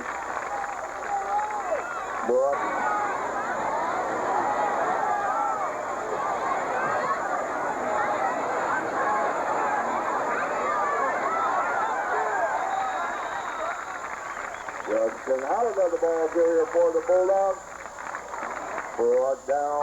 Justin Holiday, the ball carrier for the Bulldogs. Brought down.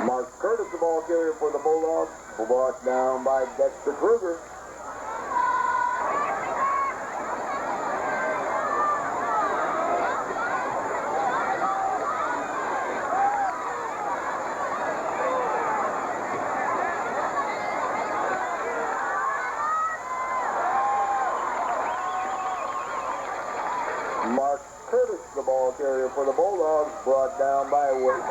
Mark Curtis, the ball carrier for the Bulldogs, brought down by Dexter Kruger. Mark Curtis, the ball carrier for the Bulldogs, brought down by Wade.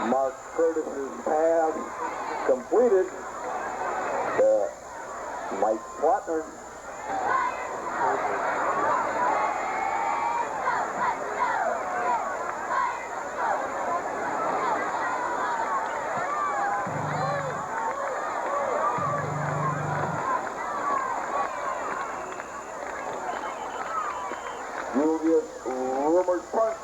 Mark Curtis's pass completed to Mike Plattner. Julius Rumor's punt.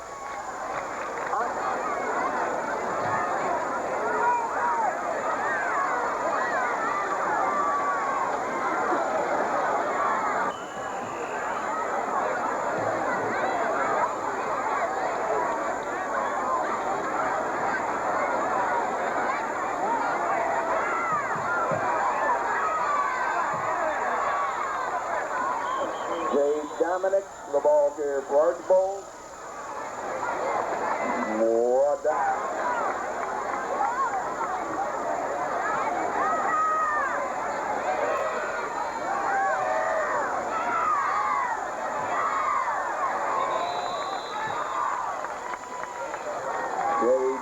ball carrier for Archbold. Brought down.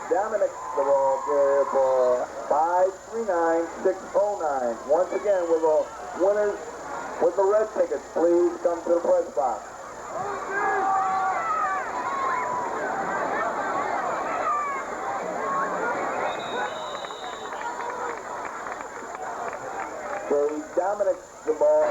Dominic, the ball carrier for 539-609. Once again, with the winners with the red tickets, please come to the press box. Okay, Dominic, the ball.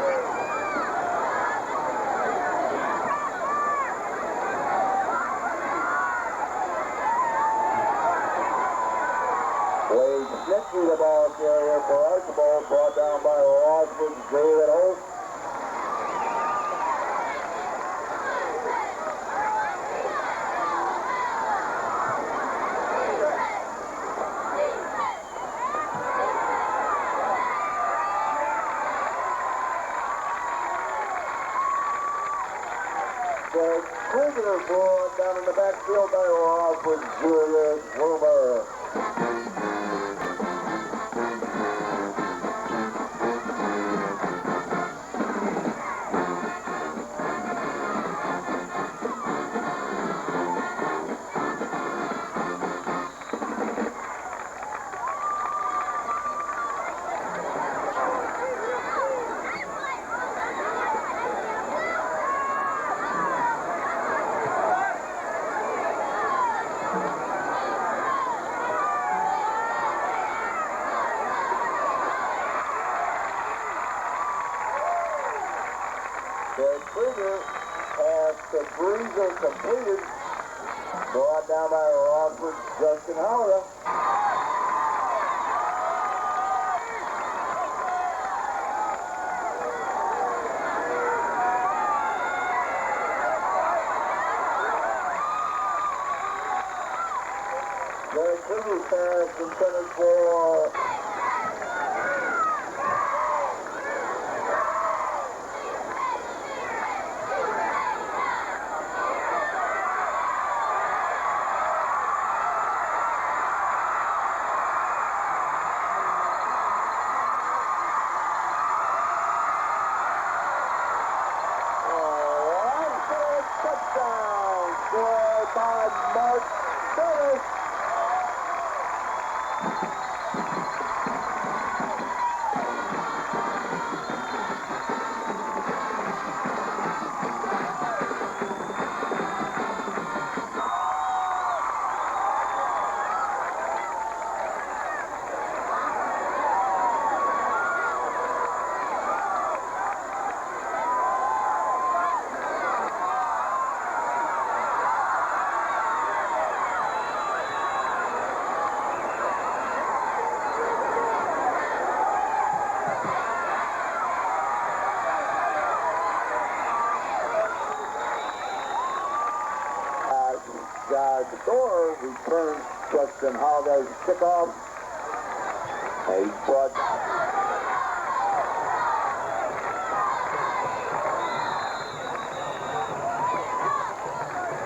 Snitchy, the ball carrier for Archbold, brought down by Rossford, David Holt. The prisoner brought down in the backfield by Rossford, Julius Wilmer. The trigger has the breezer completed. Brought down by Rossford, Justin Howard. The trigger pass intended for touchdown scored by Mark Dennis. The door returns Justin Howard's kickoff. He's brought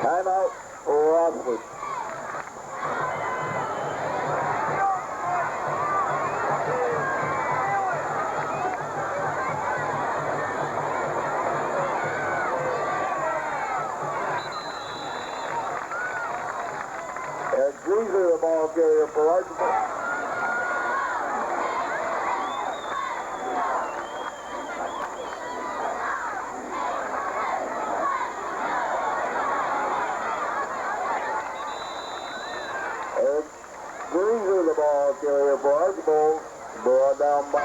timeout for Rossford. Greaser, the ball carrier for Archbold. Greaser, the ball carrier for Archbold. Brought down by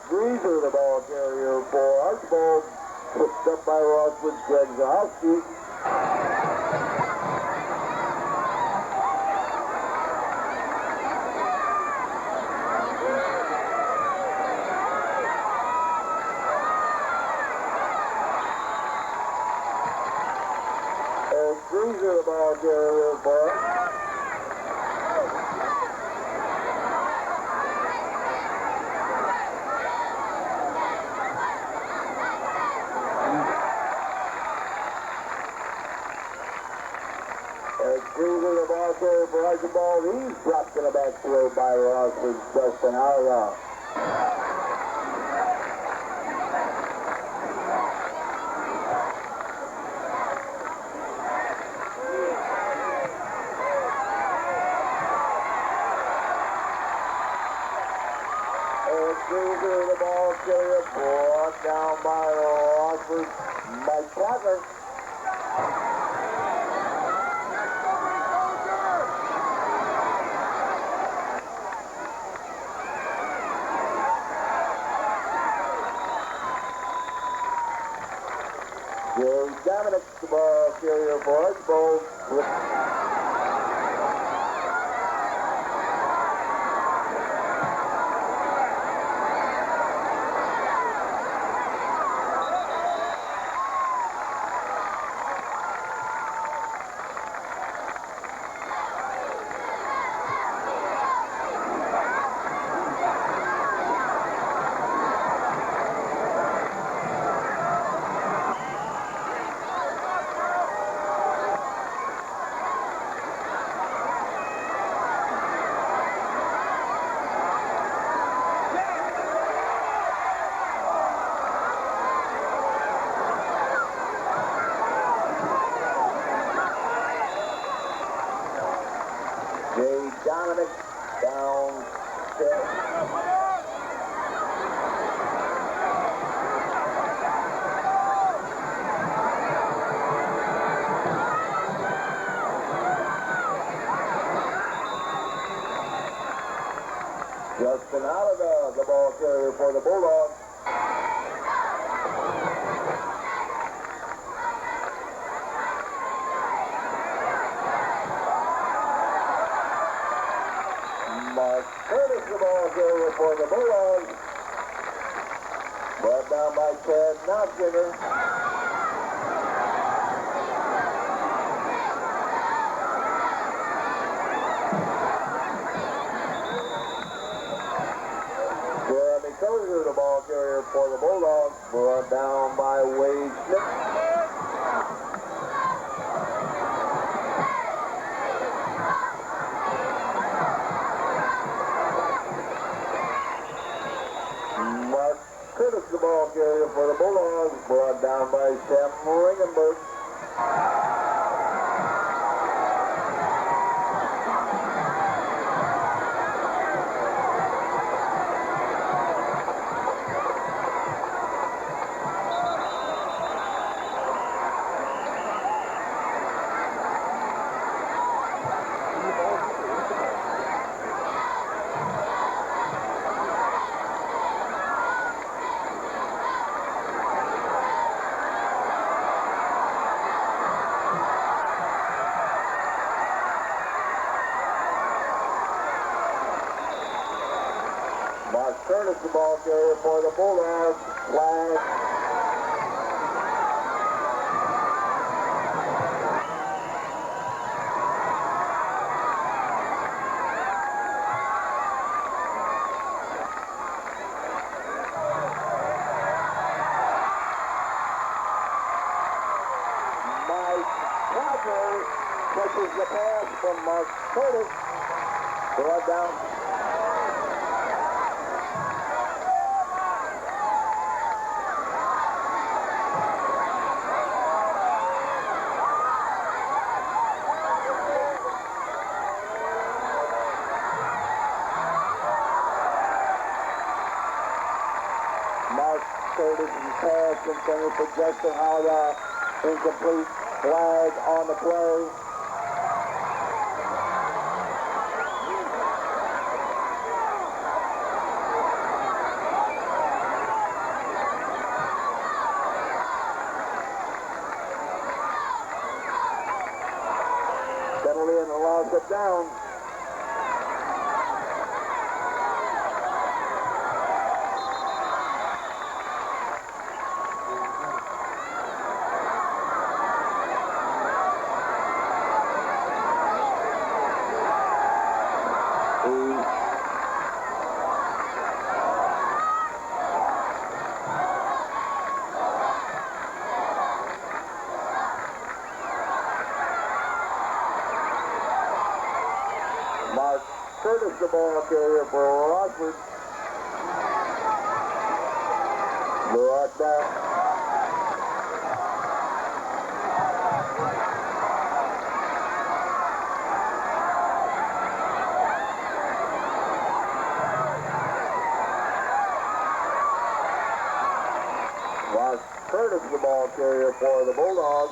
Greaser, the ball carrier for Archbold, picked up by Rossford's Greg Zahowski. Greaser, the Justin Alga. The ball carrier brought down by Rossford. Mike Plattner. Jerry Dominic, the ball carrier for Archbold. Jay Dominic downstairs. Justin Oliver, the ball carrier for the Bulldogs. Mark Curtis, the ball carrier for the Bulldogs. Brought down by Chad Knopfinger. Tozier, the ball carrier for the Bulldogs, brought down by Wade Smith. Mark Curtis, the ball carrier for the Bulldogs, brought down by Sam Ringenberg. Mark Curtis, the ball carrier for the Bulldogs, flag. Mike Plattner catches the pass from Mark Curtis. Brought down. Mark Curtis' pass intended for Justin Alga. Incomplete. Flag on the play. Penalty and allows it down. Curtis, the ball carrier for Rossford. Brought down. Curtis, the ball carrier for the Bulldogs.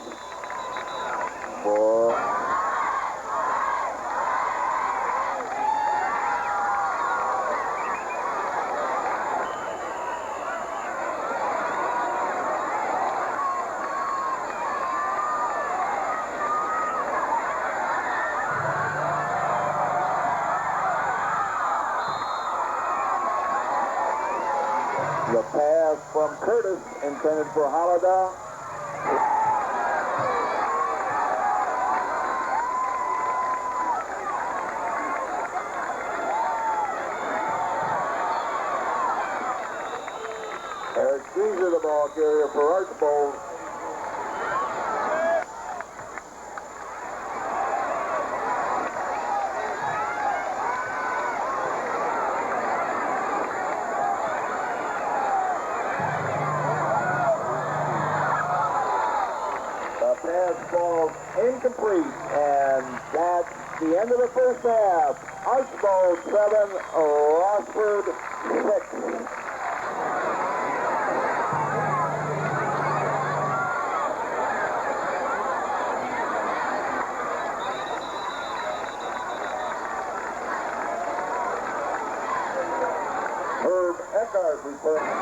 The pass from Curtis intended for Holiday. Eric Caesar, the ball carrier for Archbold. The pass falls incomplete, and that's the end of the first half. Archbold 7, Rossford 6. Herb Eckhart returns.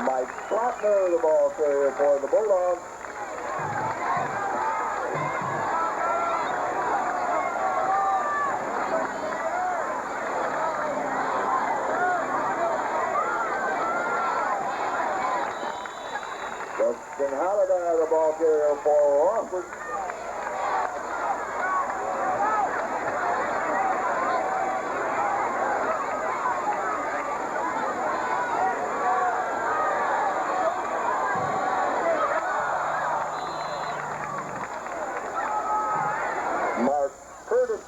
Mike Klopner, the ball carrier for the Bulldogs. Justin Holiday, the ball carrier for Rossford. Mark Curtis,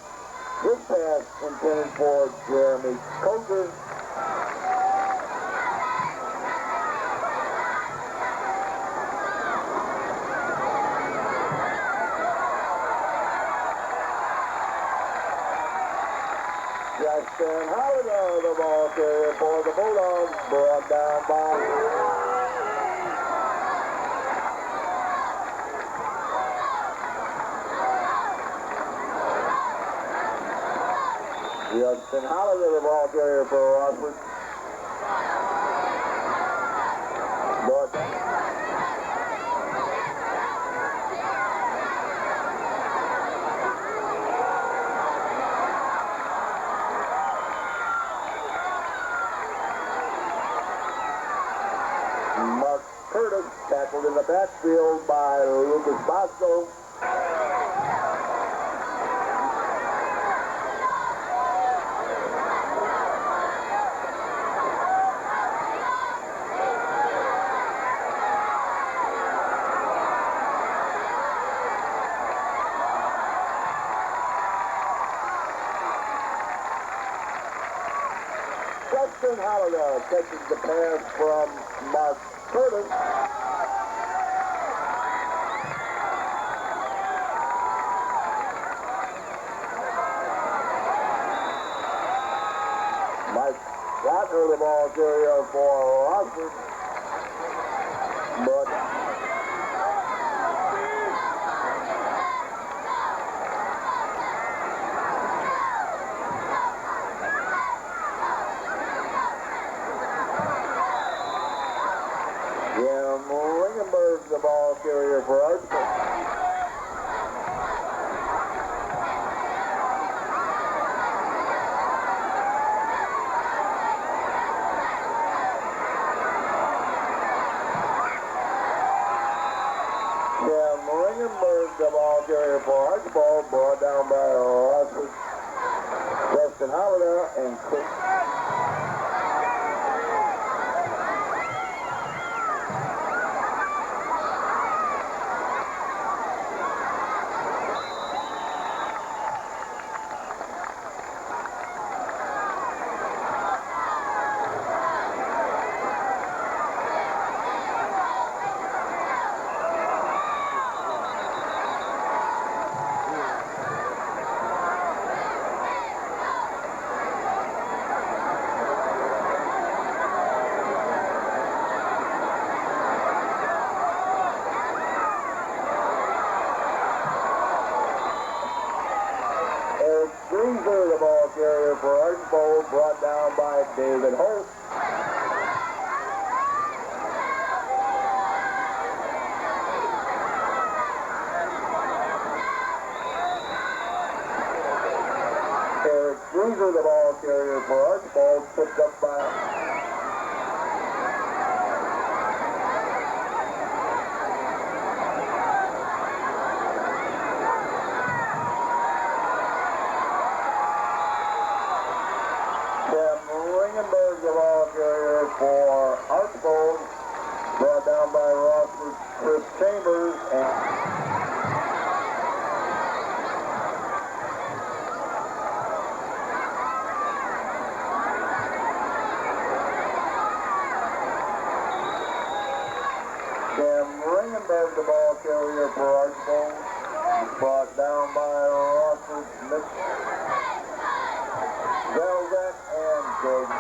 his pass intended for Jeremy Coker. Justin Holiday, the ball carrier for the Bulldogs, brought down by Justin Holiday, the ball carrier for Rossford. Brought down. Mark Curtis tackled in the backfield by Lucas Bosco. Justin Holiday catches the pass from Mark Curtis. Mike Rodner, the ball carrier for Rossford. But Jim Ringenberg, the ball carrier for Archbold. Jim Ringenberg, the ball carrier for Archbold, brought down by Rossford. Justin Holiday and Chris. Greaser, the ball carrier for Archbold, picked up by... Ringenberg, the ball carrier for Archbold, brought down by Rossford, Chris Chambers, and Ringenberg, the ball carrier for Archbold, brought down by Rossford, Mitch Velvet, and Jordan.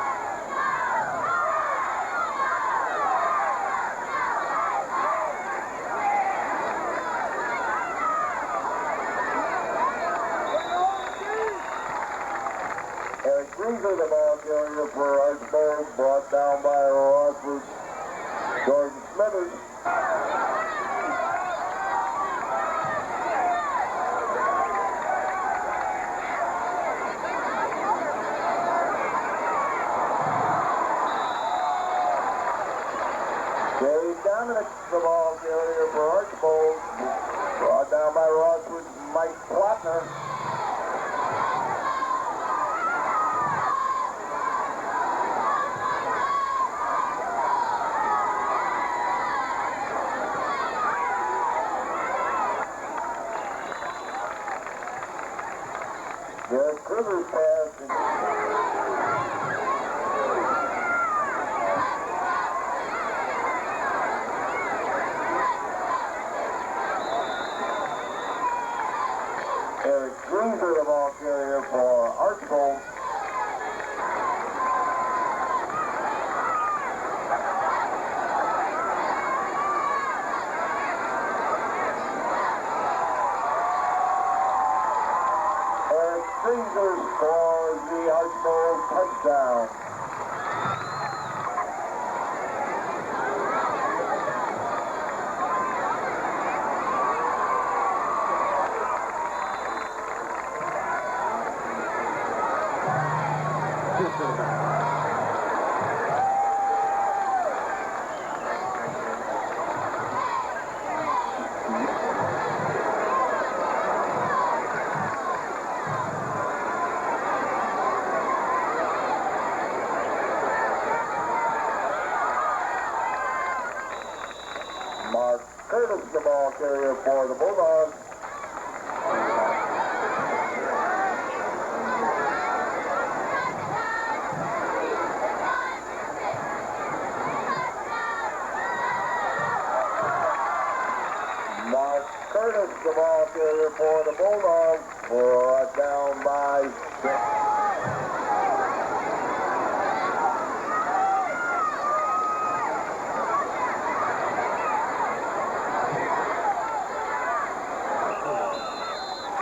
Eric Greaser, the ball carrier for Archbold, brought down by Rossford, Jordan Smithers. Dave Dominic, the ball carrier for Archbold, brought down by Rossford, Mike Plotner. Derek Kruger's pass. Eric Greaser, the ball carrier for Archbold. Eric Greaser scores the Archbold touchdown. Mark Curtis, the ball carrier for the Bulldogs. Mark Curtis, the ball carrier for the Bulldogs, brought down by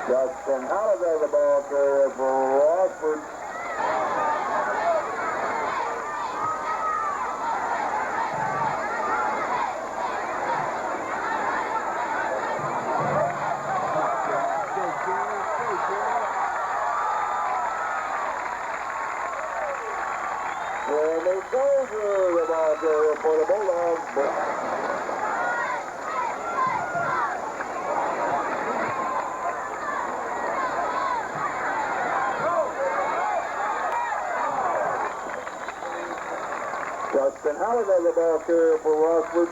Justin Halliday, the ball carrier for Rossford. Jeremy Dozier, the ball carrier for the Bulldogs. Justin Halliday, the ball carrier for Rossford.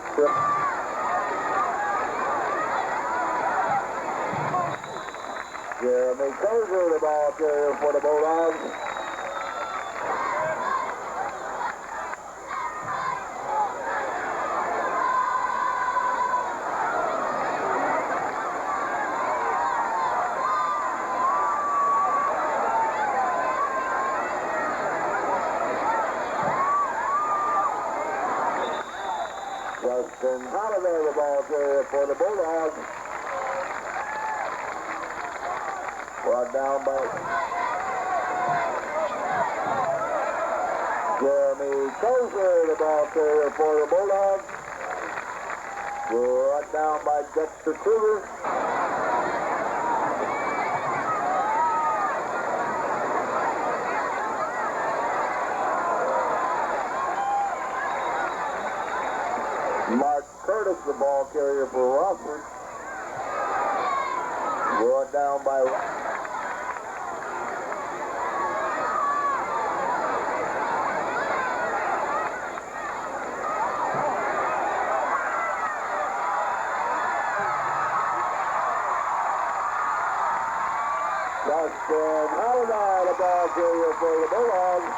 Jeremy Dozier, the ball carrier for the Bulldogs. Justin Halliday, the ball carrier for the Bulldogs. Brought down by Jeremy Dozier, the ball carrier for the Bulldogs. Brought down by Dexter Kruger. Mark Curtis, the ball carrier for Rossford. Brought down by Justin Halliday, the ball carrier for the Bulldogs.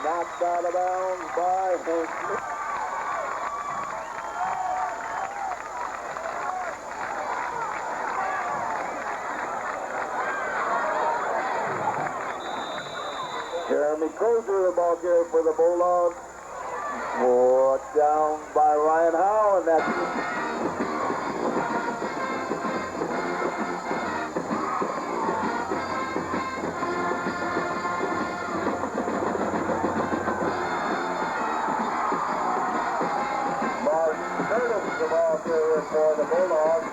Knocked out of bounds by Hank Smith. Jeremy Crozier, the ball carrier for the Bulldogs. Brought down by Ryan Howe, and that's Curtis, the ball carrier for the Bulldogs.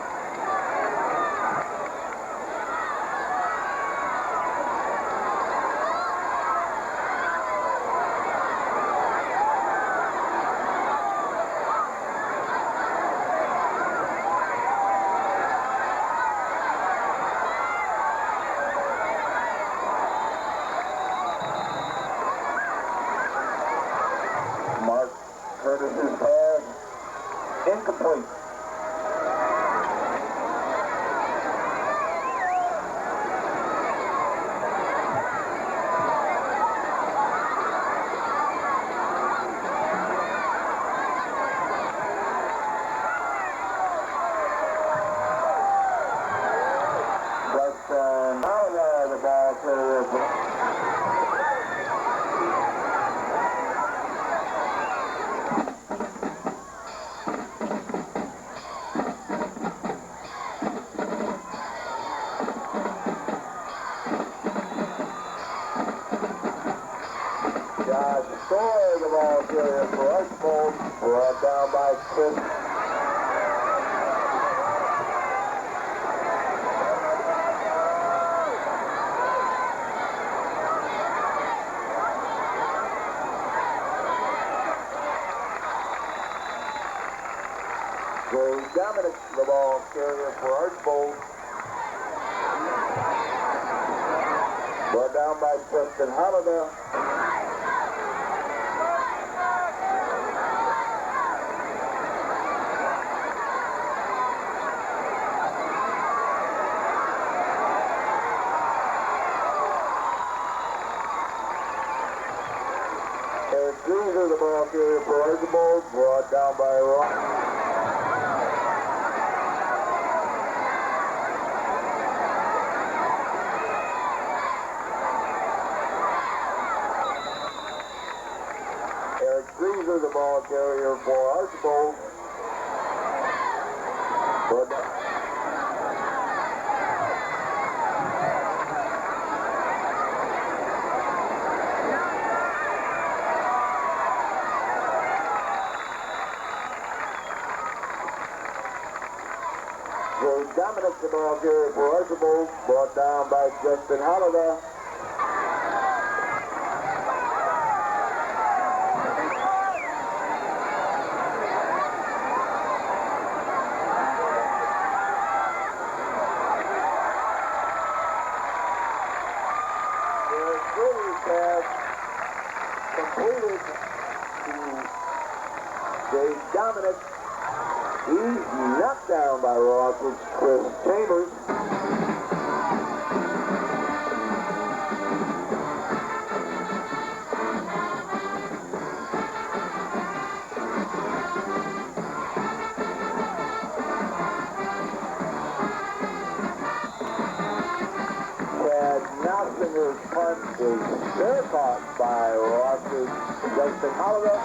Mark Curtis's pass incomplete. Justin Halliday, the ball carrier for Josh Story, the ball carrier for Archbold, brought down by Chris. Joe Dominic, the ball carrier for Archbold, brought down by Justin Halliday. Eric Greaser, the ball carrier for Archbold, brought down by Rock. Eric Greaser, the ball carrier for Archbold, brought down. Joe Dominic, the ball carrier for Archbold, brought down by Justin Halliday. Pass completed to Jay Dominic. He's knocked down by Rossford's Chris Chambers. Nelson's punt is fair caught by Rossford Justin Halliday.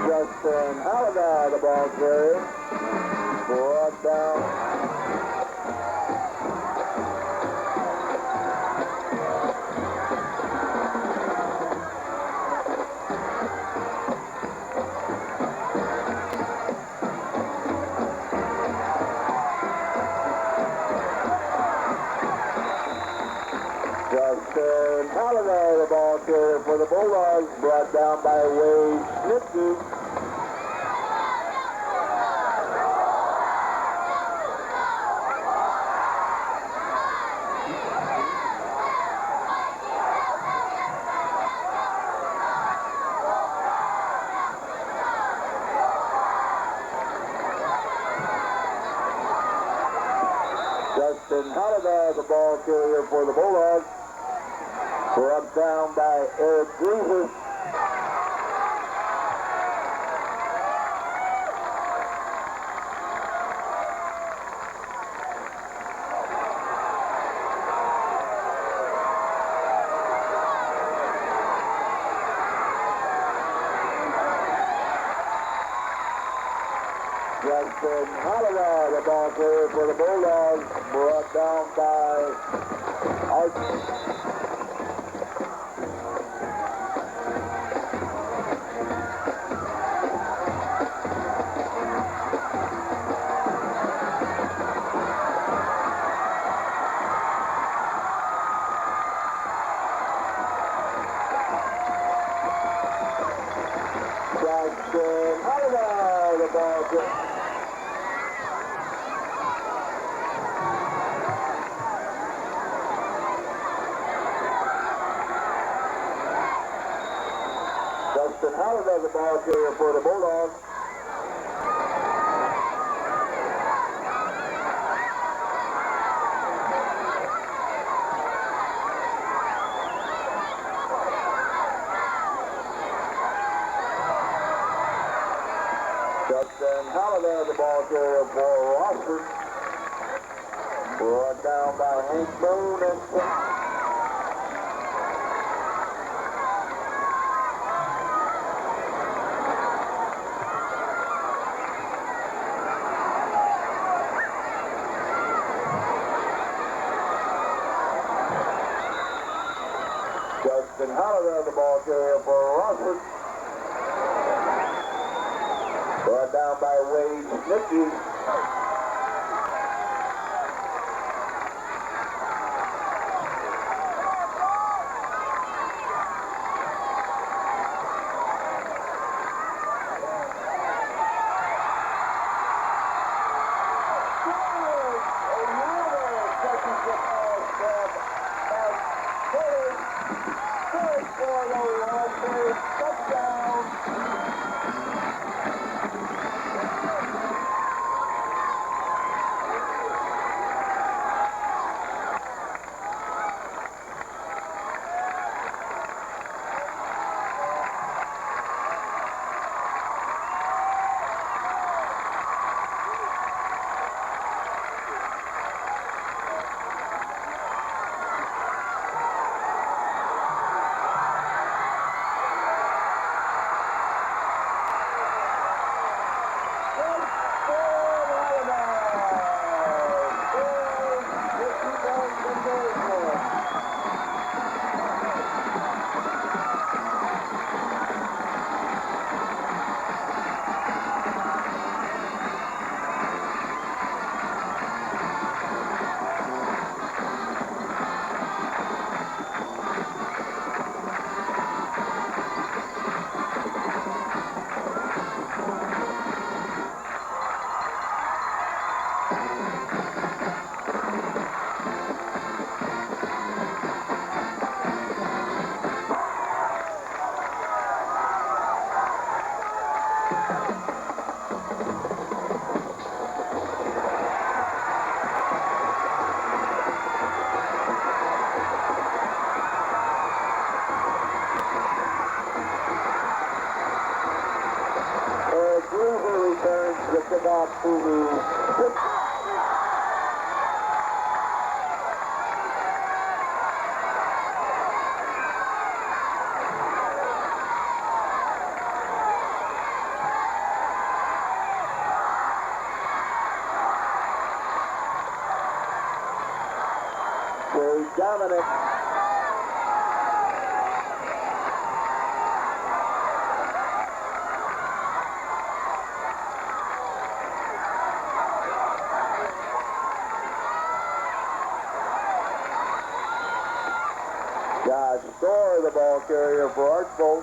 Justin Halliday, the ball carrier, brought down. Justin Halliday, the ball carrier for the Bulldogs, brought down by Wade Schnitzu. Justin Halliday, the ball carrier for the Bulldogs, brought down by Eric Griever. Justin Halliday, the ball carrier for the Bulldogs, brought down by Archbold. Justin Halliday, the ball carrier. Justin Halliday, the ball carrier for the Bulldogs. Justin Halliday, the ball carrier for Rossford. Brought down by Hank Boone and Justin Halliday, the ball carrier for Rossford. Brought down by Wade Schnitzu. Kickoff to the Dominic. Josh Storr, the ball carrier for Archbold.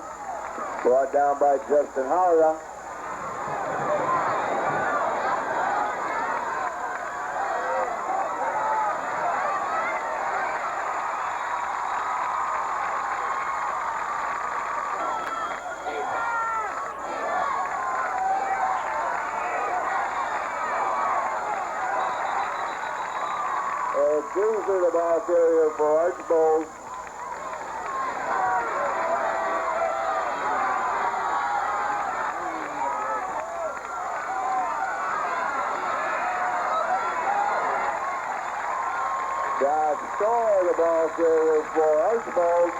Brought down by Justin Howard. Boozer, the ball carrier for Archbold. Josh Storr, the ball carrier for Archbold.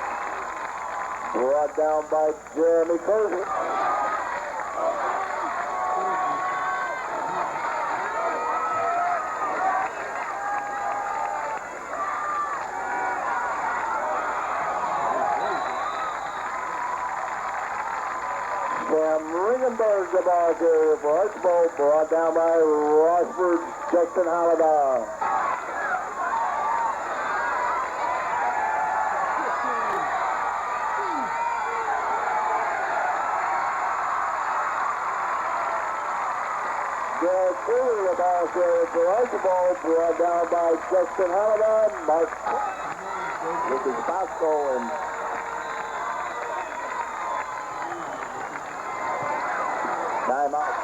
Brought down by Jeremy Curtis. Ringenberg, the ball carrier for Archbold, brought down by Rossford, Justin Holiday. Joe Cooley, the ball carrier for Archbold, brought down by Justin Holiday, Mark Lucas Bosco, and timeout.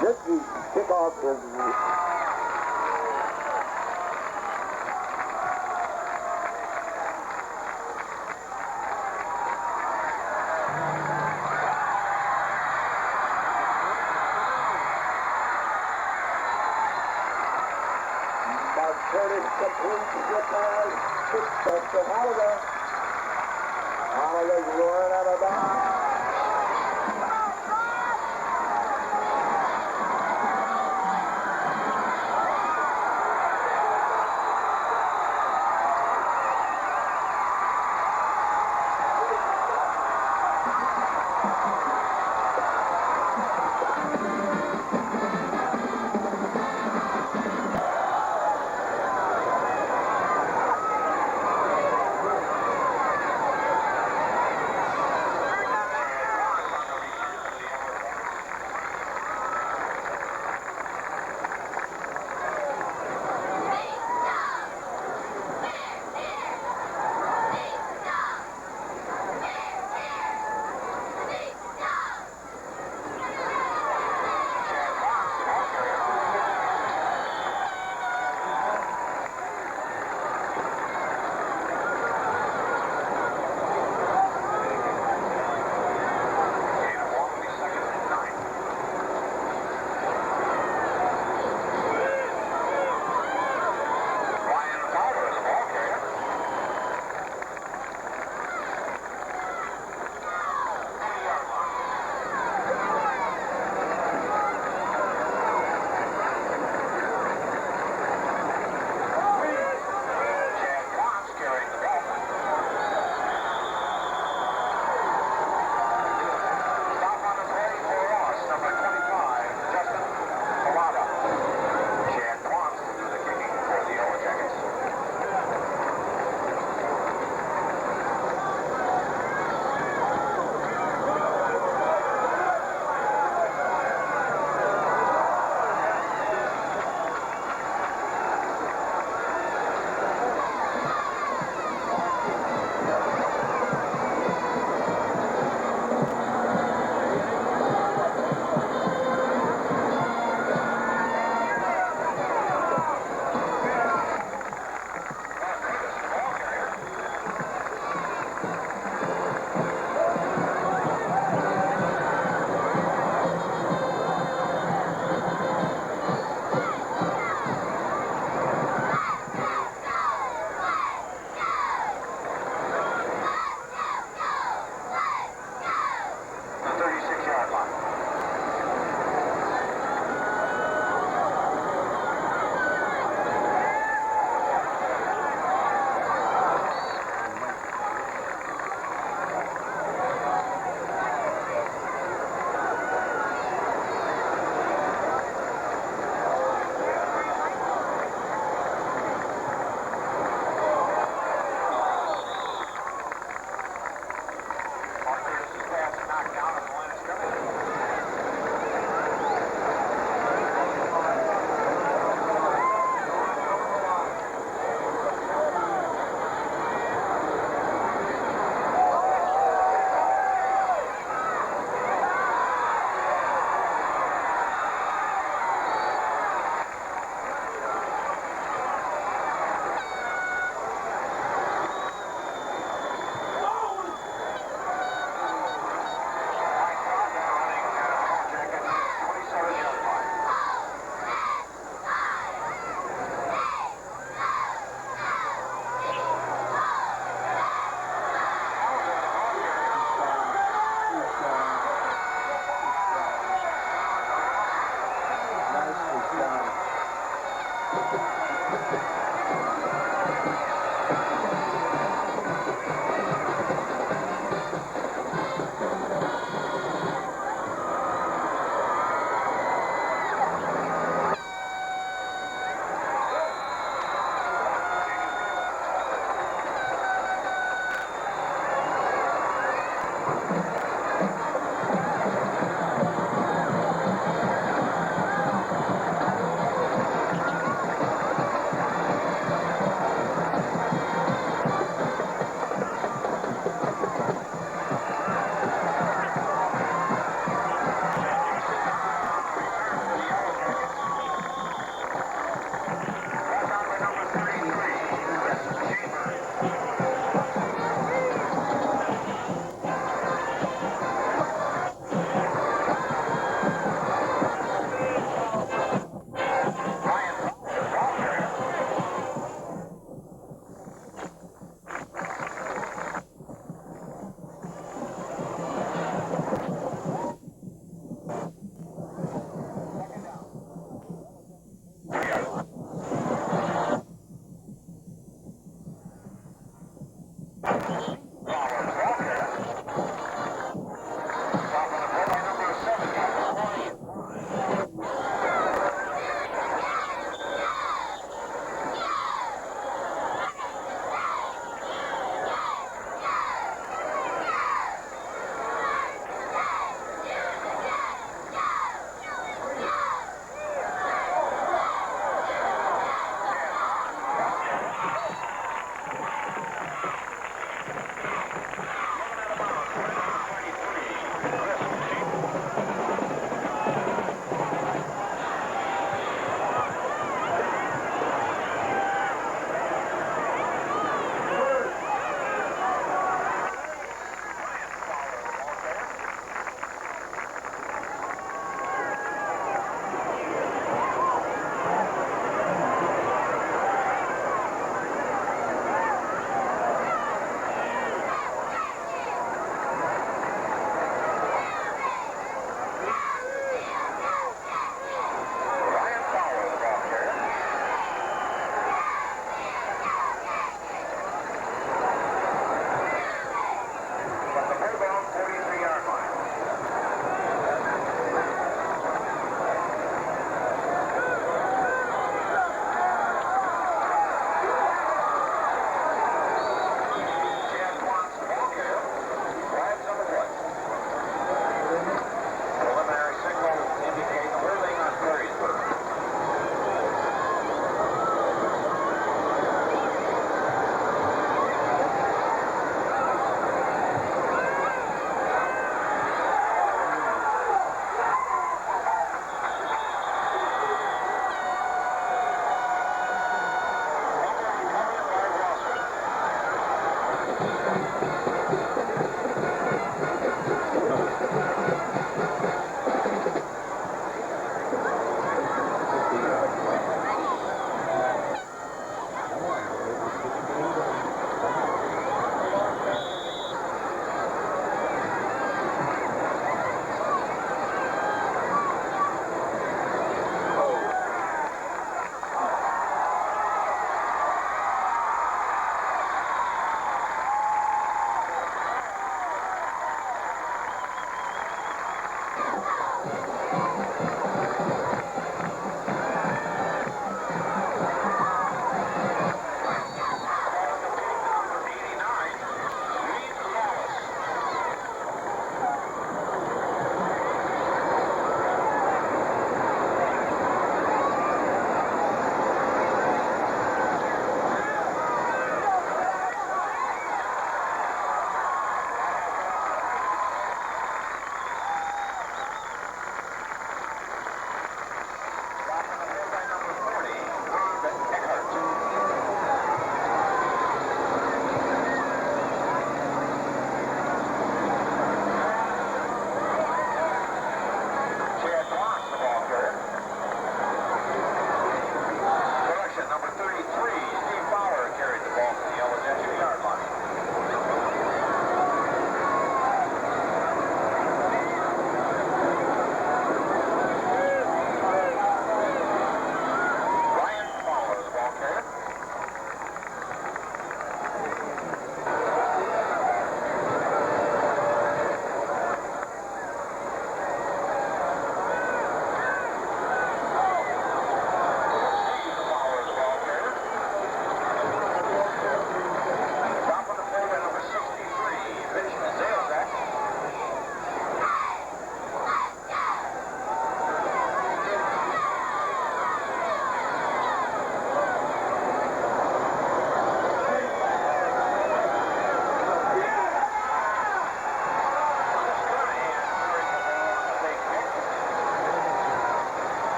This kickoff is Curtis completes the pass. That's the Holiday. Holiday's running out of bounds.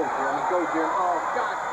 Jim. Go, Jim. Oh, God.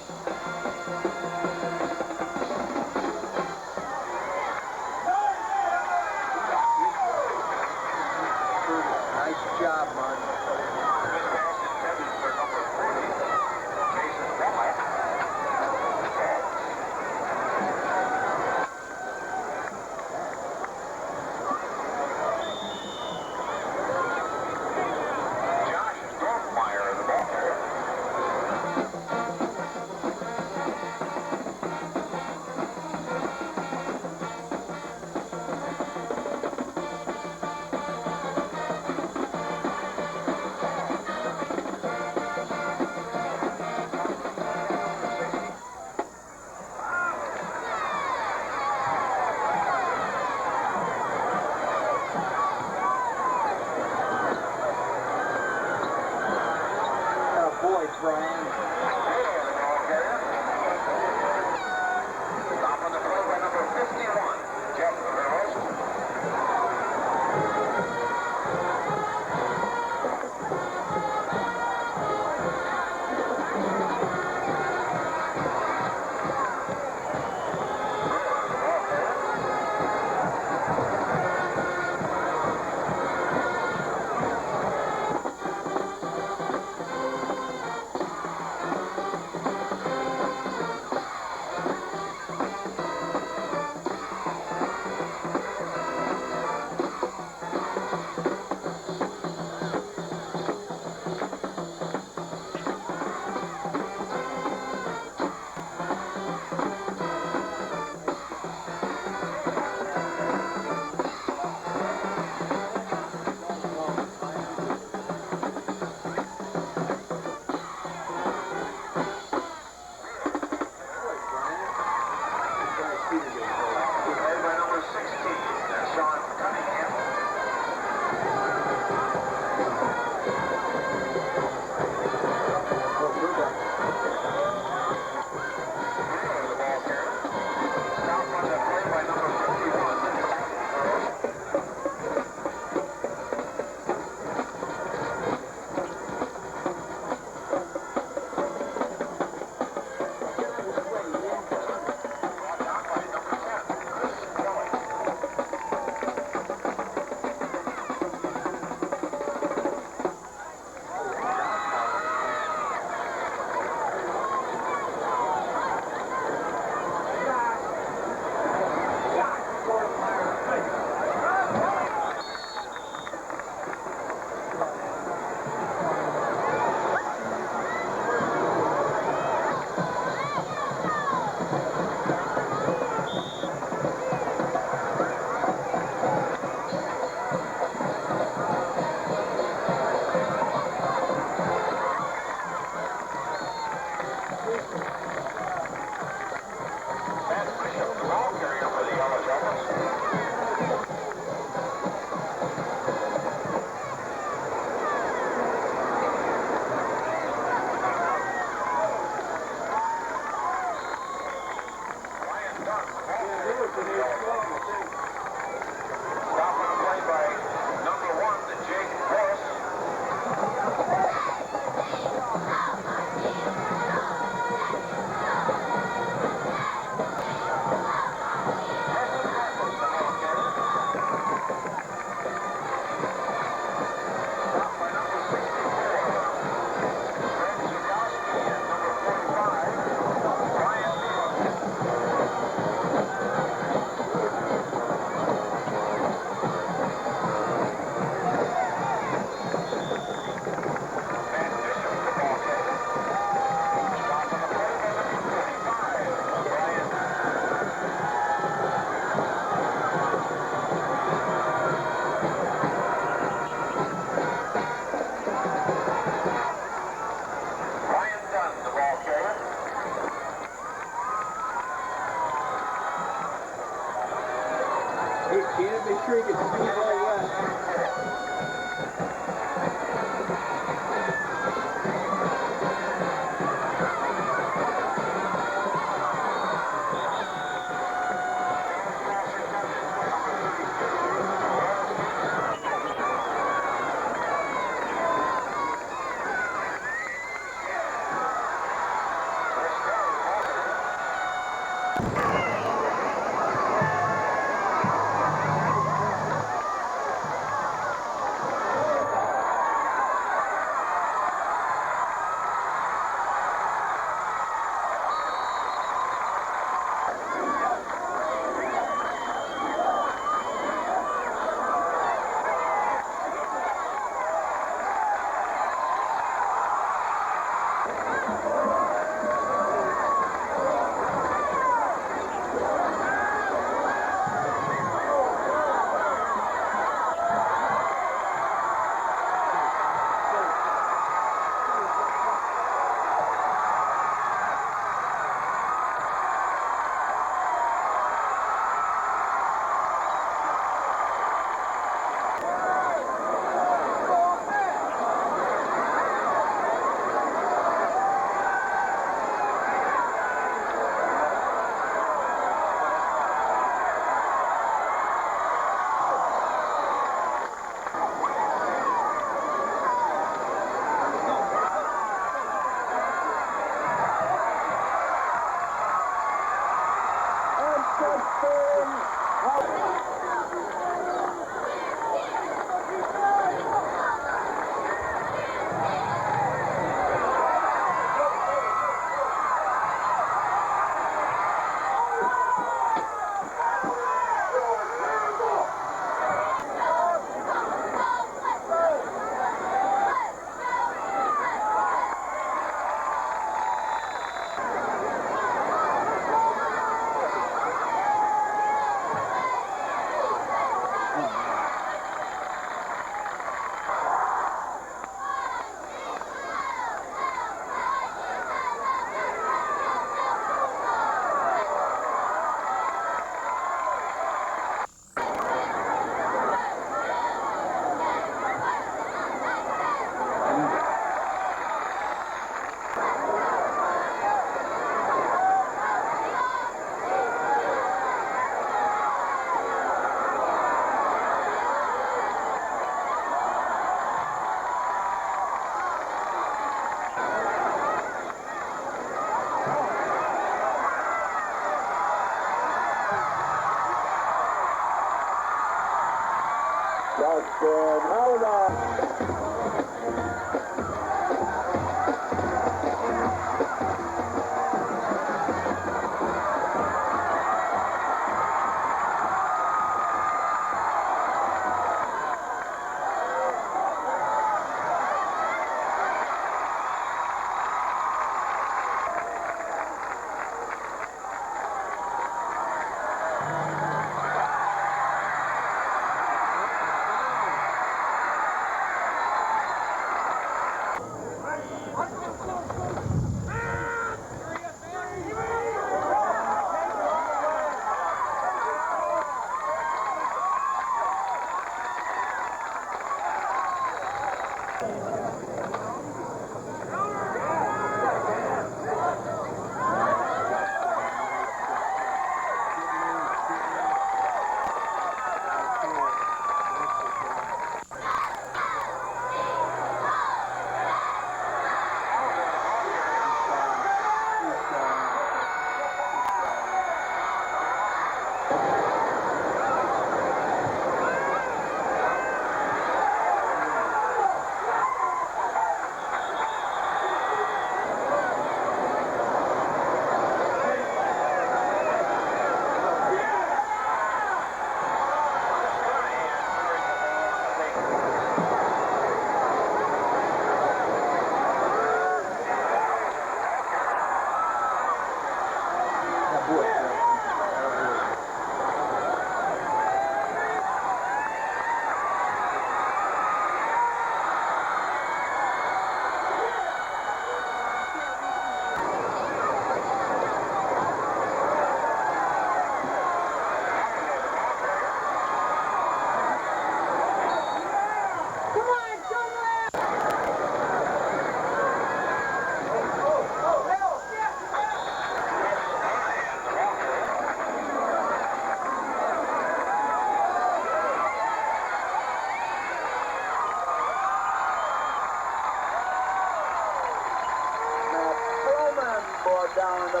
Down in the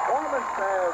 Foreman says,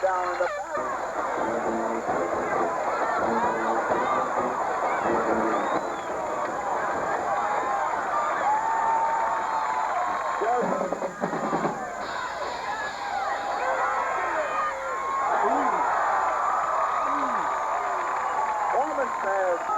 brought down in the back. Foreman says,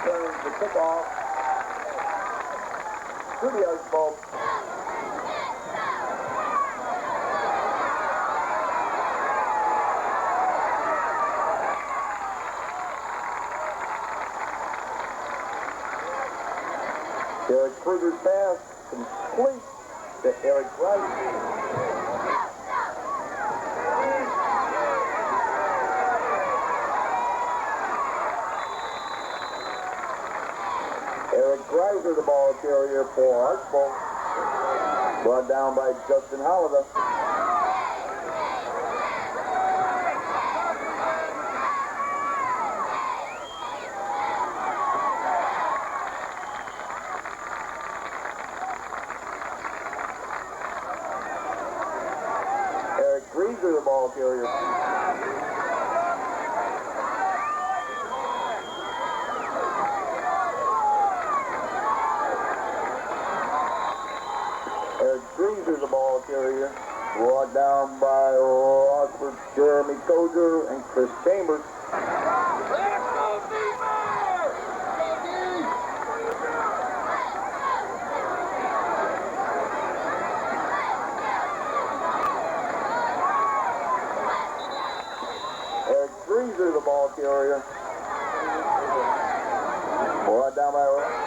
returns the kickoff to the Archbold. Eric Kruger's pass complete to Eric Rice. Eric Greiser, the ball carrier for Archbold. Brought down by Justin Holladay. Eric Greiser, the ball carrier. Greaser, the ball carrier, brought down by Rossford, Jeremy Koger, and Chris Chambers. Eric Greaser, the ball carrier, brought down by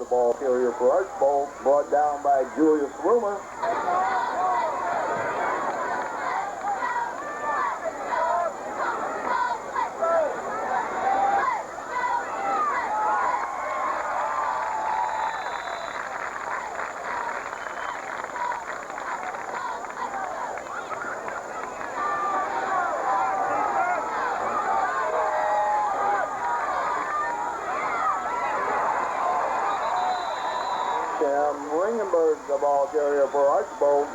the ball carrier for Archbold, brought down by Julius Rumor. The ball carrier for Archbold.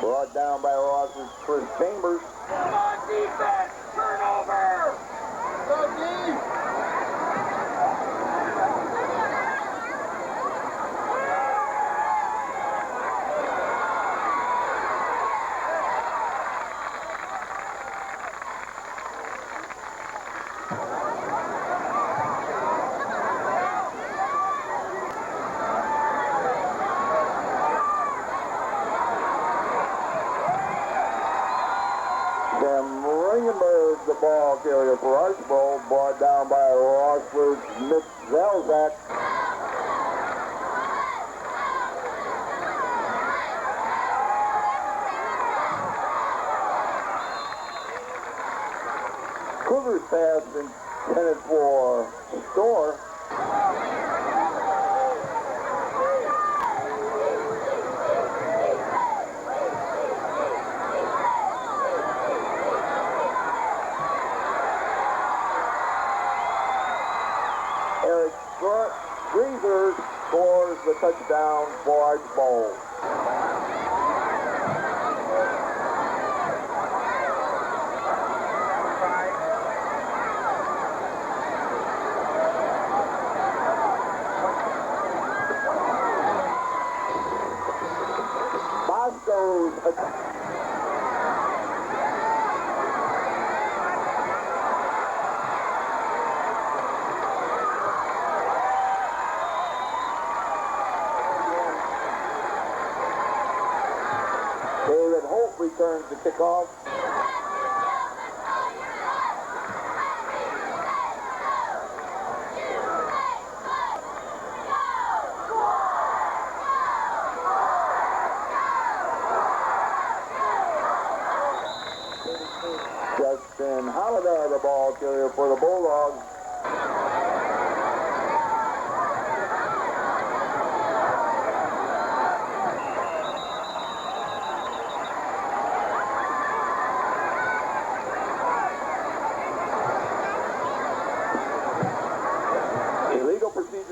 Brought down by Rossford's Chris Chambers. Come on, defense! Turnover! Go deep! The ball carrier for Archbold, brought down by Rossford's Mitch Zelzak. Cougar's pass intended for Storr. Greaser scores the touchdown for Archbold. Bosco's returns the kickoff. Justin Holiday, the ball carrier for the Bulldogs.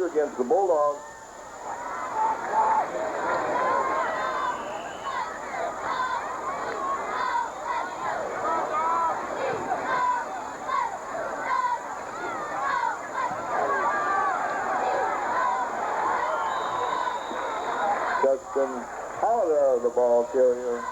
Against the Bulldogs. Justin Holiday, the ball carrier.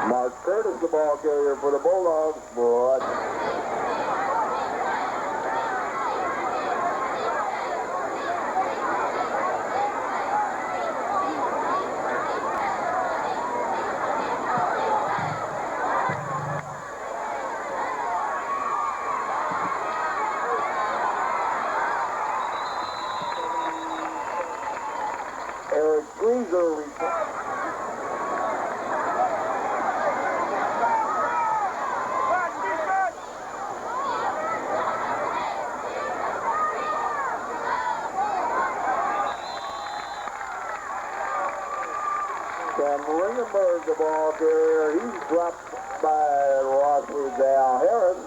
Mark Curtis, the ball carrier for the Bulldogs, brought. Eric Greaser returns. Cam Ringenberg, the ball carrier, he's dropped by Rossford's Al Harris.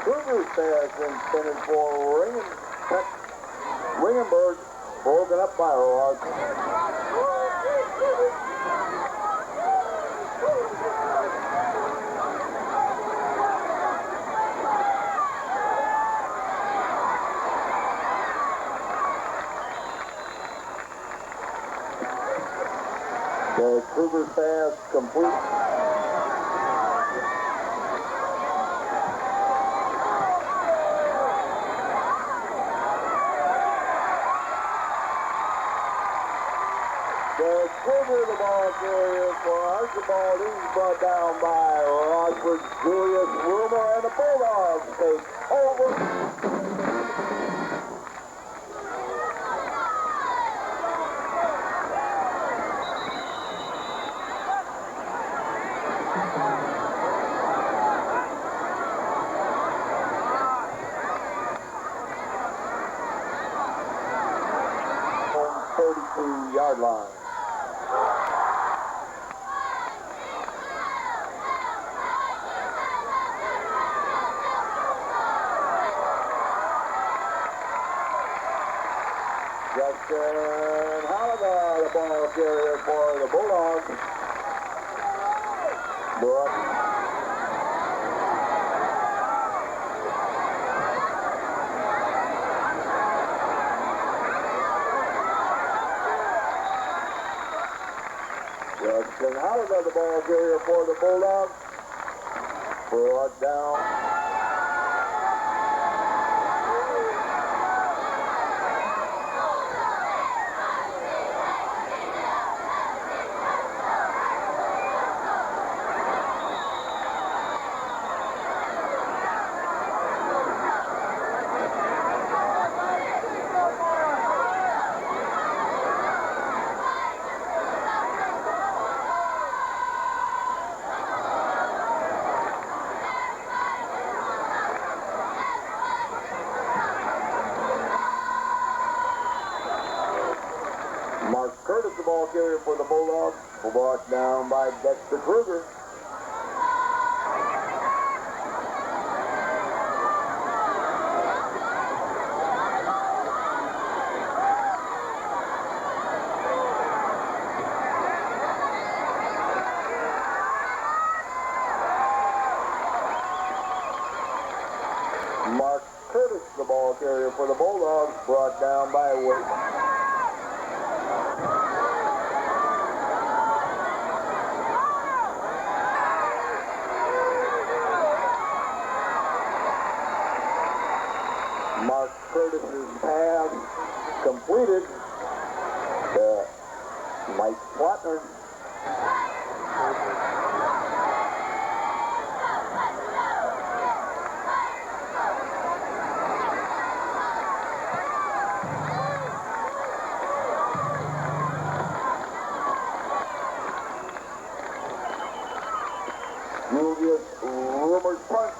Cougar's pass intended for Ringenberg, broken up by Rossford. The Cougar pass complete. The Cougar, the ball carrier for Archbold, he's brought down by Rossford, Julius Rumor, and the Bulldogs take over. Yard line. Justin Halliday, the ball carrier for the Bulldogs. Justin Halliday, the ball carrier for the Bulldogs. Brought down. Curtis, the ball carrier for the Bulldogs, brought down by Dexter Kruger. Mark Curtis, the ball carrier for the Bulldogs, brought down by Wade. Mark Curtis's pass completed to Mike Plattner. Julius Rumor's punt.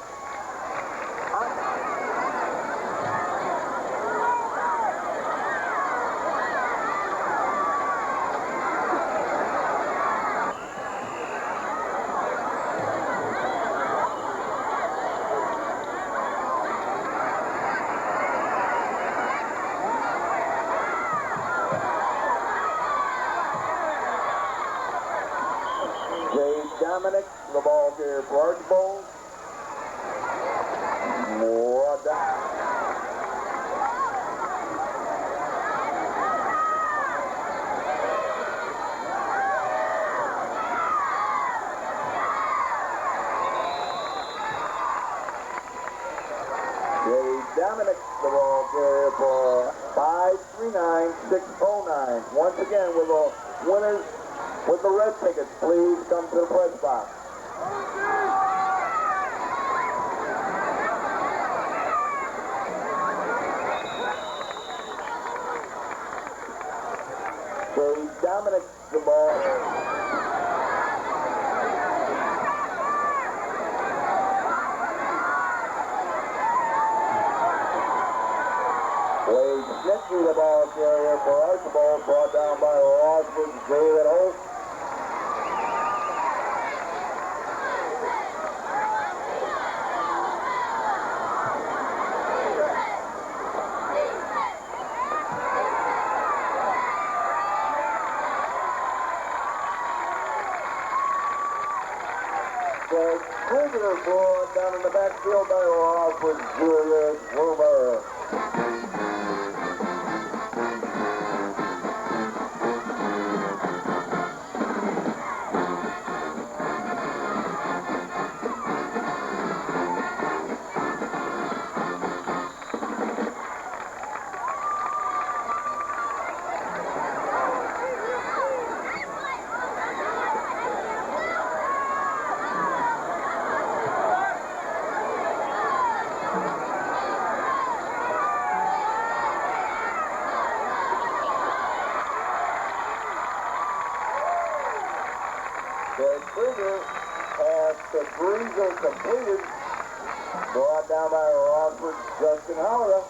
Dominic, the ball carrier for Archbold. Brought down. Dominic, the ball carrier for 539-609. Once again, with the winners with the red tickets, please come to the press box. So Dominic, the ball. Wade Snitsky, the ball carrier for Archbold, brought down by Rossford, David Holt. So Kruger brought down in the backfield by Rossford, Julius Rumor. The Krieger has the Breezer completed. Brought down by Rossford, Justin Howard.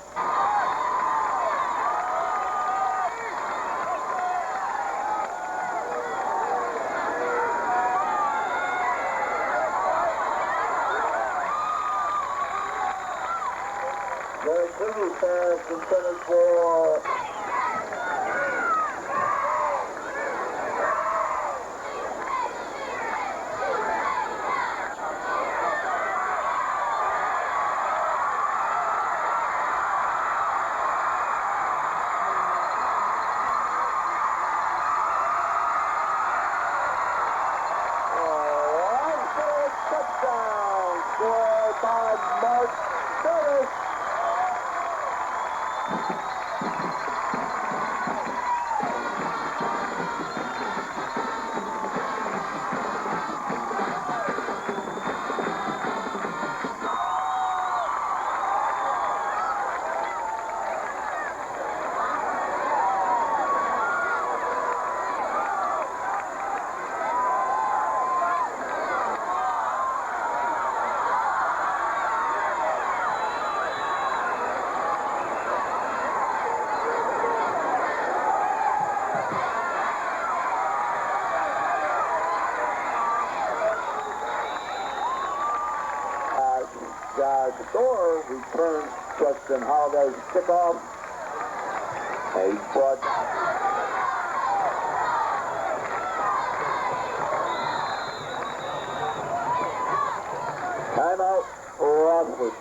The Krieger pass intended for touchdown scored by Mark Dennis. Door returns Justin Howard's kickoff. A brought timeout Rossford.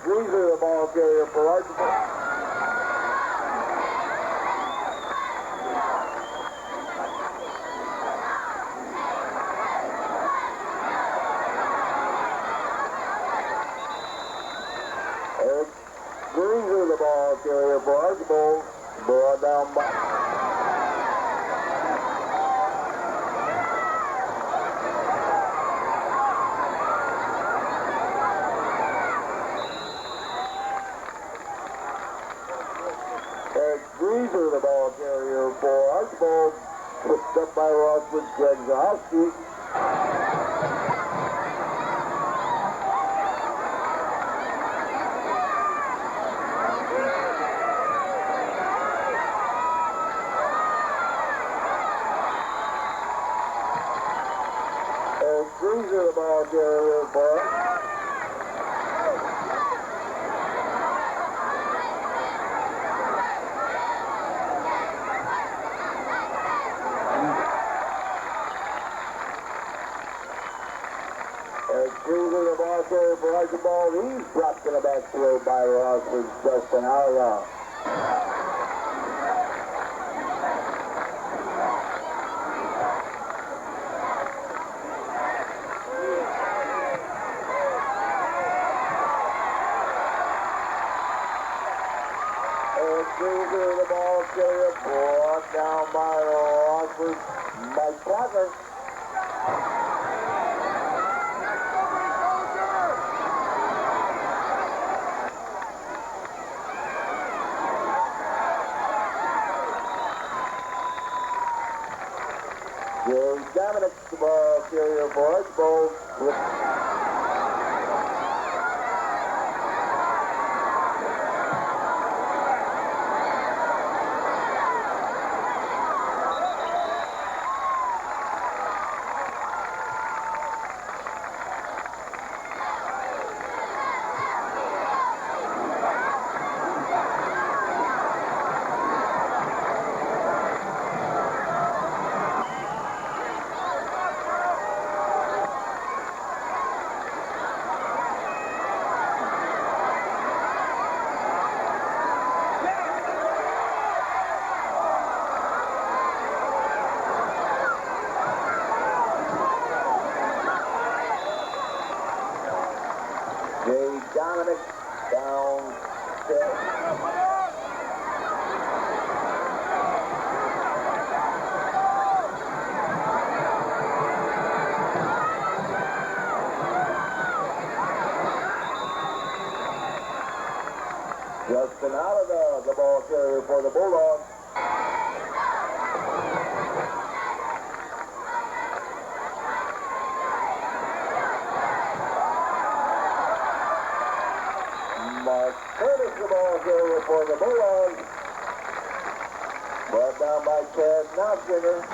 Greaser, the ball carrier for Archbold. Greaser, the ball carrier for Archbold. Brought down by Greaser, the ball carrier for Archbold, picked up by Rossford, Greg Zahowski. Greaser, the ball carrier for Greaser, the ball carrier for Archbold. He's dropped in the back throw by Rossford, Justin Howard. Greaser, the ball carrier, brought down by Rossford, Mike Plattner. Jerry Dominic, the ball carrier for Archbold. carrier for the Bulldogs. Mark Curtis, the ball carrier for the Bulldogs. Brought down by Chad Knopfinger.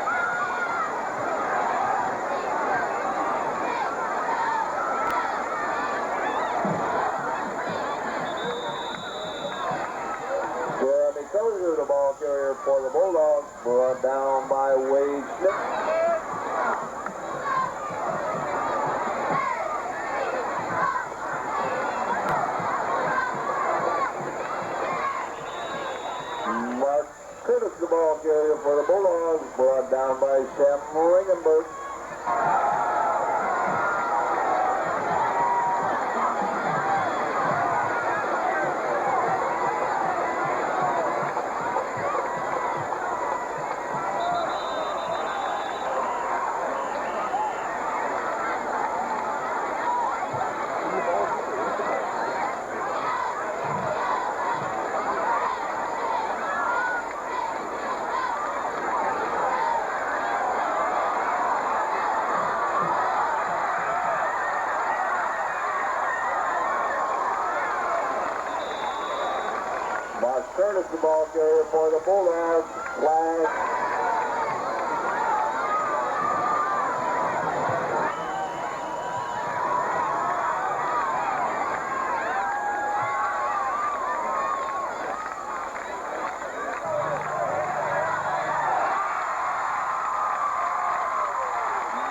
Tozier, the ball carrier for the Bulldogs, brought down by Wade Smith. Mark Curtis, the ball carrier for the Bulldogs, brought down by Sam Ringenberg. Mark Curtis, the ball carrier for the Bulldogs, flag.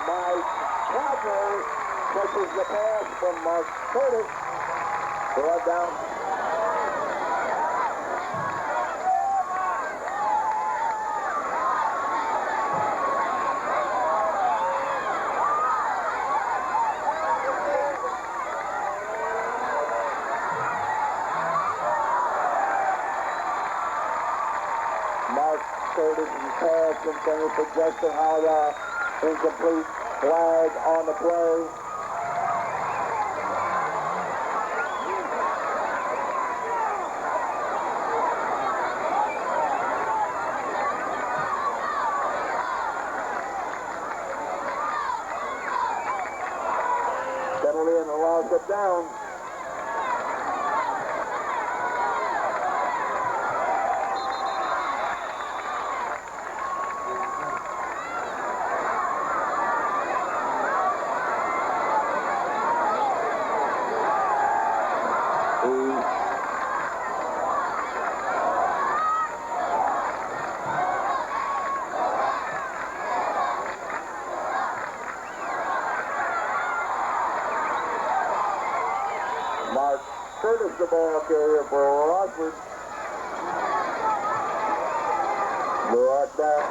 Mike Cadner catches the pass from Mark Curtis, brought down. Mark Curtis' pass intended for Justin Howard. Incomplete, flag on the play. Penalty and the loss of down. Mark Curtis, the ball carrier for Rossford. Brought down.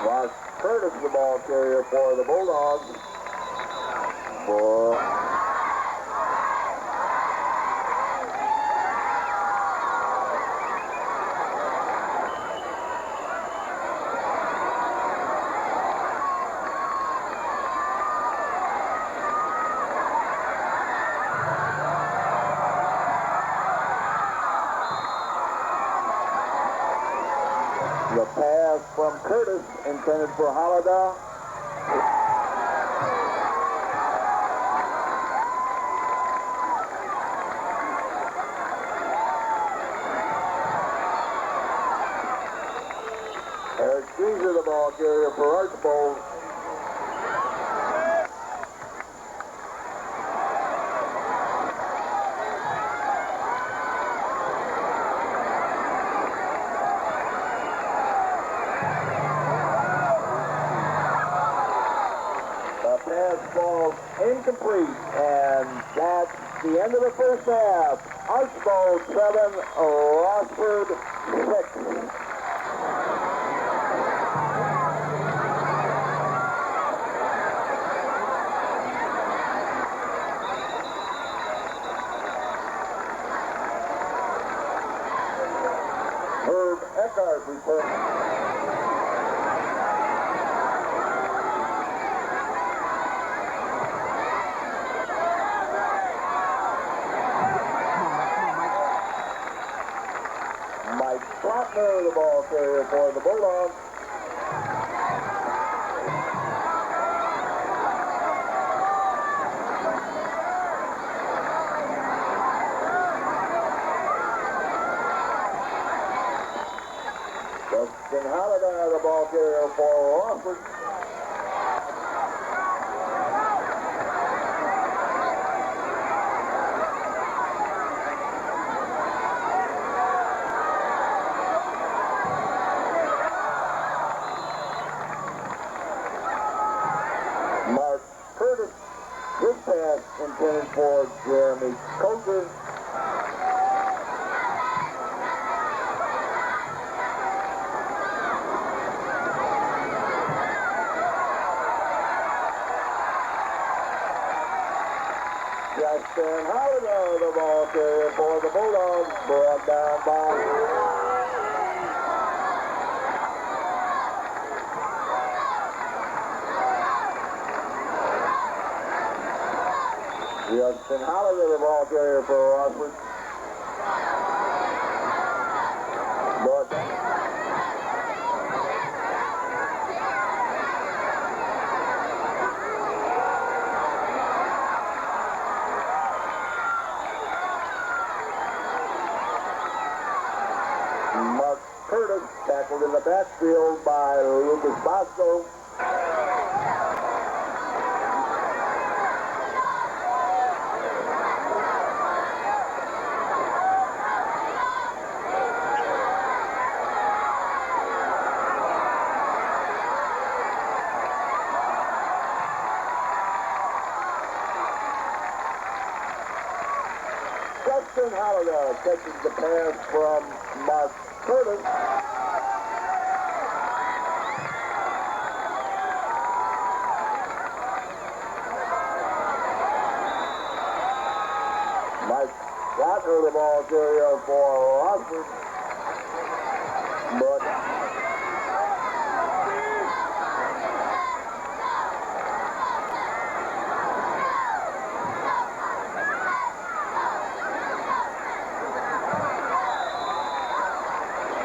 Mark Curtis, the ball carrier for the Bulldogs. The pass from Curtis intended for Holiday. Eric Caesar, the ball carrier for Archbold. Falls incomplete, and that's the end of the first half. Archbold 7, Rossford 6. Herb Eckhart intended for Jeremy Coulter. Justin Holiday, the ball carrier for the Bulldogs, brought down by Justin Holiday, the ball carrier for Rossford. Brought down. Mark Curtis tackled in the backfield by Lucas Bosco. Justin Holiday catches the pass from Mark Curtis. Mike Ratner, the ball carrier for Rossford. But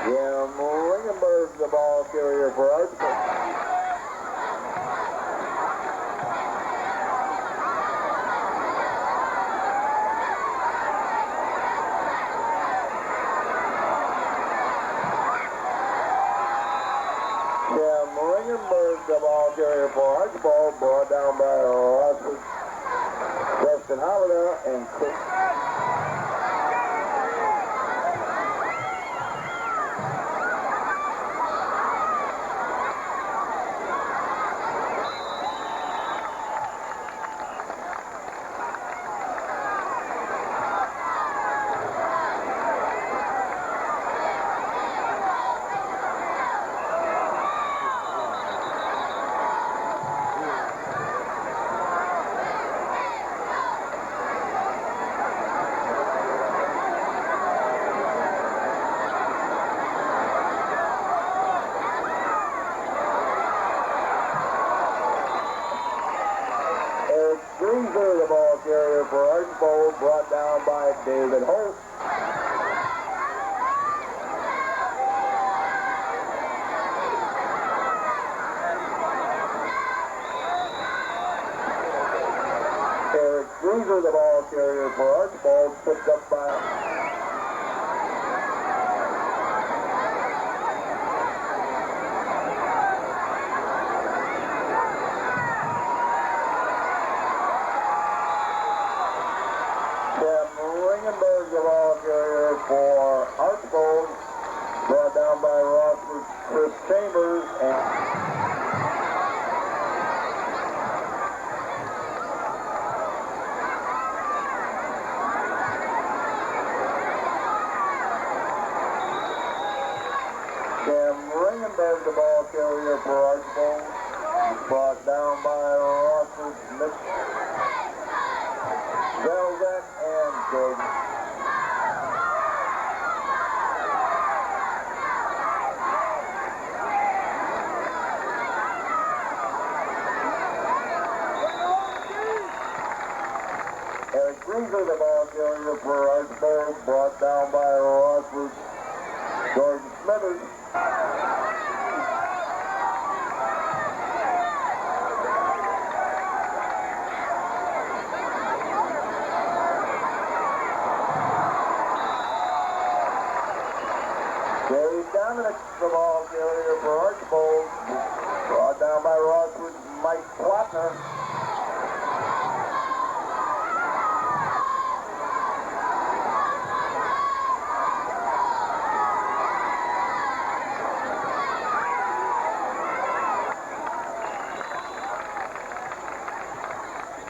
Jim Ringenberg, the ball carrier for Archbold. Jim Ringenberg, the ball carrier for Archbold, brought down by Rossford. Justin Holiday and Chris. Greenzer, the ball carrier for Archbold, brought down by David Holt. Eric Greenzer, the ball carrier for Archbold, picked up by Ringenberg, the ball carrier for Archbold, brought down by Rossford Chris Chambers and Jim Ringenberg, the ball carrier for Archbold, brought down by Rossford Mitch Velvet and Jordan. Eric Greenzer, the ball carrier for Archbold, brought down by Rossford Jordan Smithers. Dave Dominic, the ball carrier for Archbold, brought down by Rossford Mike Plotner.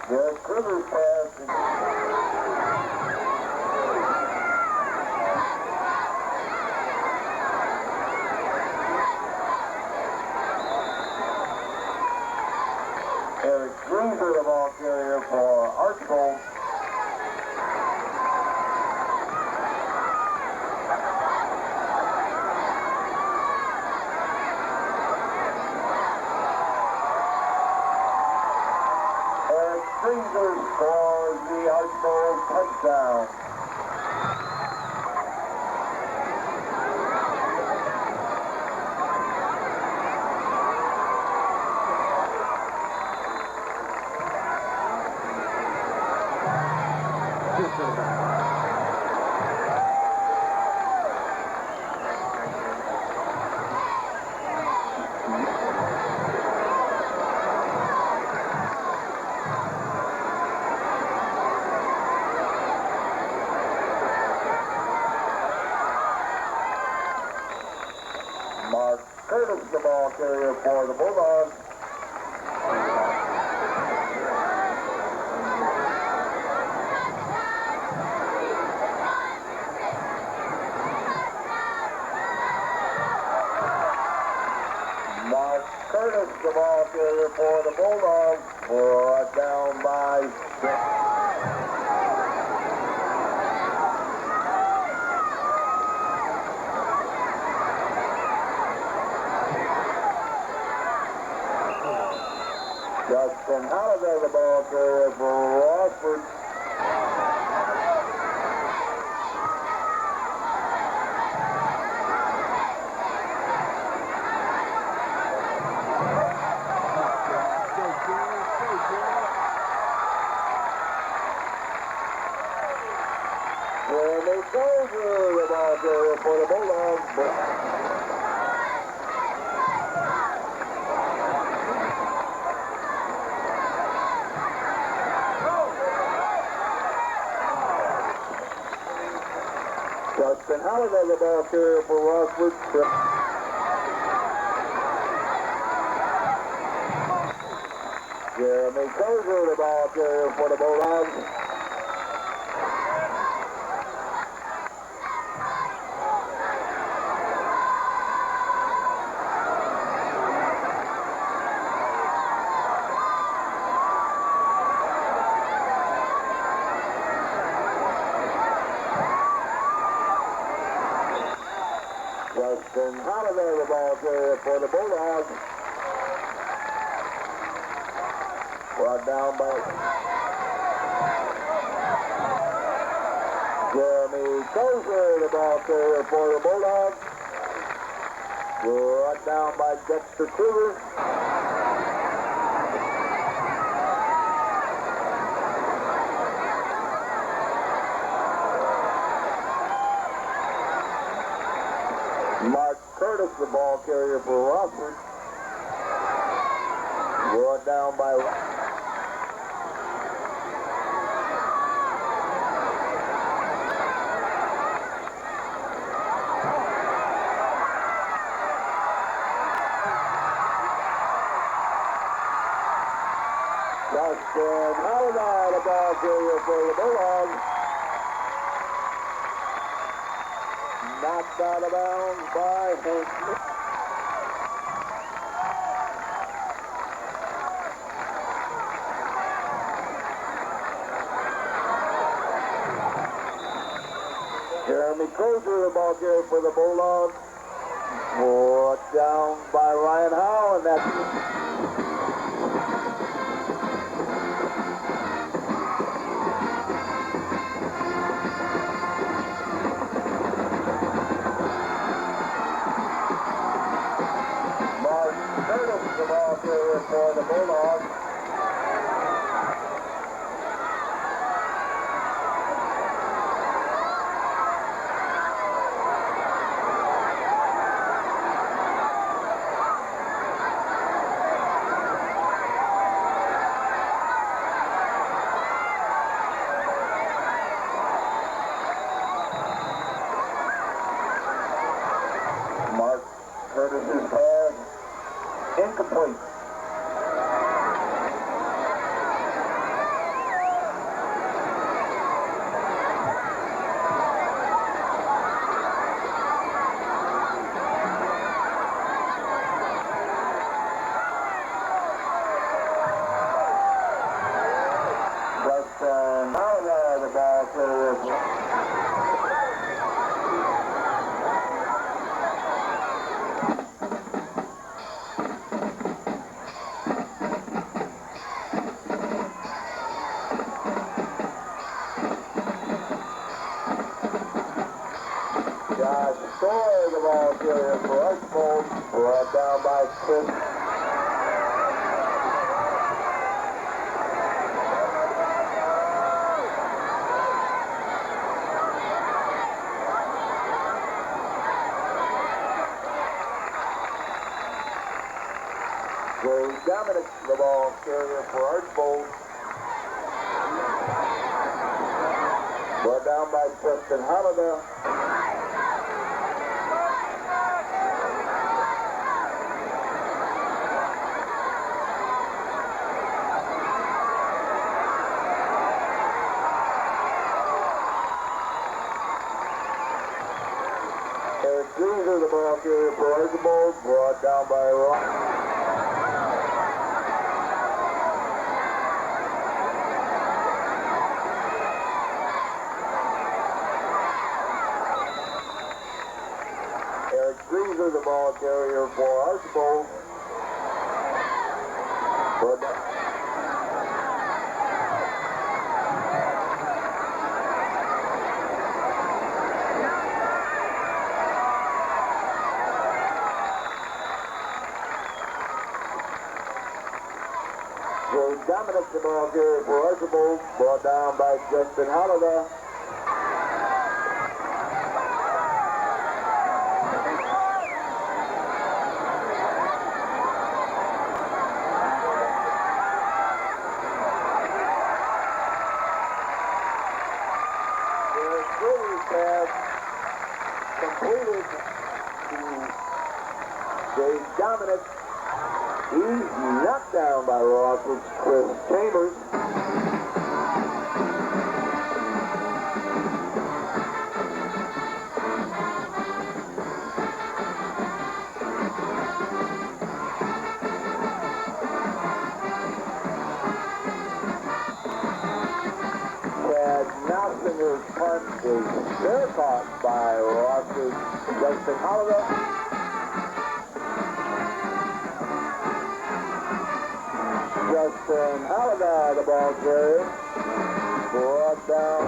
The Critters pass. Eric Greenberg, the ball carrier for Archbold. Eric Greenberg scores the Archbold touchdown. Mark Curtis, the ball carrier for the Bulldogs. Mark Curtis, the ball carrier for the Bulldogs, brought down by Justin Halliday, the ball carrier for Rossford. Jeremy Dozier, the ball carrier for the Bulldogs. Justin Halliday, the ball carrier for Rossford. Jeremy Dozier, the ball carrier for the Bulldogs. Justin Halliday, the ball carrier for the Bulldogs. Brought down by Jeremy Dozier, the ball carrier for the Bulldogs. Brought down by Dexter Kruger. Mark Curtis, the ball carrier for Rossford. Brought down by Justin Halliday, the ball carrier for the Bulldogs. Knocked out of bounds by Hank. Jeremy Crozier, the ball carrier for the Bulldogs. Brought down by Ryan Howe, and that's Curtis, the ball carrier for the Bulldogs. Dominic, the ball carrier for Archbold. Brought down by Justin Holliday. Eric Greaser, the ball carrier for Archbold, brought down by Ross. Eric Greaser, the ball carrier for Archbold. Brought down. Dominic, the ball carrier for Archbold, brought down by Justin Holliday. The Brewers have completed to Dave Dominic. He's knocked down by Rossford's Chris Chambers. Chad Notsinger's punt is fair caught by Rossford's Justin Holliday. Justin Holliday, the ball carrier, brought down.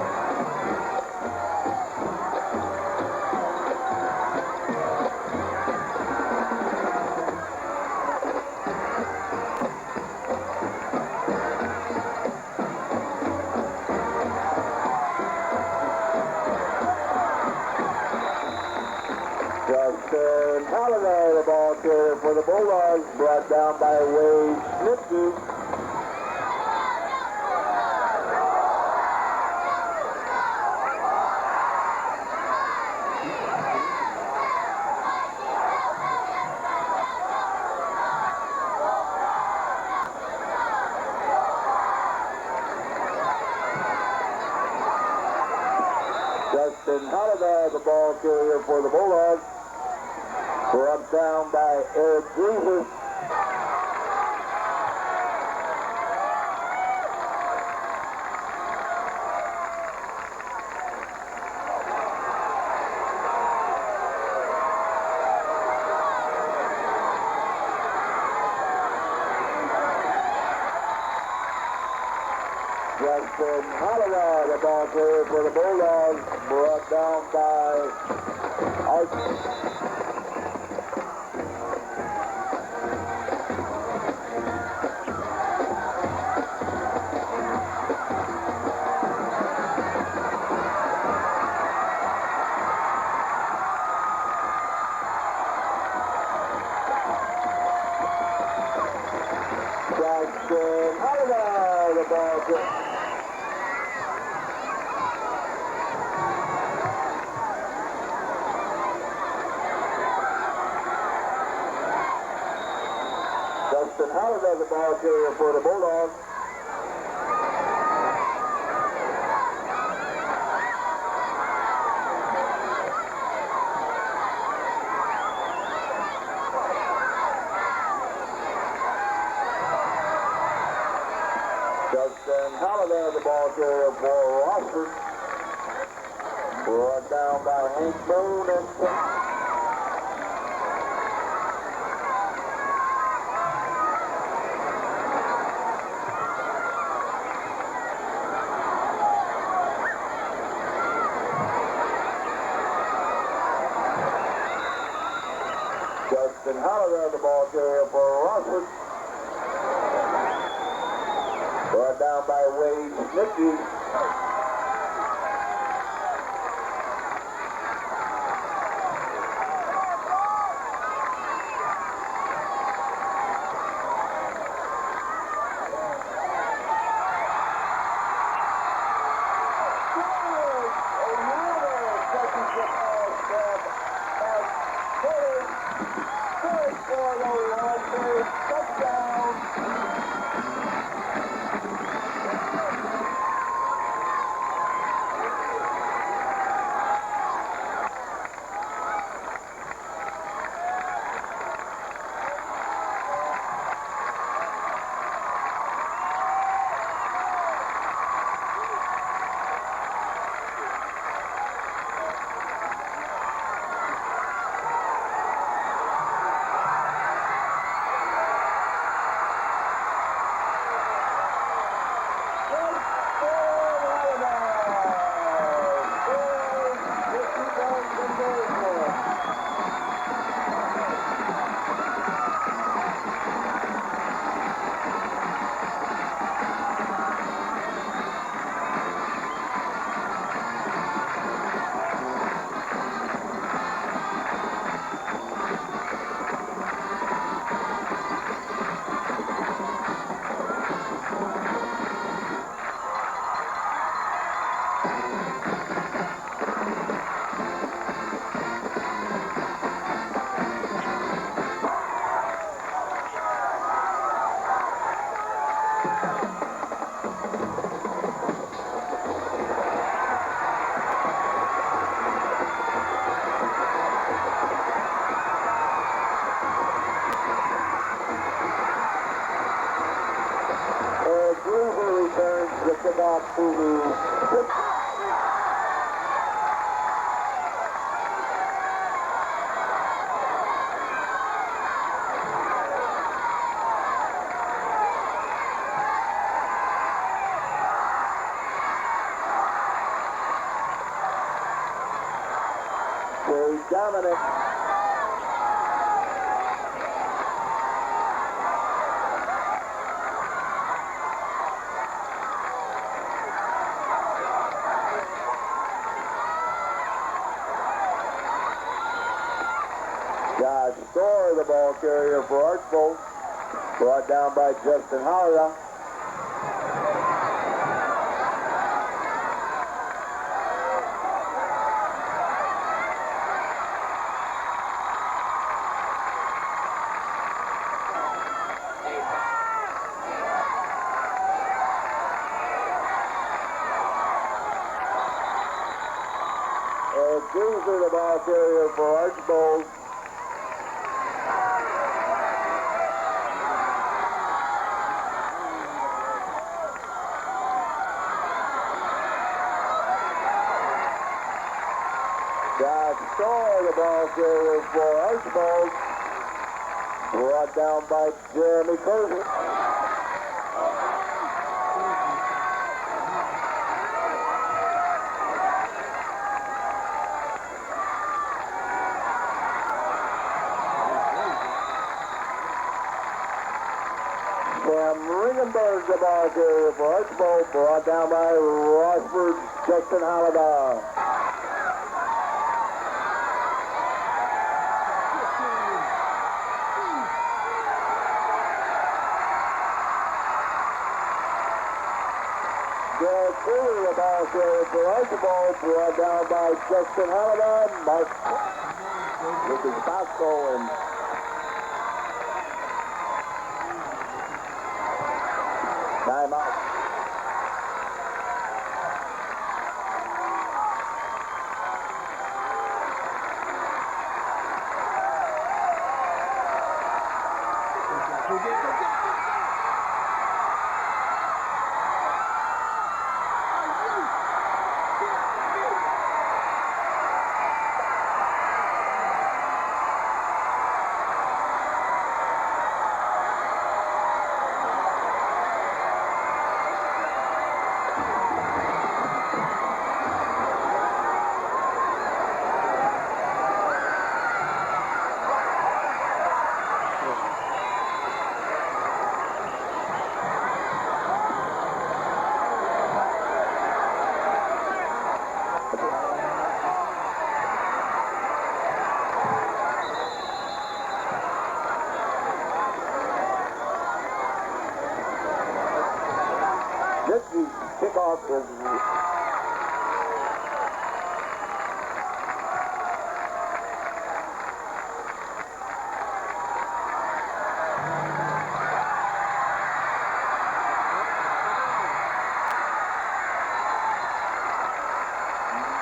Justin Holliday, the ball carrier for the Bulldogs, brought down by Wade Schnitzu. Justin Holliday, the ball carrier for the Bulldogs, brought down by Eric Greaser. Justin Holliday, the ball carrier for the Bulldogs, brought down by Archbold. Justin Holliday, the ball carrier. Justin Holliday, the ball carrier for the Bulldogs. Justin Holliday, the ball carrier for Rossford. Brought down by Hank Boone and Justin Holliday, the ball carrier for Rossford. Brought down by Wade Schnitzu. Groover returns the kickoff to the Dominic. Josh Store, the ball carrier for Archbold. Brought down by Justin Holler. Cruiser, the ball carrier for Archbold. Josh Store, the ball carrier for Archbold. Brought down by Jeremy Curtis. Ringenberg, the ball carrier for Archbold, brought down by Rossford, Justin Halliday. Derek Fuller, the ball carrier for Archbold, brought down by Justin Halliday. Mark Lucas Bosco and timeout. Kickoff is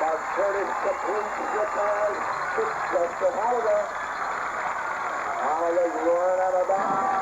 Mark Curtis completes the pass. Justin Halliday. Halliday's running out of bounds.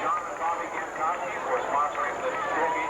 John and Bobby Giancotti for sponsoring the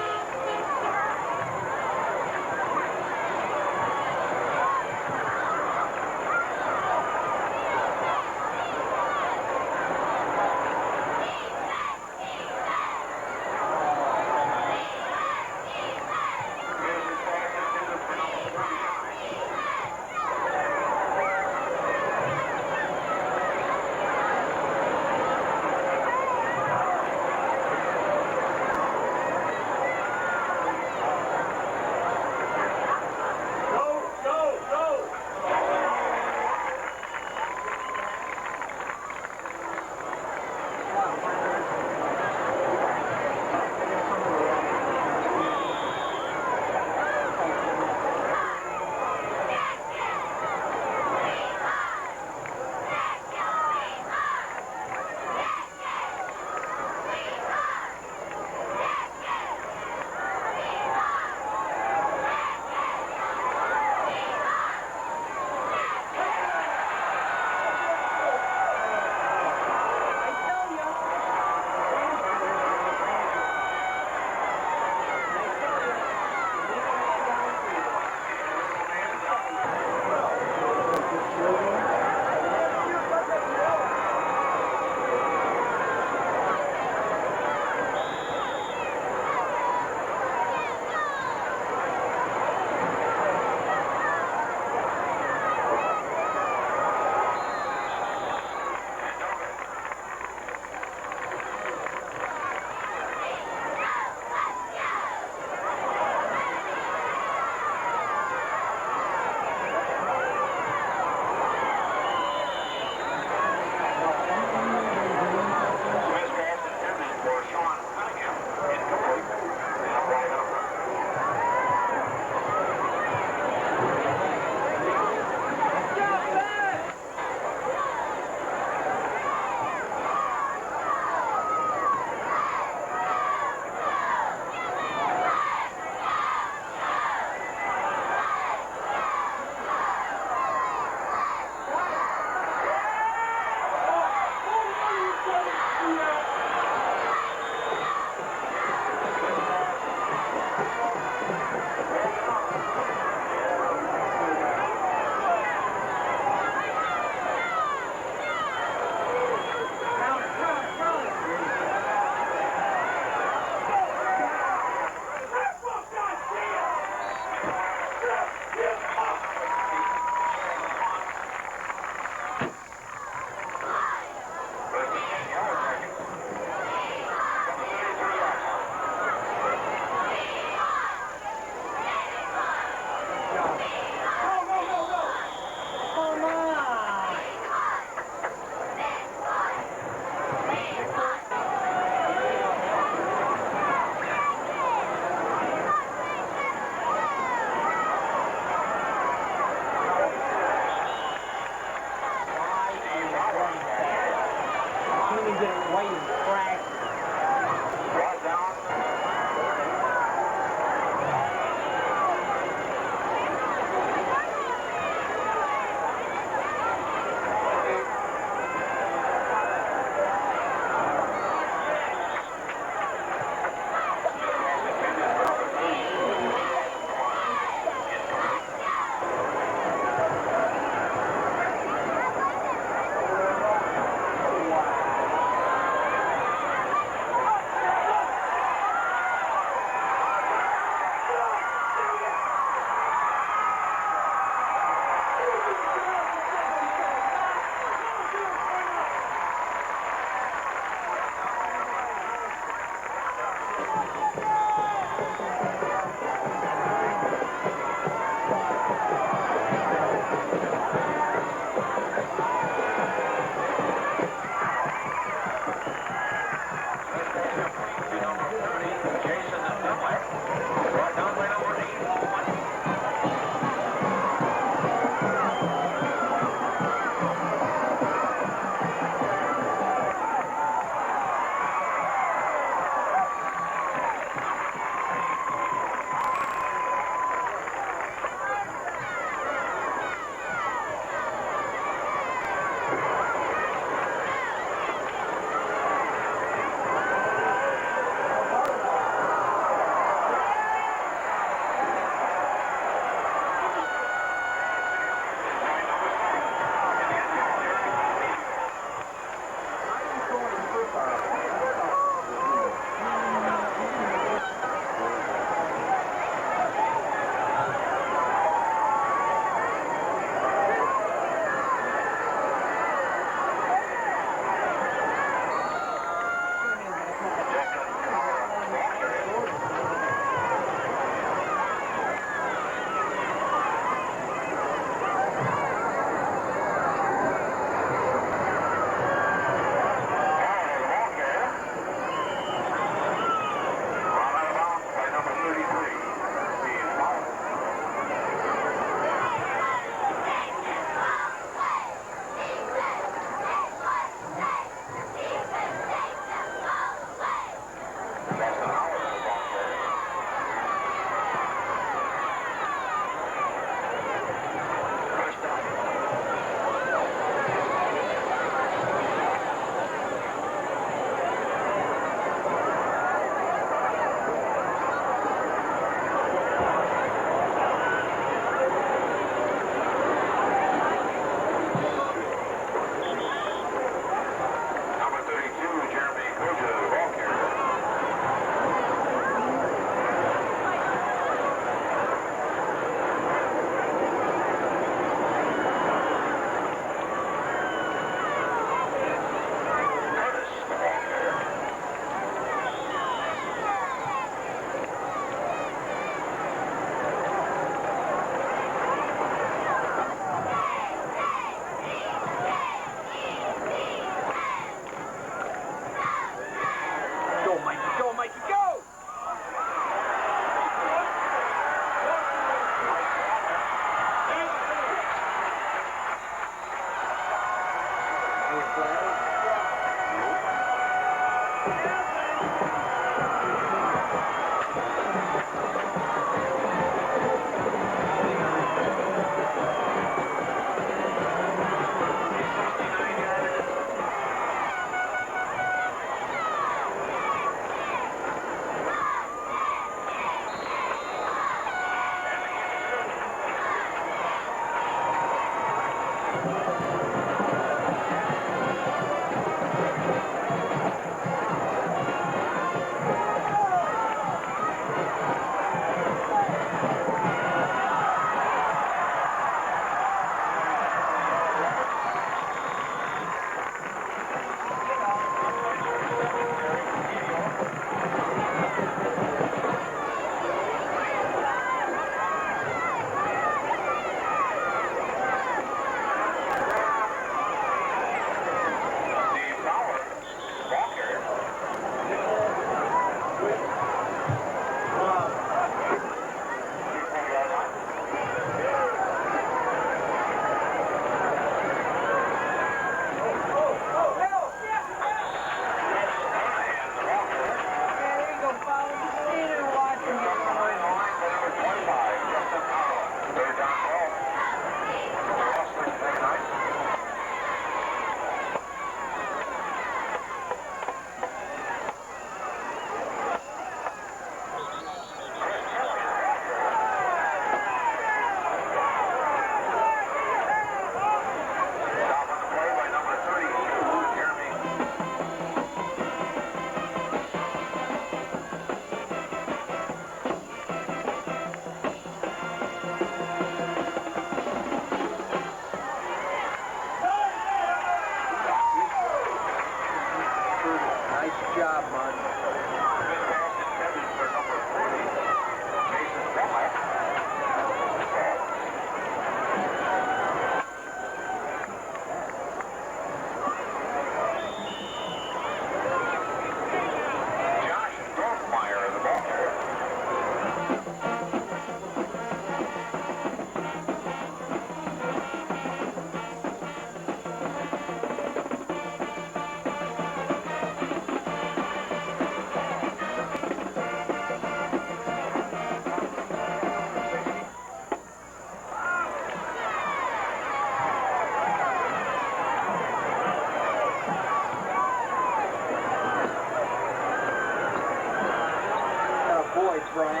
Brian.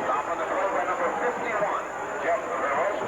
Stop on the play by number 51, Jeff Burrows.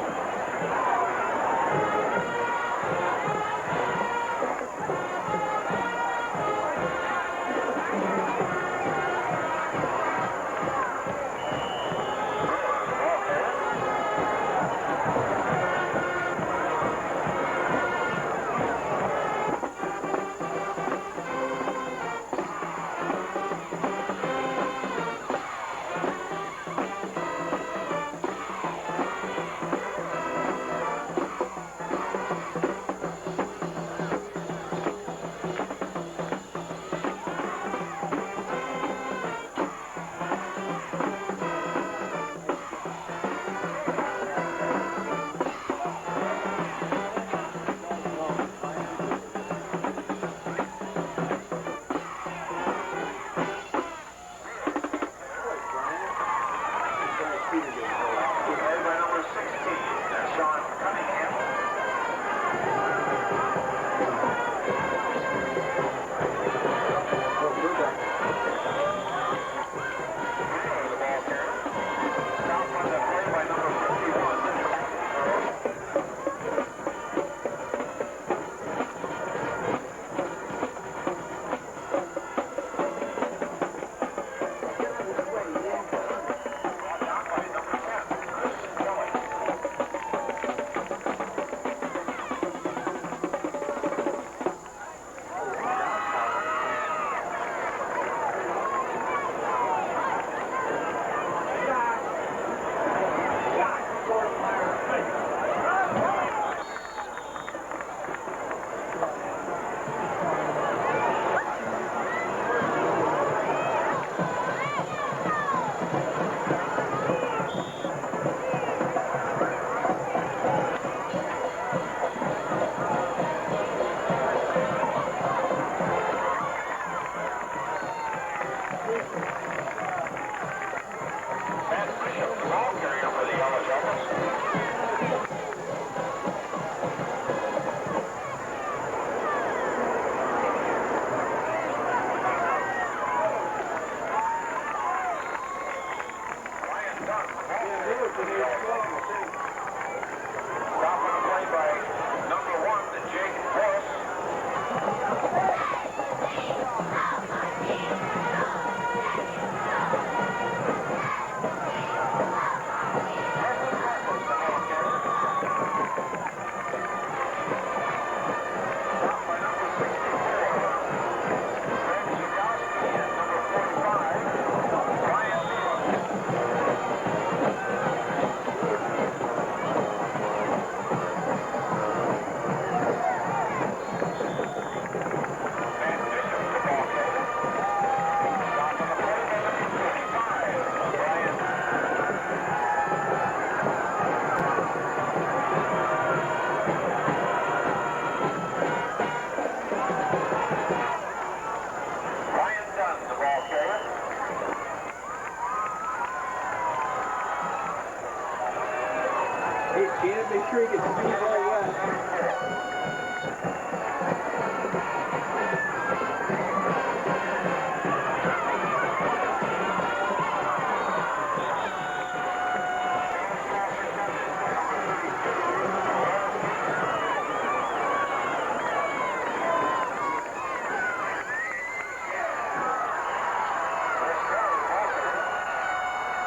Hey, Janet, make sure he gets 2 very well.